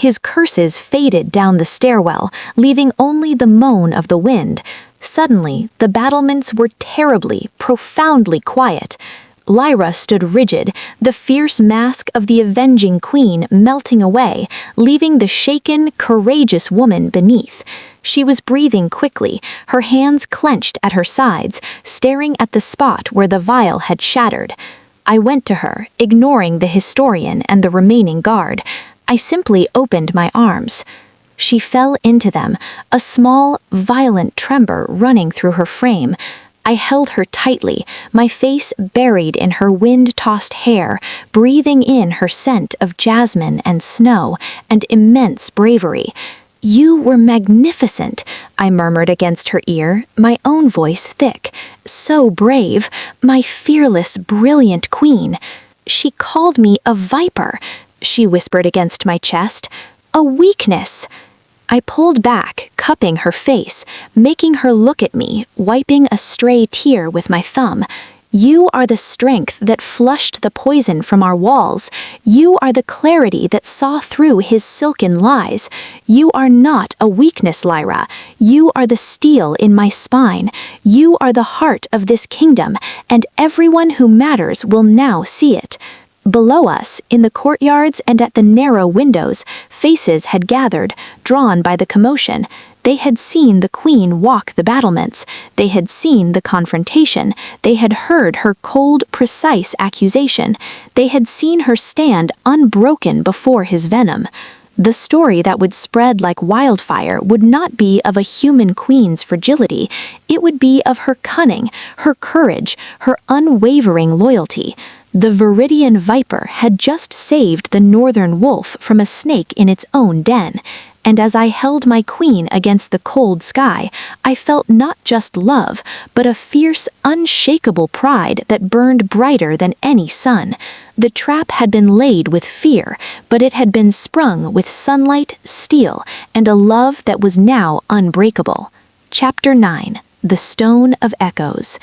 His curses faded down the stairwell, leaving only the moan of the wind. Suddenly, the battlements were terribly, profoundly quiet. Lyra stood rigid, the fierce mask of the avenging queen melting away, leaving the shaken, courageous woman beneath. She was breathing quickly, her hands clenched at her sides, staring at the spot where the vial had shattered. I went to her, ignoring the historian and the remaining guard. I simply opened my arms. She fell into them, a small, violent tremor running through her frame. I held her tightly, my face buried in her wind-tossed hair, breathing in her scent of jasmine and snow and immense bravery. "You were magnificent," I murmured against her ear, my own voice thick. "So brave, my fearless, brilliant queen." "She called me a viper," she whispered against my chest. "A weakness." I pulled back, cupping her face, making her look at me, wiping a stray tear with my thumb. "You are the strength that flushed the poison from our walls. You are the clarity that saw through his silken lies. You are not a weakness, Lyra. You are the steel in my spine. You are the heart of this kingdom, and everyone who matters will now see it." Below us, in the courtyards and at the narrow windows, faces had gathered, drawn by the commotion. They had seen the queen walk the battlements. They had seen the confrontation. They had heard her cold, precise accusation. They had seen her stand unbroken before his venom. The story that would spread like wildfire would not be of a human queen's fragility. It would be of her cunning, her courage, her unwavering loyalty. The Viridian viper had just saved the northern wolf from a snake in its own den, and as I held my queen against the cold sky, I felt not just love, but a fierce, unshakable pride that burned brighter than any sun. The trap had been laid with fear, but it had been sprung with sunlight, steel, and a love that was now unbreakable. Chapter 9. The Stone of Echoes.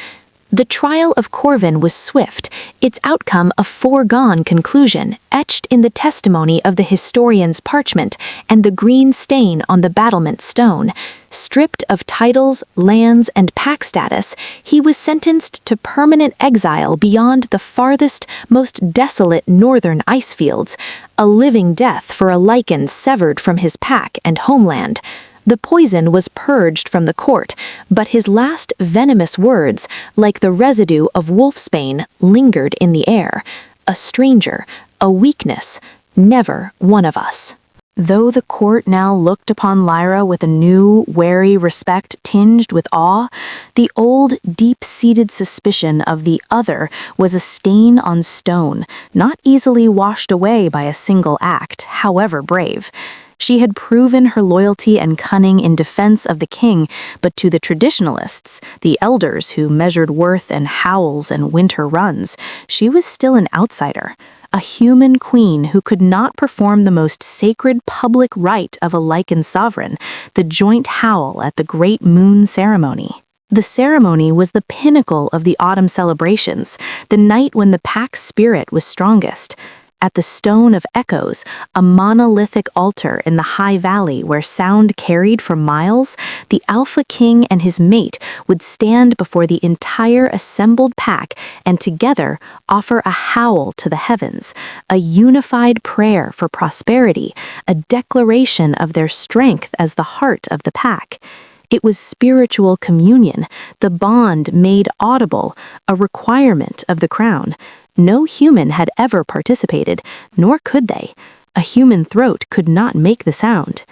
The trial of Corvin was swift, its outcome a foregone conclusion, etched in the testimony of the historian's parchment and the green stain on the battlement stone. Stripped of titles, lands, and pack status, he was sentenced to permanent exile beyond the farthest, most desolate northern ice fields, a living death for a Lycan severed from his pack and homeland. The poison was purged from the court, but his last venomous words, like the residue of wolfsbane, lingered in the air. A stranger, a weakness, never one of us. Though the court now looked upon Lyra with a new, wary respect tinged with awe, the old, deep-seated suspicion of the other was a stain on stone, not easily washed away by a single act, however brave. She had proven her loyalty and cunning in defense of the king, but to the traditionalists, the elders who measured worth in howls and winter runs, she was still an outsider. A human queen who could not perform the most sacred public rite of a Lycan sovereign, the joint howl at the great moon ceremony. The ceremony was the pinnacle of the autumn celebrations, the night when the pack's spirit was strongest. At the Stone of Echoes, a monolithic altar in the high valley where sound carried for miles, the Alpha King and his mate would stand before the entire assembled pack and together offer a howl to the heavens, a unified prayer for prosperity, a declaration of their strength as the heart of the pack. It was spiritual communion, the bond made audible, a requirement of the crown. No human had ever participated, nor could they. A human throat could not make the sound.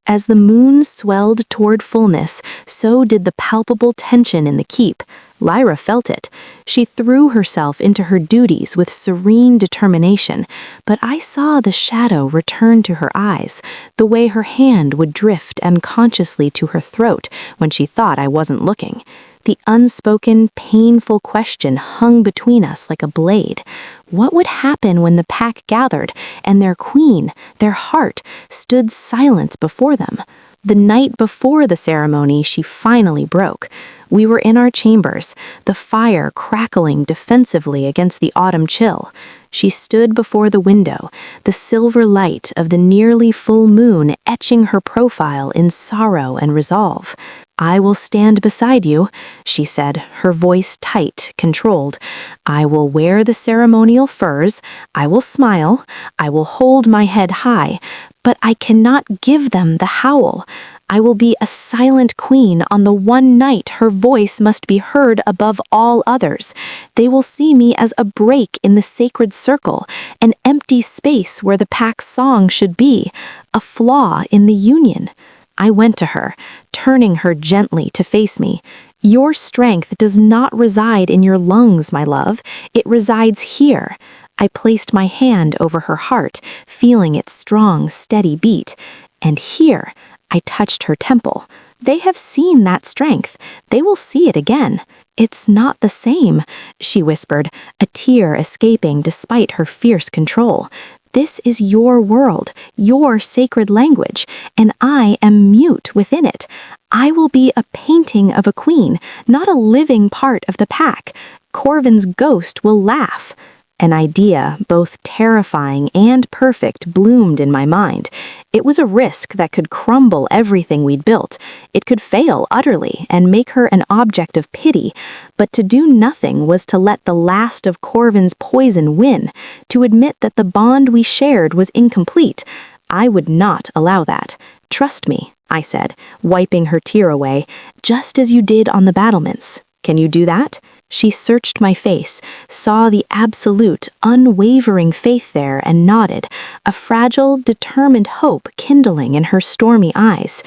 As the moon swelled toward fullness, so did the palpable tension in the keep. Lyra felt it. She threw herself into her duties with serene determination, but I saw the shadow return to her eyes, the way her hand would drift unconsciously to her throat when she thought I wasn't looking. The unspoken, painful question hung between us like a blade. What would happen when the pack gathered and their queen, their heart, stood silent before them? The night before the ceremony, she finally broke. We were in our chambers, the fire crackling defensively against the autumn chill. She stood before the window, the silver light of the nearly full moon etching her profile in sorrow and resolve. "I will stand beside you," she said, her voice tight, controlled. "I will wear the ceremonial furs, I will smile, I will hold my head high, but I cannot give them the howl. I will be a silent queen on the one night her voice must be heard above all others. They will see me as a break in the sacred circle, an empty space where the pack's song should be, a flaw in the union." I went to her, turning her gently to face me. "Your strength does not reside in your lungs, my love. It resides here." I placed my hand over her heart, feeling its strong, steady beat. "And here," I touched her temple. "They have seen that strength. They will see it again." "It's not the same," she whispered, a tear escaping despite her fierce control. "This is your world, your sacred language, and I am mute within it. I will be a painting of a queen, not a living part of the pack. Corvin's ghost will laugh." An idea, both terrifying and perfect, bloomed in my mind. It was a risk that could crumble everything we'd built. It could fail utterly and make her an object of pity. But to do nothing was to let the last of Corvin's poison win, to admit that the bond we shared was incomplete. I would not allow that. "Trust me," I said, wiping her tear away, "just as you did on the battlements. Can you do that?" She searched my face, saw the absolute, unwavering faith there, and nodded, a fragile, determined hope kindling in her stormy eyes.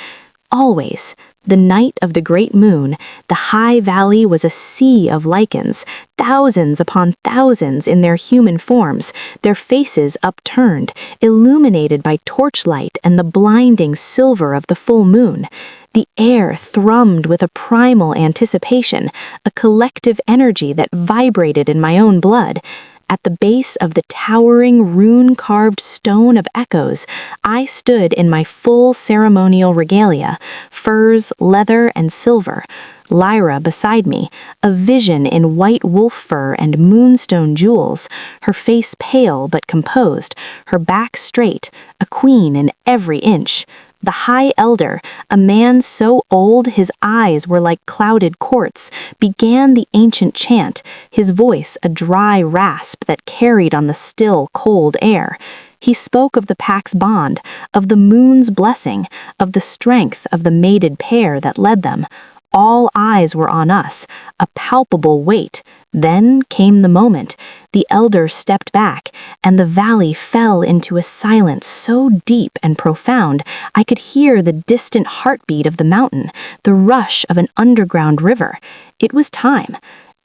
Always, the night of the great moon, the high valley was a sea of Lycans, thousands upon thousands in their human forms, their faces upturned, illuminated by torchlight and the blinding silver of the full moon. The air thrummed with a primal anticipation, a collective energy that vibrated in my own blood. At the base of the towering, rune-carved Stone of Echoes, I stood in my full ceremonial regalia, furs, leather, and silver. Lyra beside me, a vision in white wolf fur and moonstone jewels, her face pale but composed, her back straight, a queen in every inch. The High Elder, a man so old his eyes were like clouded quartz, began the ancient chant, his voice a dry rasp that carried on the still, cold air. He spoke of the pack's bond, of the moon's blessing, of the strength of the mated pair that led them. All eyes were on us, a palpable weight. Then came the moment. The elder stepped back, and the valley fell into a silence so deep and profound I could hear the distant heartbeat of the mountain, the rush of an underground river. It was time.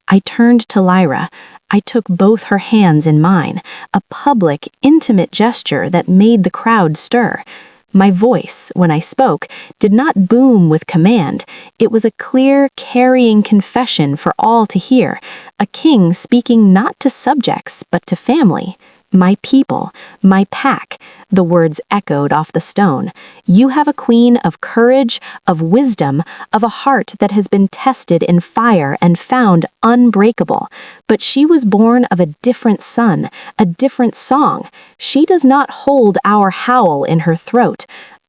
I turned to Lyra. I took both her hands in mine, a public, intimate gesture that made the crowd stir. My voice, when I spoke, did not boom with command. It was a clear, carrying confession for all to hear, a king speaking not to subjects, but to family. My people, my pack, the words echoed off the stone. You have a queen of courage, of wisdom, of a heart that has been tested in fire and found unbreakable. But she was born of a different sun, a different song. She does not hold our howl in her throat.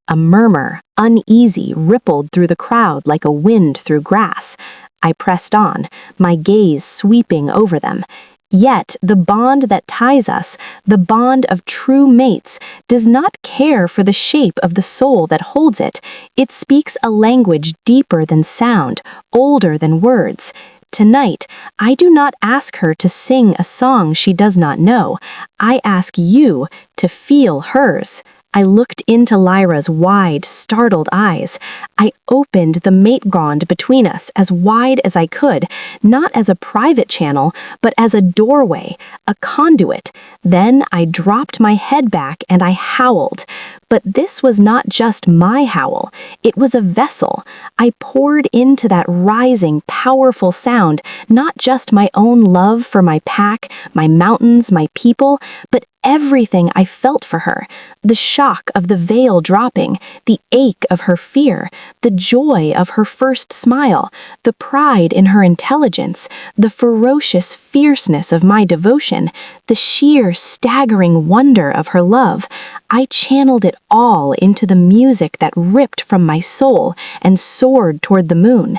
A murmur, uneasy, rippled through the crowd like a wind through grass. I pressed on, my gaze sweeping over them. Yet the bond that ties us, the bond of true mates, does not care for the shape of the soul that holds it. It speaks a language deeper than sound, older than words. Tonight, I do not ask her to sing a song she does not know. I ask you to feel hers. I looked into Lyra's wide, startled eyes. I opened the mate bond between us as wide as I could, not as a private channel, but as a doorway, a conduit. Then I dropped my head back and I howled. But this was not just my howl. It was a vessel. I poured into that rising, powerful sound, not just my own love for my pack, my mountains, my people, but everything I felt for her. The shock of the veil dropping, the ache of her fear, the joy of her first smile, the pride in her intelligence, the ferocious fierceness of my devotion, the sheer staggering wonder of her love. I channeled it all into the music that ripped from my soul and soared toward the moon.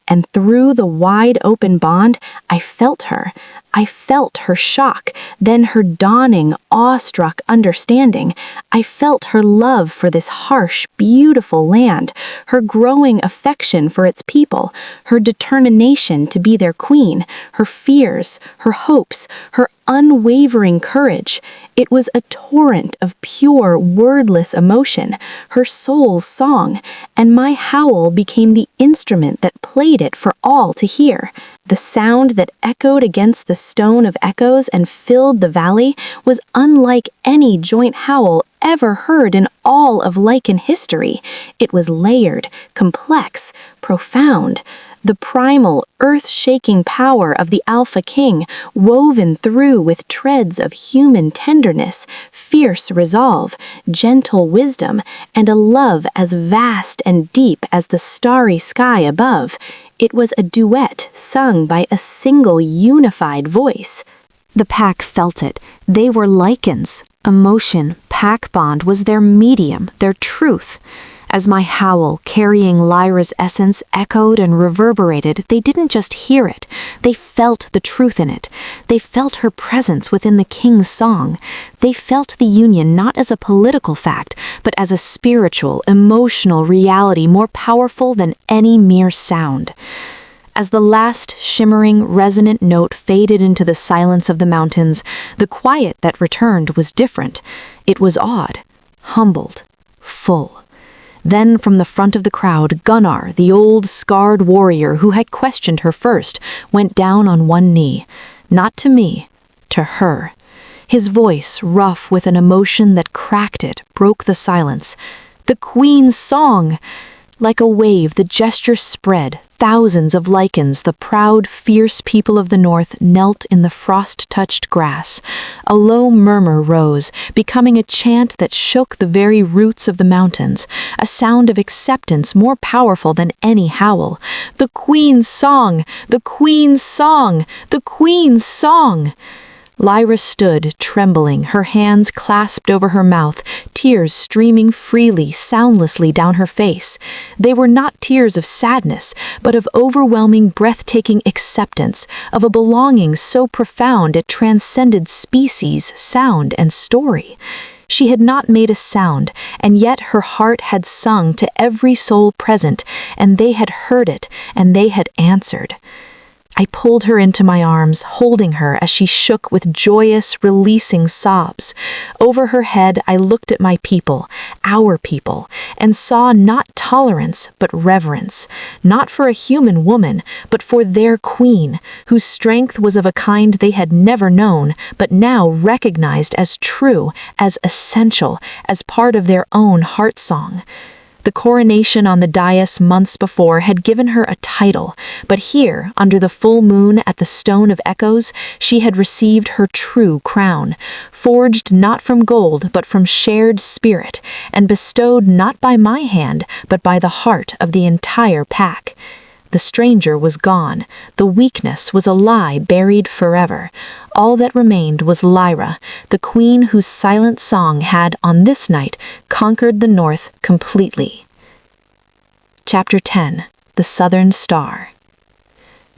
And through the wide open bond, I felt her. I felt her shock, then her dawning, awestruck understanding. I felt her love for this harsh, beautiful land, her growing affection for its people, her determination to be their queen, her fears, her hopes, her unwavering courage. It was a torrent of pure, wordless emotion, her soul's song, and my howl became the instrument that played it for all to hear. The sound that echoed against the stone of echoes and filled the valley was unlike any joint howl ever heard in all of Lycan history. It was layered, complex, profound. The primal, earth-shaking power of the Alpha King, woven through with treads of human tenderness, fierce resolve, gentle wisdom, and a love as vast and deep as the starry sky above. It was a duet sung by a single unified voice. The pack felt it. They were Lycans. Emotion, pack bond was their medium, their truth. As my howl, carrying Lyra's essence, echoed and reverberated, they didn't just hear it. They felt the truth in it. They felt her presence within the king's song. They felt the union not as a political fact, but as a spiritual, emotional reality more powerful than any mere sound. As the last shimmering, resonant note faded into the silence of the mountains, the quiet that returned was different. It was awed, humbled, full. Then from the front of the crowd, Gunnar, the old scarred warrior who had questioned her first, went down on one knee. Not to me, to her. His voice, rough with an emotion that cracked it, broke the silence. The Queen's song! Like a wave, the gesture spread. Thousands of Lycans, the proud, fierce people of the north, knelt in the frost-touched grass. A low murmur rose, becoming a chant that shook the very roots of the mountains, a sound of acceptance more powerful than any howl. The Queen's song! The Queen's song! The Queen's song! Lyra stood, trembling, her hands clasped over her mouth, tears streaming freely, soundlessly down her face. They were not tears of sadness, but of overwhelming, breathtaking acceptance, of a belonging so profound it transcended species, sound, and story. She had not made a sound, and yet her heart had sung to every soul present, and they had heard it, and they had answered. I pulled her into my arms, holding her as she shook with joyous, releasing sobs. Over her head, I looked at my people, our people, and saw not tolerance, but reverence, not for a human woman, but for their queen, whose strength was of a kind they had never known, but now recognized as true, as essential, as part of their own heart song. The coronation on the dais months before had given her a title, but here, under the full moon at the Stone of Echoes, she had received her true crown, forged not from gold but from shared spirit, and bestowed not by my hand but by the heart of the entire pack. The stranger was gone. The weakness was a lie buried forever. All that remained was Lyra, the queen whose silent song had, on this night, conquered the north completely. Chapter 10. The Southern Star.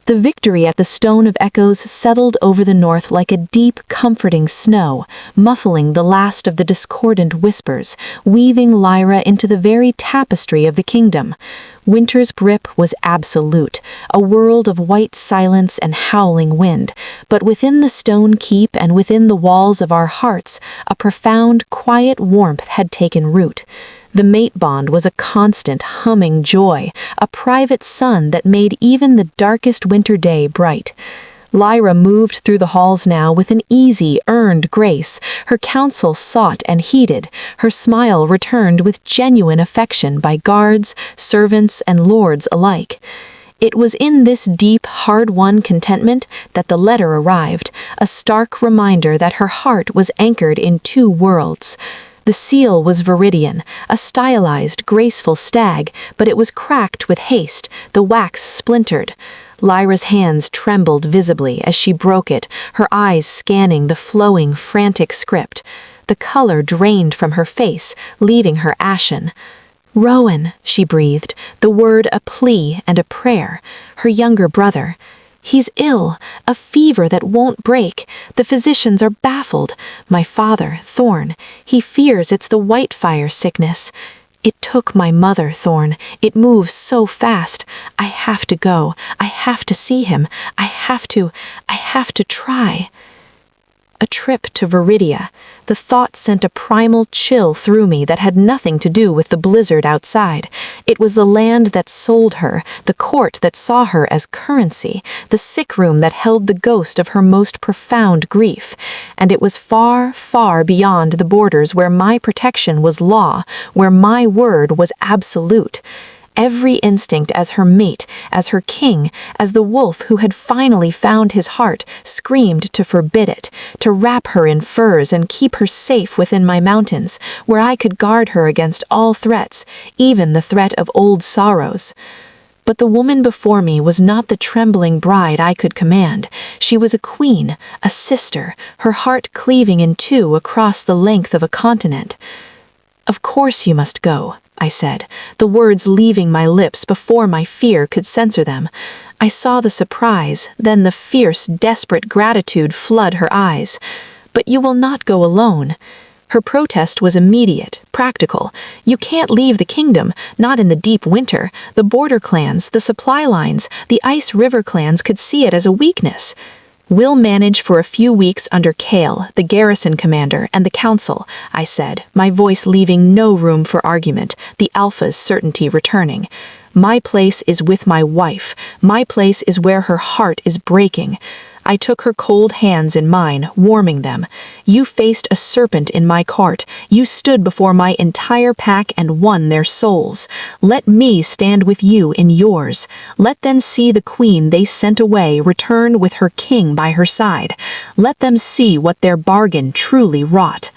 The victory at the Stone of Echoes settled over the north like a deep, comforting snow, muffling the last of the discordant whispers, weaving Lyra into the very tapestry of the kingdom. Winter's grip was absolute, a world of white silence and howling wind, but within the stone keep and within the walls of our hearts, a profound, quiet warmth had taken root. The mate bond was a constant, humming joy, a private sun that made even the darkest winter day bright. Lyra moved through the halls now with an easy, earned grace, her counsel sought and heeded, her smile returned with genuine affection by guards, servants, and lords alike. It was in this deep, hard-won contentment that the letter arrived, a stark reminder that her heart was anchored in two worlds. The seal was Viridian, a stylized, graceful stag, but it was cracked with haste, the wax splintered. Lyra's hands trembled visibly as she broke it, her eyes scanning the flowing, frantic script. The color drained from her face, leaving her ashen. "Rowan," she breathed, the word a plea and a prayer. Her younger brother. "He's ill, a fever that won't break. The physicians are baffled. My father, Thorn, he fears it's the Whitefire sickness. It took my mother, Thorn. It moves so fast. I have to go. I have to see him. I have to try." A trip to Viridia. The thought sent a primal chill through me that had nothing to do with the blizzard outside. It was the land that sold her, the court that saw her as currency, the sick room that held the ghost of her most profound grief. And it was far, far beyond the borders where my protection was law, where my word was absolute. Every instinct as her mate, as her king, as the wolf who had finally found his heart, screamed to forbid it, to wrap her in furs and keep her safe within my mountains, where I could guard her against all threats, even the threat of old sorrows. But the woman before me was not the trembling bride I could command. She was a queen, a sister, her heart cleaving in two across the length of a continent. "Of course you must go," I said, the words leaving my lips before my fear could censor them. I saw the surprise, then the fierce, desperate gratitude flood her eyes. "But you will not go alone." Her protest was immediate, practical. "You can't leave the kingdom, not in the deep winter. The border clans, the supply lines, the Ice River clans could see it as a weakness." "We'll manage for a few weeks under Kale, the garrison commander, and the council," I said, my voice leaving no room for argument, the Alpha's certainty returning. "My place is with my wife. My place is where her heart is breaking." I took her cold hands in mine, warming them. "You faced a serpent in my court. You stood before my entire pack and won their souls. Let me stand with you in yours. Let them see the queen they sent away return with her king by her side. Let them see what their bargain truly wrought."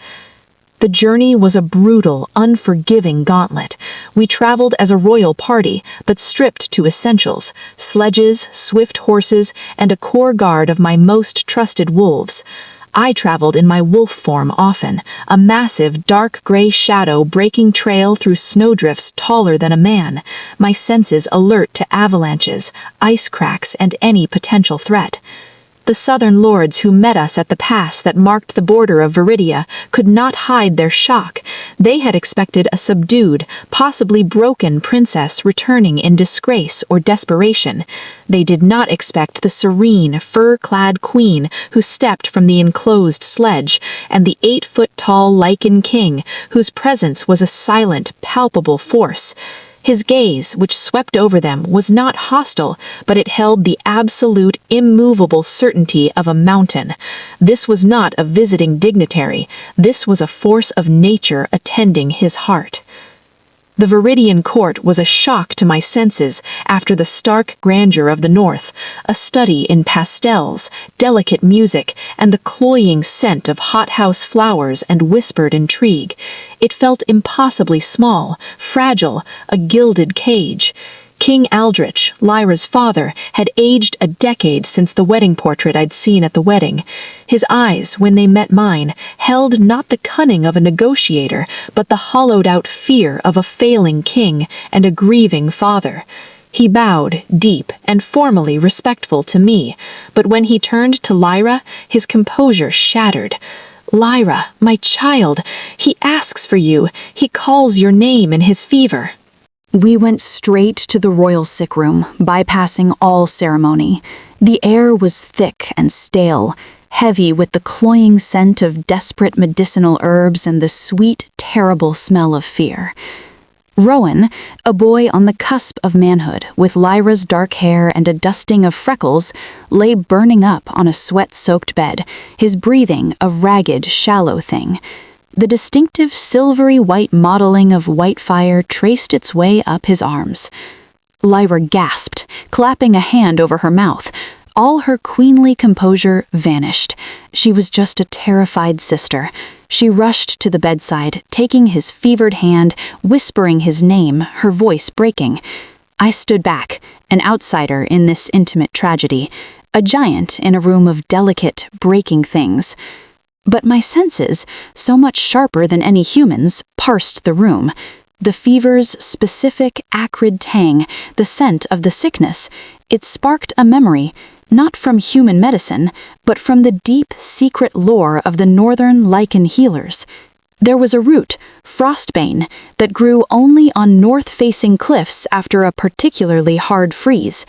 The journey was a brutal, unforgiving gauntlet. We traveled as a royal party, but stripped to essentials: sledges, swift horses, and a core guard of my most trusted wolves. I traveled in my wolf form often, a massive, dark gray shadow breaking trail through snowdrifts taller than a man, my senses alert to avalanches, ice cracks, and any potential threat. The southern lords who met us at the pass that marked the border of Viridia could not hide their shock. They had expected a subdued, possibly broken princess returning in disgrace or desperation. They did not expect the serene, fur-clad queen who stepped from the enclosed sledge, and the 8-foot-tall Lycan King, whose presence was a silent, palpable force. His gaze, which swept over them, was not hostile, but it held the absolute, immovable certainty of a mountain. This was not a visiting dignitary. This was a force of nature attending his heart. The Viridian court was a shock to my senses after the stark grandeur of the north, a study in pastels, delicate music, and the cloying scent of hothouse flowers and whispered intrigue. It felt impossibly small, fragile, a gilded cage. King Aldrich, Lyra's father, had aged a decade since the wedding portrait I'd seen at the wedding. His eyes, when they met mine, held not the cunning of a negotiator, but the hollowed-out fear of a failing king and a grieving father. He bowed, deep and formally respectful to me, but when he turned to Lyra, his composure shattered. "Lyra, my child, he asks for you. He calls your name in his fever." We went straight to the royal sick room, bypassing all ceremony. The air was thick and stale, heavy with the cloying scent of desperate medicinal herbs and the sweet, terrible smell of fear. Rowan, a boy on the cusp of manhood, with Lyra's dark hair and a dusting of freckles, lay burning up on a sweat-soaked bed, his breathing a ragged, shallow thing. The distinctive silvery white mottling of white fire traced its way up his arms. Lyra gasped, clapping a hand over her mouth. All her queenly composure vanished. She was just a terrified sister. She rushed to the bedside, taking his fevered hand, whispering his name, her voice breaking. I stood back, an outsider in this intimate tragedy, a giant in a room of delicate, breaking things. But my senses, so much sharper than any human's, parsed the room. The fever's specific, acrid tang, the scent of the sickness, it sparked a memory, not from human medicine, but from the deep, secret lore of the northern Lycan healers. There was a root, frostbane, that grew only on north-facing cliffs after a particularly hard freeze.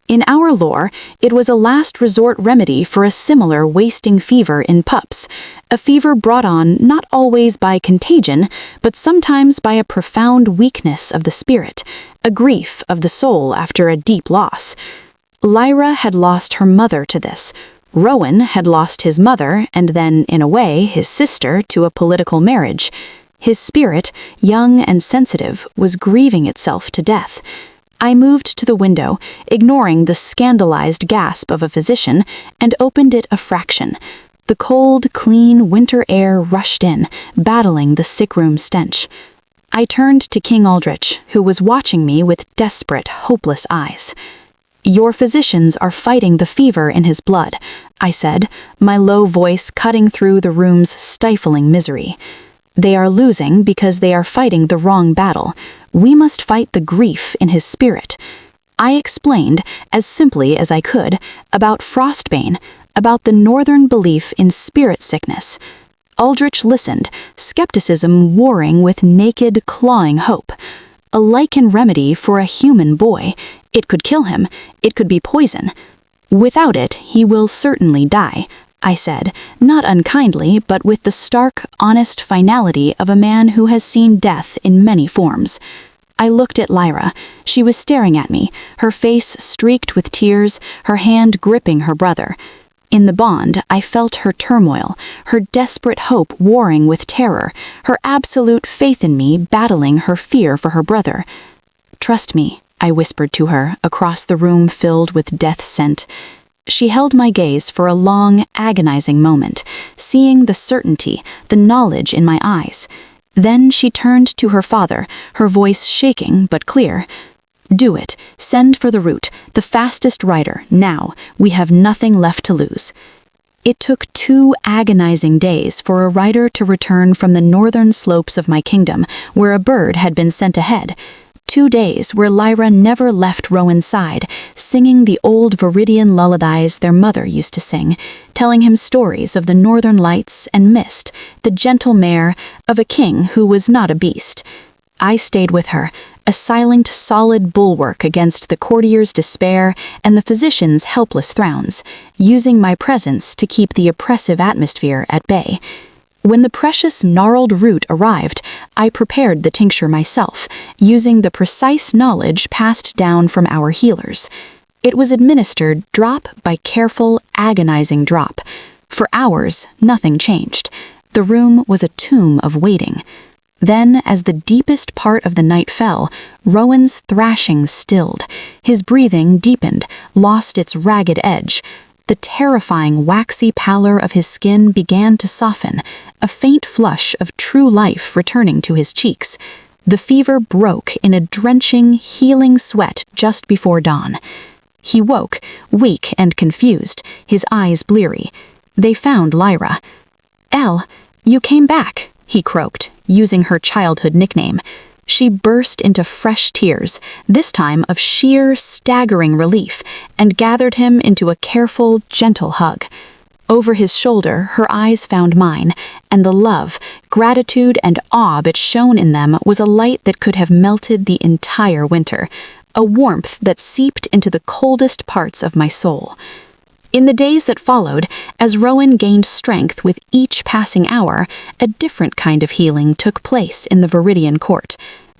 In our lore, it was a last resort remedy for a similar wasting fever in pups, a fever brought on not always by contagion, but sometimes by a profound weakness of the spirit, a grief of the soul after a deep loss. Lyra had lost her mother to this. Rowan had lost his mother and then, in a way, his sister to a political marriage. His spirit, young and sensitive, was grieving itself to death. I moved to the window, ignoring the scandalized gasp of a physician, and opened it a fraction. The cold, clean winter air rushed in, battling the sick-room stench. I turned to King Aldrich, who was watching me with desperate, hopeless eyes. "Your physicians are fighting the fever in his blood," I said, my low voice cutting through the room's stifling misery. "They are losing because they are fighting the wrong battle. We must fight the grief in his spirit." I explained, as simply as I could, about frostbane, about the northern belief in spirit sickness. Aldrich listened, skepticism warring with naked, clawing hope. A Lycan remedy for a human boy. It could kill him. It could be poison. "Without it, he will certainly die," I said, not unkindly, but with the stark, honest finality of a man who has seen death in many forms. I looked at Lyra. She was staring at me, her face streaked with tears, her hand gripping her brother. In the bond, I felt her turmoil, her desperate hope warring with terror, her absolute faith in me battling her fear for her brother. "Trust me," I whispered to her, across the room filled with death scent. She held my gaze for a long, agonizing moment, seeing the certainty, the knowledge in my eyes. Then she turned to her father, her voice shaking but clear. "Do it. Send for the route, the fastest rider, now. We have nothing left to lose." It took 2 agonizing days for a rider to return from the northern slopes of my kingdom, where a bird had been sent ahead. 2 days where Lyra never left Rowan's side, singing the old Viridian lullabies their mother used to sing, telling him stories of the northern lights and mist, the gentle mare of a king who was not a beast. I stayed with her, a silent, solid bulwark against the courtier's despair and the physician's helpless frowns, using my presence to keep the oppressive atmosphere at bay. When the precious gnarled root arrived, I prepared the tincture myself, using the precise knowledge passed down from our healers. It was administered drop by careful, agonizing drop. For hours, nothing changed. The room was a tomb of waiting. Then, as the deepest part of the night fell, Rowan's thrashing stilled. His breathing deepened, lost its ragged edge. The terrifying waxy pallor of his skin began to soften, a faint flush of true life returning to his cheeks. The fever broke in a drenching, healing sweat just before dawn. He woke, weak and confused, his eyes bleary. They found Lyra. "Elle, you came back," he croaked, using her childhood nickname. She burst into fresh tears, this time of sheer, staggering relief, and gathered him into a careful, gentle hug. Over his shoulder, her eyes found mine, and the love, gratitude, and awe that shone in them was a light that could have melted the entire winter, a warmth that seeped into the coldest parts of my soul. In the days that followed, as Rowan gained strength with each passing hour, a different kind of healing took place in the Viridian court.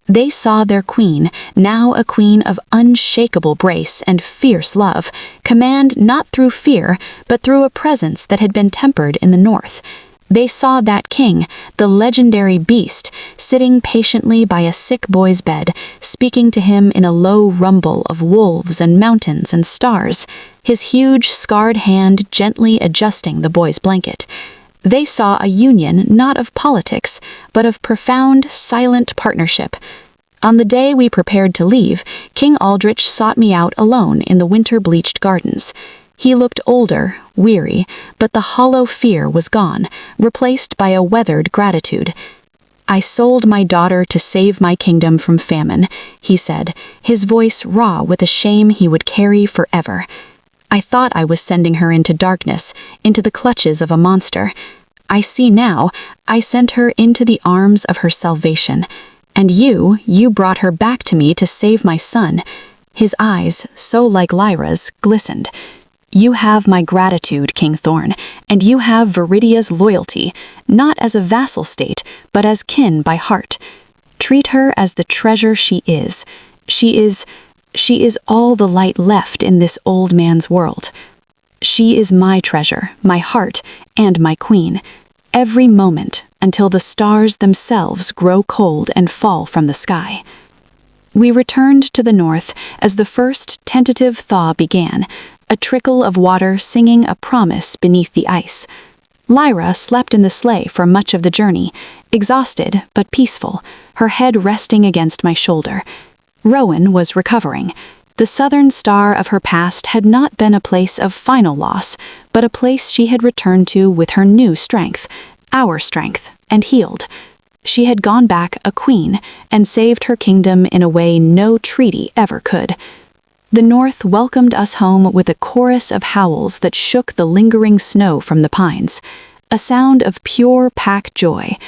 They saw their queen, now a queen of unshakable grace and fierce love, command not through fear, but through a presence that had been tempered in the north. They saw that king, the legendary beast, sitting patiently by a sick boy's bed, speaking to him in a low rumble of wolves and mountains and stars, his huge, scarred hand gently adjusting the boy's blanket. They saw a union not of politics, but of profound, silent partnership. On the day we prepared to leave, King Aldrich sought me out alone in the winter-bleached gardens. He looked older, weary, but the hollow fear was gone, replaced by a weathered gratitude. "I sold my daughter to save my kingdom from famine," he said, his voice raw with a shame he would carry forever. "I thought I was sending her into darkness, into the clutches of a monster. I see now, I sent her into the arms of her salvation. And you brought her back to me to save my son." His eyes, so like Lyra's, glistened. "You have my gratitude, King Thorn, and you have Viridia's loyalty, not as a vassal state, but as kin by heart. Treat her as the treasure she is. She is all the light left in this old man's world. She is my treasure, my heart, and my queen, every moment until the stars themselves grow cold and fall from the sky." We returned to the north as the first tentative thaw began, a trickle of water singing a promise beneath the ice. Lyra slept in the sleigh for much of the journey, exhausted but peaceful, her head resting against my shoulder. Rowan was recovering. The southern star of her past had not been a place of final loss, but a place she had returned to with her new strength, our strength, and healed. She had gone back a queen and saved her kingdom in a way no treaty ever could. The north welcomed us home with a chorus of howls that shook the lingering snow from the pines, a sound of pure pack joy.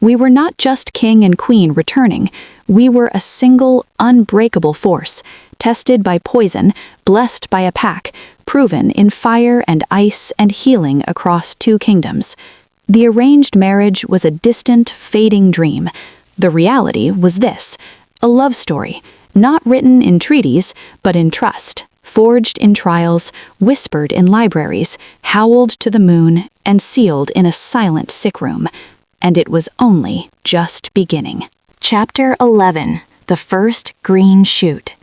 We were not just king and queen returning, we were a single, unbreakable force, tested by poison, blessed by a pack, proven in fire and ice and healing across 2 kingdoms. The arranged marriage was a distant, fading dream. The reality was this, a love story, not written in treaties, but in trust, forged in trials, whispered in libraries, howled to the moon, and sealed in a silent sick room. And it was only just beginning. Chapter 11. The First Green Shoot.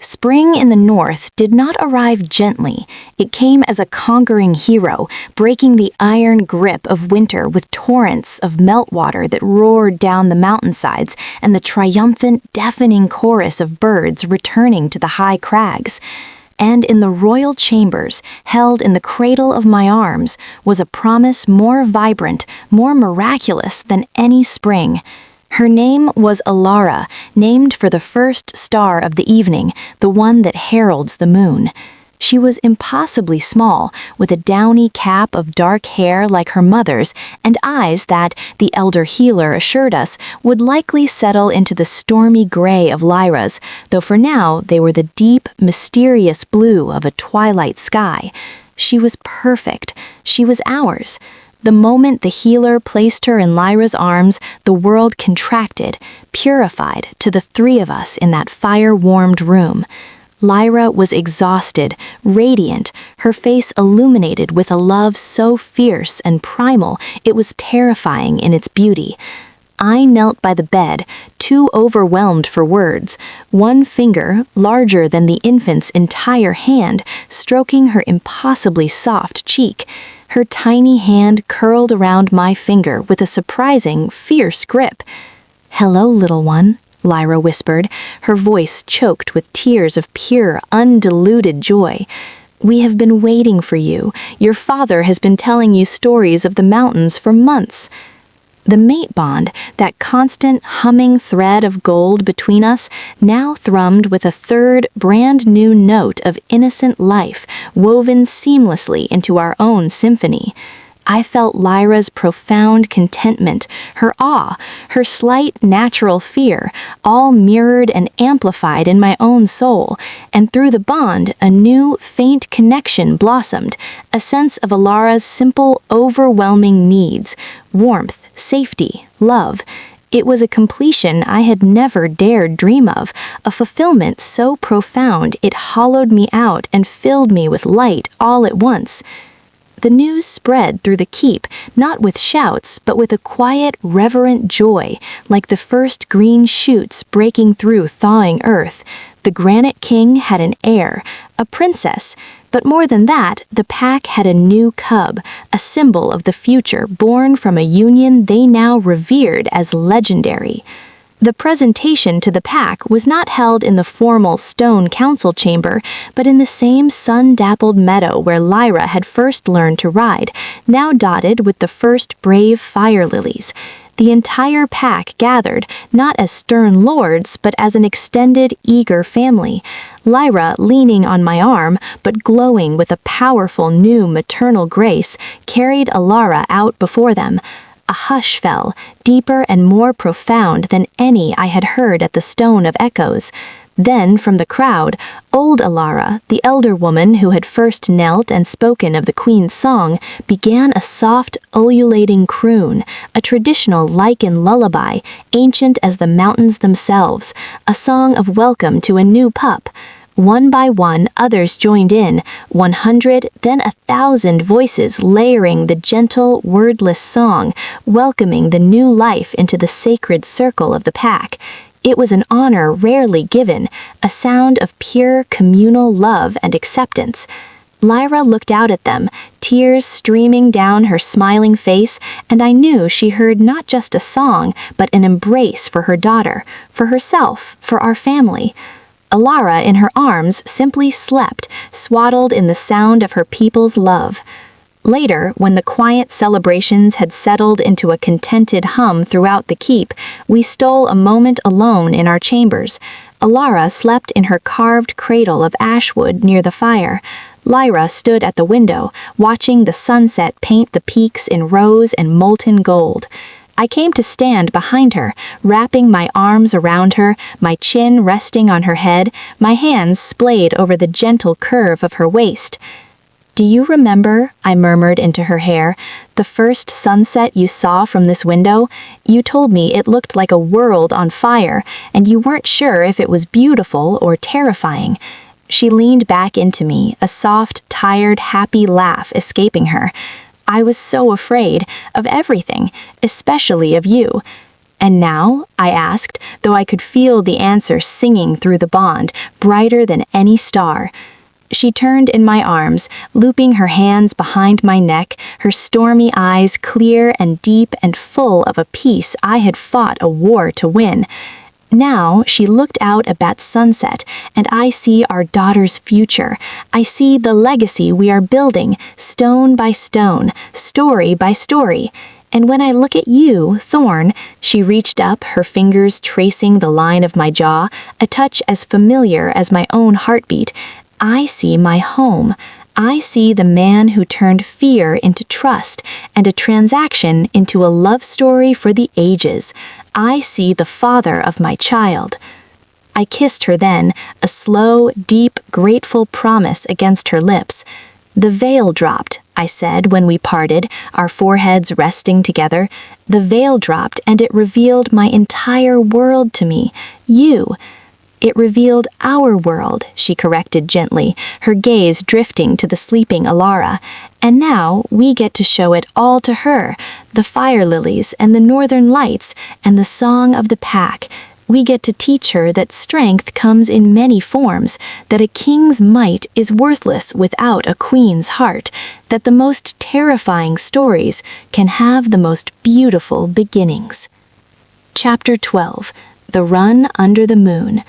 Spring in the north did not arrive gently. It came as a conquering hero, breaking the iron grip of winter with torrents of meltwater that roared down the mountainsides and the triumphant, deafening chorus of birds returning to the high crags. And in the royal chambers, held in the cradle of my arms, was a promise more vibrant, more miraculous than any spring. Her name was Alara, named for the first star of the evening, the one that heralds the moon. She was impossibly small, with a downy cap of dark hair like her mother's, and eyes that, the elder healer assured us, would likely settle into the stormy gray of Lyra's, though for now they were the deep, mysterious blue of a twilight sky. She was perfect. She was ours. The moment the healer placed her in Lyra's arms, the world contracted, purified to the three of us in that fire-warmed room. Lyra was exhausted, radiant, her face illuminated with a love so fierce and primal it was terrifying in its beauty. I knelt by the bed, too overwhelmed for words, one finger, larger than the infant's entire hand, stroking her impossibly soft cheek. Her tiny hand curled around my finger with a surprising, fierce grip. "Hello, little one," Lyra whispered, her voice choked with tears of pure, undiluted joy. "We have been waiting for you. Your father has been telling you stories of the mountains for months." The mate bond, that constant humming thread of gold between us, now thrummed with a third, brand-new note of innocent life, woven seamlessly into our own symphony. I felt Lyra's profound contentment, her awe, her slight natural fear, all mirrored and amplified in my own soul, and through the bond a new, faint connection blossomed, a sense of Alara's simple, overwhelming needs, warmth, safety, love. It was a completion I had never dared dream of, a fulfillment so profound it hollowed me out and filled me with light all at once. The news spread through the keep, not with shouts, but with a quiet, reverent joy, like the first green shoots breaking through thawing earth. The Granite King had an heir, a princess, but more than that, the pack had a new cub, a symbol of the future born from a union they now revered as legendary. The presentation to the pack was not held in the formal stone council chamber, but in the same sun-dappled meadow where Lyra had first learned to ride, now dotted with the first brave fire lilies. The entire pack gathered, not as stern lords, but as an extended, eager family. Lyra, leaning on my arm, but glowing with a powerful new maternal grace, carried Alara out before them. A hush fell, deeper and more profound than any I had heard at the Stone of Echoes. Then, from the crowd, old Alara, the elder woman who had first knelt and spoken of the Queen's song, began a soft, ululating croon, a traditional Lycan lullaby, ancient as the mountains themselves, a song of welcome to a new pup. One by one, others joined in, 100, then 1,000 voices layering the gentle, wordless song, welcoming the new life into the sacred circle of the pack. It was an honor rarely given, a sound of pure communal love and acceptance. Lyra looked out at them, tears streaming down her smiling face, and I knew she heard not just a song, but an embrace for her daughter, for herself, for our family. Alara, in her arms, simply slept, swaddled in the sound of her people's love. Later, when the quiet celebrations had settled into a contented hum throughout the keep, we stole a moment alone in our chambers. Alara slept in her carved cradle of ashwood near the fire. Lyra stood at the window, watching the sunset paint the peaks in rose and molten gold. I came to stand behind her, wrapping my arms around her, my chin resting on her head, my hands splayed over the gentle curve of her waist. "Do you remember," I murmured into her hair, "the first sunset you saw from this window? You told me it looked like a world on fire, and you weren't sure if it was beautiful or terrifying." She leaned back into me, a soft, tired, happy laugh escaping her. "I was so afraid of everything, especially of you." "And now?" I asked, though I could feel the answer singing through the bond, brighter than any star. She turned in my arms, looping her hands behind my neck, her stormy eyes clear and deep and full of a peace I had fought a war to win. Now she looked out at that sunset, and I see our daughter's future. I see the legacy we are building, stone by stone, story by story. And when I look at you, Thorn," she reached up, her fingers tracing the line of my jaw, a touch as familiar as my own heartbeat, "I see my home. I see the man who turned fear into trust and a transaction into a love story for the ages. I see the father of my child." I kissed her then, a slow, deep, grateful promise against her lips. "The veil dropped," I said when we parted, our foreheads resting together. "The veil dropped and it revealed my entire world to me. You." "It revealed our world," she corrected gently, her gaze drifting to the sleeping Alara. "And now we get to show it all to her, the fire lilies and the northern lights and the song of the pack. We get to teach her that strength comes in many forms, that a king's might is worthless without a queen's heart, that the most terrifying stories can have the most beautiful beginnings." Chapter 12. The Run Under the Moon.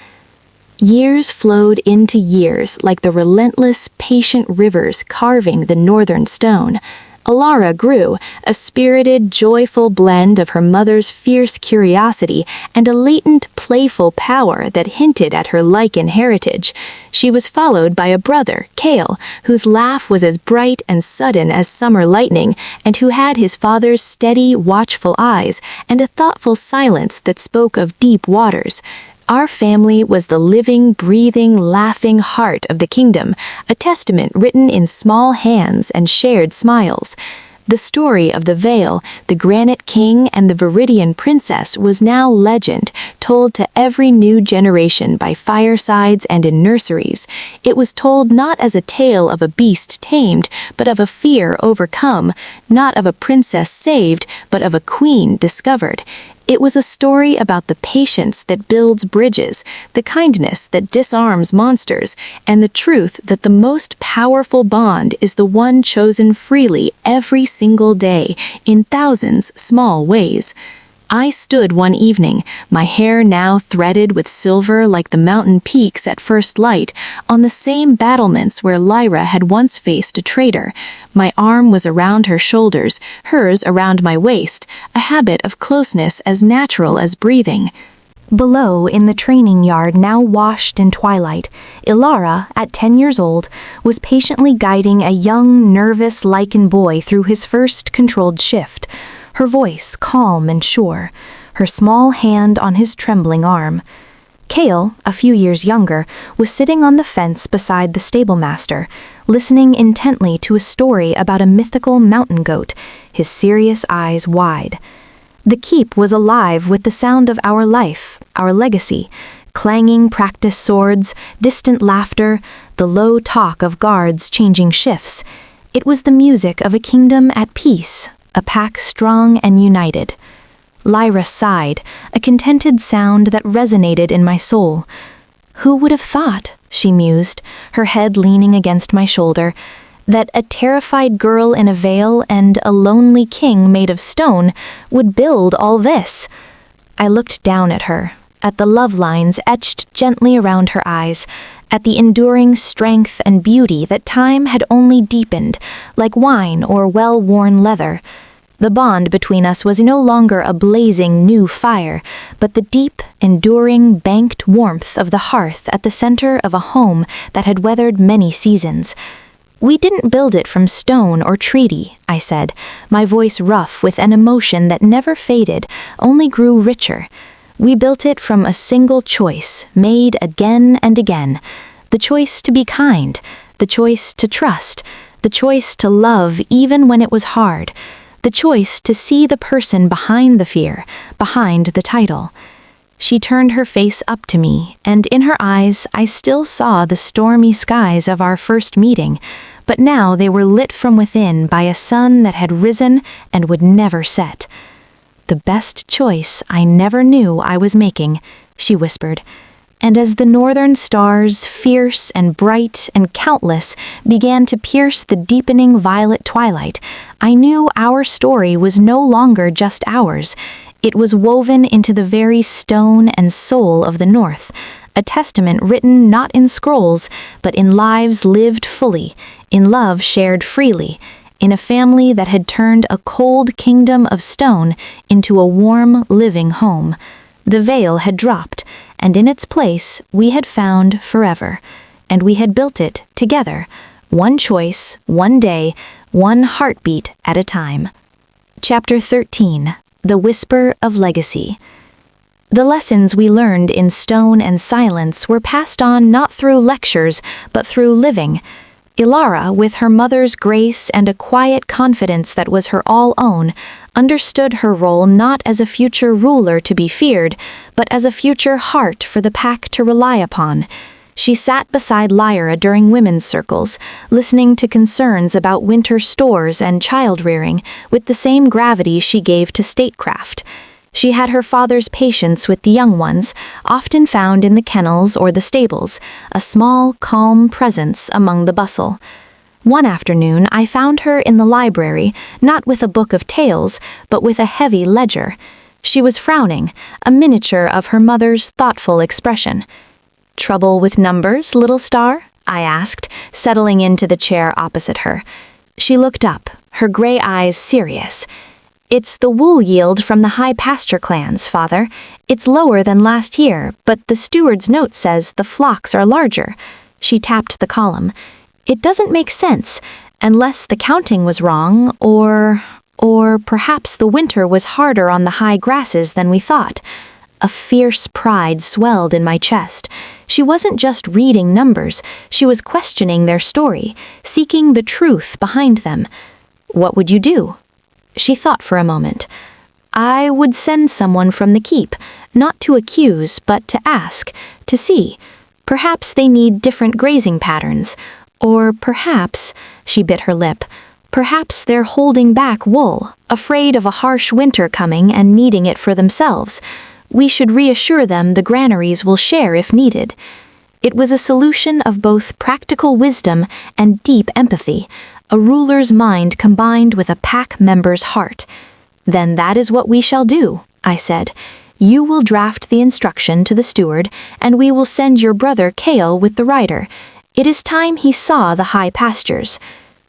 Years flowed into years like the relentless, patient rivers carving the northern stone. Alara grew, a spirited, joyful blend of her mother's fierce curiosity and a latent, playful power that hinted at her Lycan heritage. She was followed by a brother, Kale, whose laugh was as bright and sudden as summer lightning, and who had his father's steady, watchful eyes and a thoughtful silence that spoke of deep waters. Our family was the living, breathing, laughing heart of the kingdom, a testament written in small hands and shared smiles. The story of the Veil, the Granite King, and the Viridian Princess was now legend, told to every new generation by firesides and in nurseries. It was told not as a tale of a beast tamed, but of a fear overcome, not of a princess saved, but of a queen discovered. It was a story about the patience that builds bridges, the kindness that disarms monsters, and the truth that the most powerful bond is the one chosen freely every single day, in thousands small ways. I stood one evening, my hair now threaded with silver like the mountain peaks at first light, on the same battlements where Lyra had once faced a traitor. My arm was around her shoulders, hers around my waist, a habit of closeness as natural as breathing. Below, in the training yard now washed in twilight, Ilara, at 10 years old, was patiently guiding a young, nervous Lycan boy through his first controlled shift, her voice calm and sure, her small hand on his trembling arm. Kale, a few years younger, was sitting on the fence beside the stablemaster, listening intently to a story about a mythical mountain goat, his serious eyes wide. The keep was alive with the sound of our life, our legacy, clanging practice swords, distant laughter, the low talk of guards changing shifts. It was the music of a kingdom at peace, a pack strong and united. Lyra sighed, a contented sound that resonated in my soul. "Who would have thought," she mused, her head leaning against my shoulder, "that a terrified girl in a veil and a lonely king made of stone would build all this?" I looked down at her, at the love lines etched gently around her eyes, at the enduring strength and beauty that time had only deepened, like wine or well-worn leather. The bond between us was no longer a blazing new fire, but the deep, enduring, banked warmth of the hearth at the center of a home that had weathered many seasons. "We didn't build it from stone or treaty," I said, my voice rough with an emotion that never faded, only grew richer. "We built it from a single choice, made again and again. The choice to be kind, the choice to trust, the choice to love even when it was hard, the choice to see the person behind the fear, behind the title." She turned her face up to me, and in her eyes I still saw the stormy skies of our first meeting, but now they were lit from within by a sun that had risen and would never set. "The best choice I never knew I was making," she whispered. And as the northern stars, fierce and bright and countless, began to pierce the deepening violet twilight, I knew our story was no longer just ours. It was woven into the very stone and soul of the North, a testament written not in scrolls, but in lives lived fully, in love shared freely, in a family that had turned a cold kingdom of stone into a warm, living home. The veil had dropped, and in its place we had found forever, and we had built it together, one choice, one day, one heartbeat at a time. Chapter 13. The Whisper of Legacy. The lessons we learned in stone and silence were passed on not through lectures, but through living. Ilara, with her mother's grace and a quiet confidence that was her all own, understood her role not as a future ruler to be feared, but as a future heart for the pack to rely upon. She sat beside Lyra during women's circles, listening to concerns about winter stores and child-rearing with the same gravity she gave to statecraft. She had her father's patience with the young ones, often found in the kennels or the stables, a small, calm presence among the bustle. One afternoon I found her in the library, not with a book of tales, but with a heavy ledger. She was frowning, a miniature of her mother's thoughtful expression. "Trouble with numbers, little star?" I asked, settling into the chair opposite her. She looked up, her gray eyes serious. "It's the wool yield from the high pasture clans, father. It's lower than last year, but the steward's note says the flocks are larger." She tapped the column. "It doesn't make sense, unless the counting was wrong, or perhaps the winter was harder on the high grasses than we thought." A fierce pride swelled in my chest. She wasn't just reading numbers, she was questioning their story, seeking the truth behind them. "What would you do?" She thought for a moment. "I would send someone from the keep, not to accuse, but to ask, to see. Perhaps they need different grazing patterns. Or perhaps," she bit her lip, "perhaps they're holding back wool, afraid of a harsh winter coming and needing it for themselves. We should reassure them the granaries will share if needed." It was a solution of both practical wisdom and deep empathy, a ruler's mind combined with a pack member's heart. "Then that is what we shall do," I said. "You will draft the instruction to the steward, and we will send your brother Kale with the rider. It is time he saw the high pastures."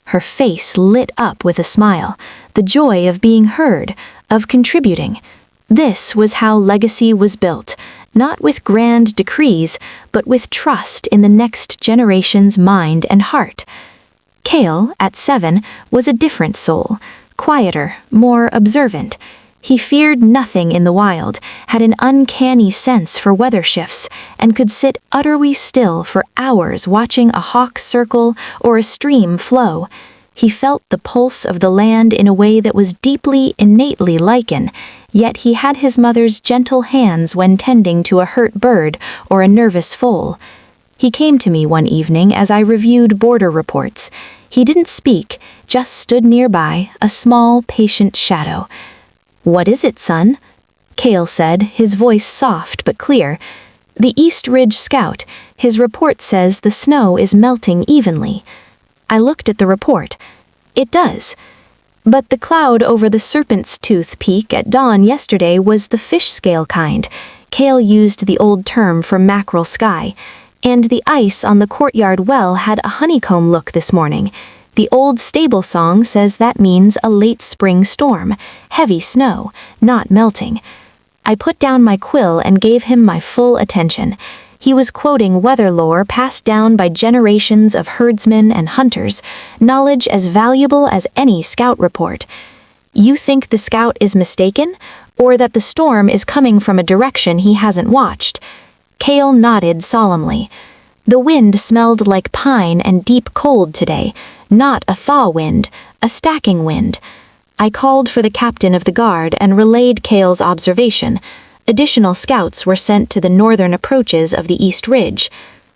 Her face lit up with a smile, the joy of being heard, of contributing. This was how legacy was built, not with grand decrees, but with trust in the next generation's mind and heart. Kale, at 7, was a different soul, quieter, more observant. He feared nothing in the wild, had an uncanny sense for weather shifts, and could sit utterly still for hours watching a hawk circle or a stream flow. He felt the pulse of the land in a way that was deeply, innately Lycan, yet he had his mother's gentle hands when tending to a hurt bird or a nervous foal. He came to me one evening as I reviewed border reports. He didn't speak, just stood nearby, a small, patient shadow. "What is it, son?" Kale said, his voice soft but clear. "The East Ridge Scout. His report says the snow is melting evenly." I looked at the report. It does. But the cloud over the Serpent's Tooth Peak at dawn yesterday was the fish scale kind. Kale used the old term for mackerel sky. And the ice on the courtyard well had a honeycomb look this morning. The old stable song says that means a late spring storm, heavy snow, not melting. I put down my quill and gave him my full attention. He was quoting weather lore passed down by generations of herdsmen and hunters, knowledge as valuable as any scout report. "You think the scout is mistaken, or that the storm is coming from a direction he hasn't watched?" Kale nodded solemnly. "The wind smelled like pine and deep cold today, not a thaw wind, a stacking wind." I called for the captain of the guard and relayed Kale's observation. Additional scouts were sent to the northern approaches of the East Ridge.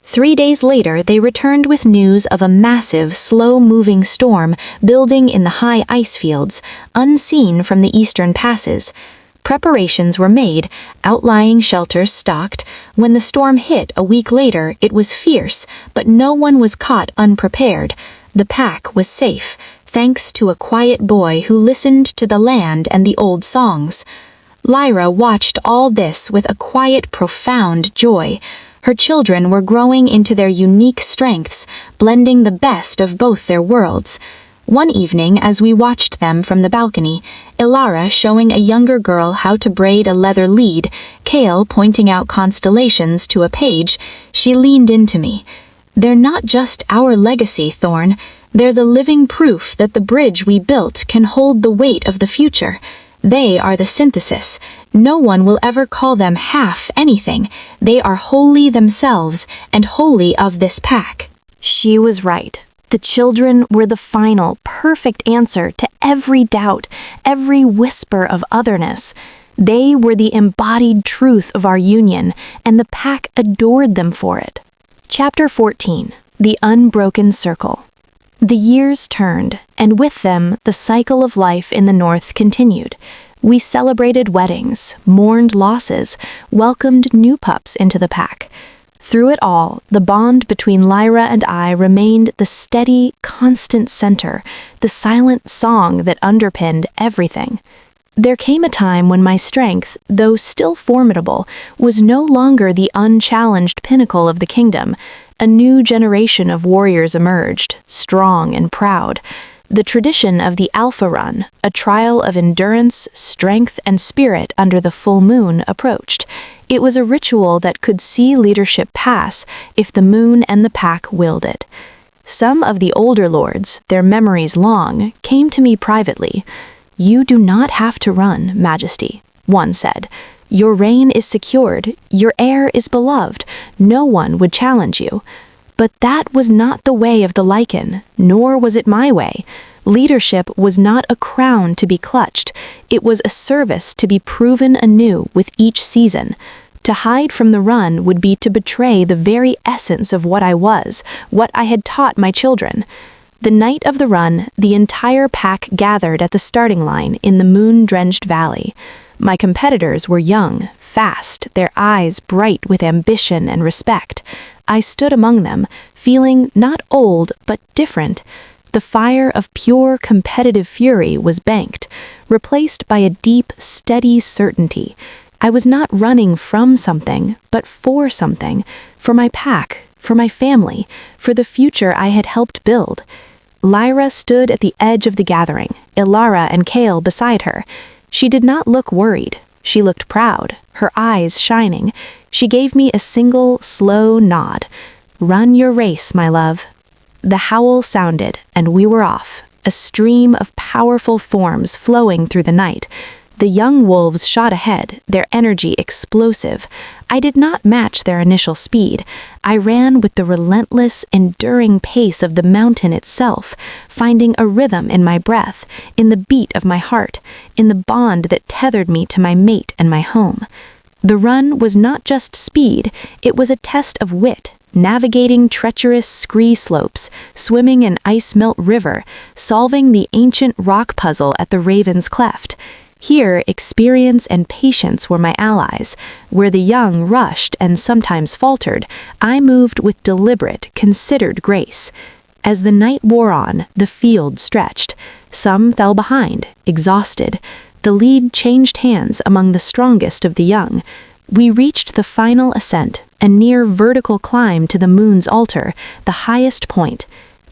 3 days later, they returned with news of a massive, slow-moving storm building in the high ice fields, unseen from the eastern passes. Preparations were made, outlying shelters stocked. When the storm hit a week later, it was fierce, but no one was caught unprepared. The pack was safe, thanks to a quiet boy who listened to the land and the old songs. Lyra watched all this with a quiet, profound joy. Her children were growing into their unique strengths, blending the best of both their worlds. One evening, as we watched them from the balcony, Ilara showing a younger girl how to braid a leather lead, Kale pointing out constellations to a page, she leaned into me. "They're not just our legacy, Thorn. They're the living proof that the bridge we built can hold the weight of the future. They are the synthesis. No one will ever call them half anything. They are wholly themselves and wholly of this pack." She was right. The children were the final, perfect answer to every doubt, every whisper of otherness. They were the embodied truth of our union, and the pack adored them for it. Chapter 14. The Unbroken Circle. The years turned, and with them, the cycle of life in the North continued. We celebrated weddings, mourned losses, welcomed new pups into the pack. Through it all, the bond between Lyra and I remained the steady, constant center, the silent song that underpinned everything. There came a time when my strength, though still formidable, was no longer the unchallenged pinnacle of the kingdom. A new generation of warriors emerged, strong and proud. The tradition of the Alpha Run, a trial of endurance, strength, and spirit under the full moon, approached. It was a ritual that could see leadership pass if the moon and the pack willed it. Some of the older lords, their memories long, came to me privately. "You do not have to run, Majesty," one said. "Your reign is secured, your heir is beloved, no one would challenge you." But that was not the way of the Lycan, nor was it my way. Leadership was not a crown to be clutched, it was a service to be proven anew with each season. To hide from the run would be to betray the very essence of what I was, what I had taught my children. The night of the run, the entire pack gathered at the starting line in the moon-drenched valley. My competitors were young, fast, their eyes bright with ambition and respect. I stood among them, feeling not old, but different. The fire of pure competitive fury was banked, replaced by a deep, steady certainty. I was not running from something, but for something, for my pack, for my family, for the future I had helped build. Lyra stood at the edge of the gathering, Ilara and Kale beside her. She did not look worried. She looked proud, her eyes shining. She gave me a single, slow nod. "Run your race, my love." The howl sounded, and we were off, a stream of powerful forms flowing through the night. The young wolves shot ahead, their energy explosive. I did not match their initial speed. I ran with the relentless, enduring pace of the mountain itself, finding a rhythm in my breath, in the beat of my heart, in the bond that tethered me to my mate and my home. The run was not just speed, it was a test of wit, navigating treacherous scree slopes, swimming an ice-melt river, solving the ancient rock puzzle at the Raven's Cleft. Here, experience and patience were my allies. Where the young rushed and sometimes faltered, I moved with deliberate, considered grace. As the night wore on, the field stretched. Some fell behind, exhausted. The lead changed hands among the strongest of the young. We reached the final ascent, a near vertical climb to the moon's altar, the highest point.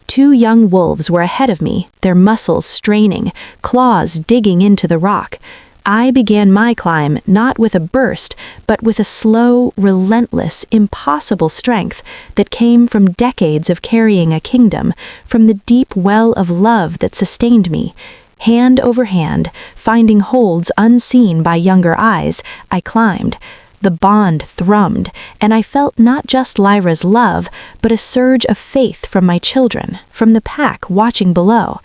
2 young wolves were ahead of me, their muscles straining, claws digging into the rock. I began my climb not with a burst, but with a slow, relentless, impossible strength that came from decades of carrying a kingdom, from the deep well of love that sustained me. Hand over hand, finding holds unseen by younger eyes, I climbed. The bond thrummed, and I felt not just Lyra's love, but a surge of faith from my children, from the pack watching below.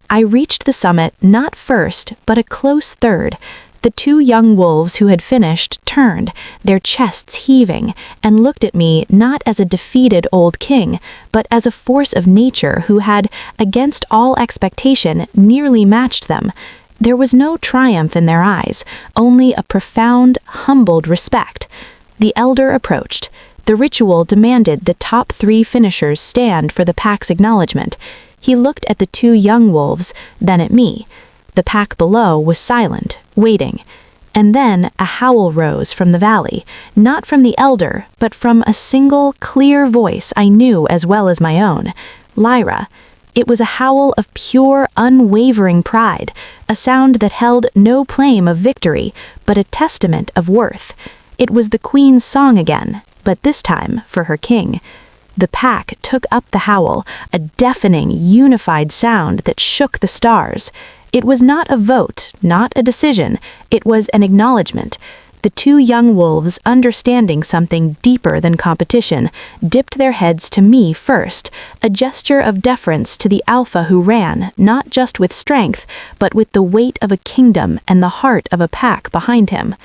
I reached the summit not first, but a close third. The 2 young wolves who had finished turned, their chests heaving, and looked at me not as a defeated old king, but as a force of nature who had, against all expectation, nearly matched them. There was no triumph in their eyes, only a profound, humbled respect. The elder approached. The ritual demanded the top 3 finishers stand for the pack's acknowledgement. He looked at the 2 young wolves, then at me. The pack below was silent, waiting. And then a howl rose from the valley, not from the elder, but from a single, clear voice I knew as well as my own. Lyra. It was a howl of pure, unwavering pride, a sound that held no claim of victory, but a testament of worth. It was the queen's song again, but this time for her king. The pack took up the howl, a deafening, unified sound that shook the stars. It was not a vote, not a decision, it was an acknowledgement. The two young wolves, understanding something deeper than competition, dipped their heads to me first, a gesture of deference to the alpha who ran, not just with strength, but with the weight of a kingdom and the heart of a pack behind him.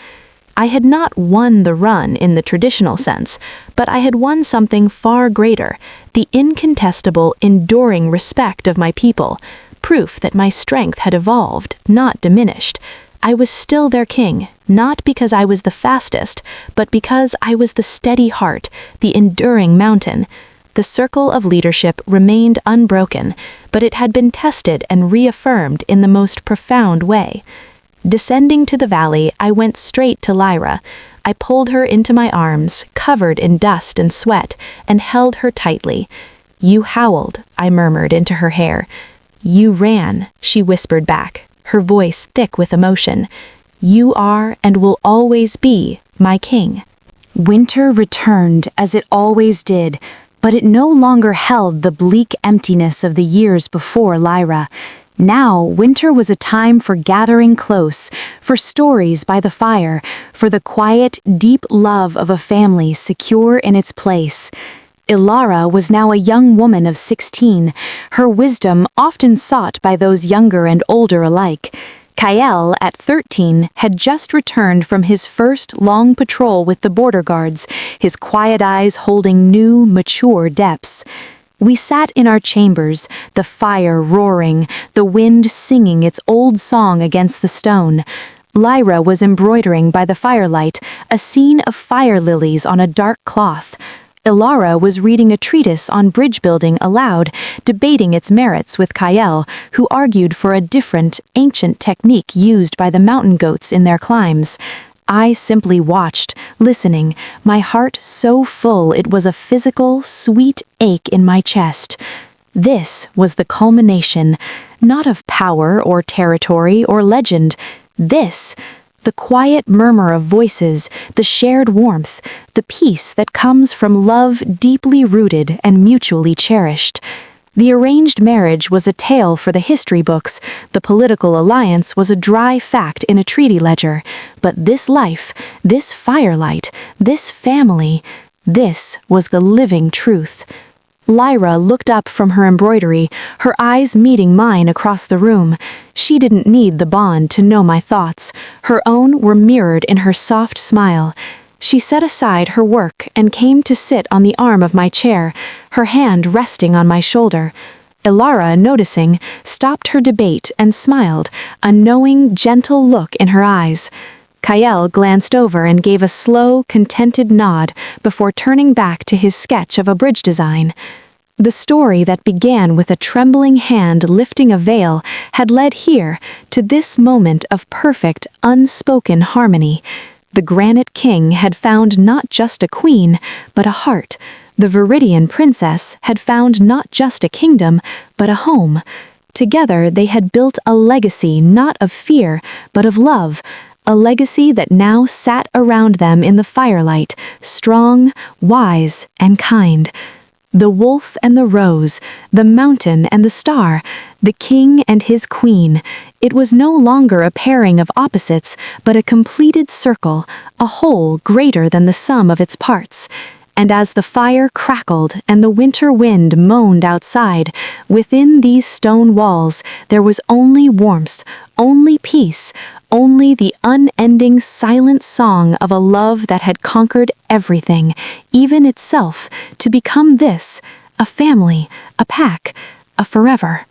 I had not won the run in the traditional sense, but I had won something far greater, the incontestable, enduring respect of my people, proof that my strength had evolved, not diminished. I was still their king, not because I was the fastest, but because I was the steady heart, the enduring mountain. The circle of leadership remained unbroken, but it had been tested and reaffirmed in the most profound way. Descending to the valley, I went straight to Lyra. I pulled her into my arms, covered in dust and sweat, and held her tightly. "You howled," I murmured into her hair. "You ran," she whispered back, her voice thick with emotion. "You are and will always be my king." Winter returned as it always did, but it no longer held the bleak emptiness of the years before Lyra. Now, winter was a time for gathering close, for stories by the fire, for the quiet, deep love of a family secure in its place. Ilara was now a young woman of 16, her wisdom often sought by those younger and older alike. Kael, at 13, had just returned from his first long patrol with the border guards, his quiet eyes holding new, mature depths. We sat in our chambers, the fire roaring, the wind singing its old song against the stone. Lyra was embroidering by the firelight a scene of fire lilies on a dark cloth. Ilara was reading a treatise on bridge building aloud, debating its merits with Kael, who argued for a different, ancient technique used by the mountain goats in their climbs. I simply watched, listening, my heart so full it was a physical, sweet ache in my chest. This was the culmination, not of power or territory or legend. This, the quiet murmur of voices, the shared warmth, the peace that comes from love deeply rooted and mutually cherished. The arranged marriage was a tale for the history books, the political alliance was a dry fact in a treaty ledger, but this life, this firelight, this family, this was the living truth. Lyra looked up from her embroidery, her eyes meeting mine across the room. She didn't need the bond to know my thoughts. Her own were mirrored in her soft smile. She set aside her work and came to sit on the arm of my chair, her hand resting on my shoulder. Ilara, noticing, stopped her debate and smiled, a knowing, gentle look in her eyes. Kael glanced over and gave a slow, contented nod before turning back to his sketch of a bridge design. The story that began with a trembling hand lifting a veil had led here to this moment of perfect, unspoken harmony. The Granite King had found not just a queen, but a heart. The Viridian Princess had found not just a kingdom, but a home. Together they had built a legacy not of fear, but of love, a legacy that now sat around them in the firelight, strong, wise, and kind. The wolf and the rose, the mountain and the star, the king and his queen. It was no longer a pairing of opposites, but a completed circle, a whole greater than the sum of its parts. And as the fire crackled and the winter wind moaned outside, within these stone walls there was only warmth, only peace, only the unending silent song of a love that had conquered everything, even itself, to become this, a family, a pack, a forever.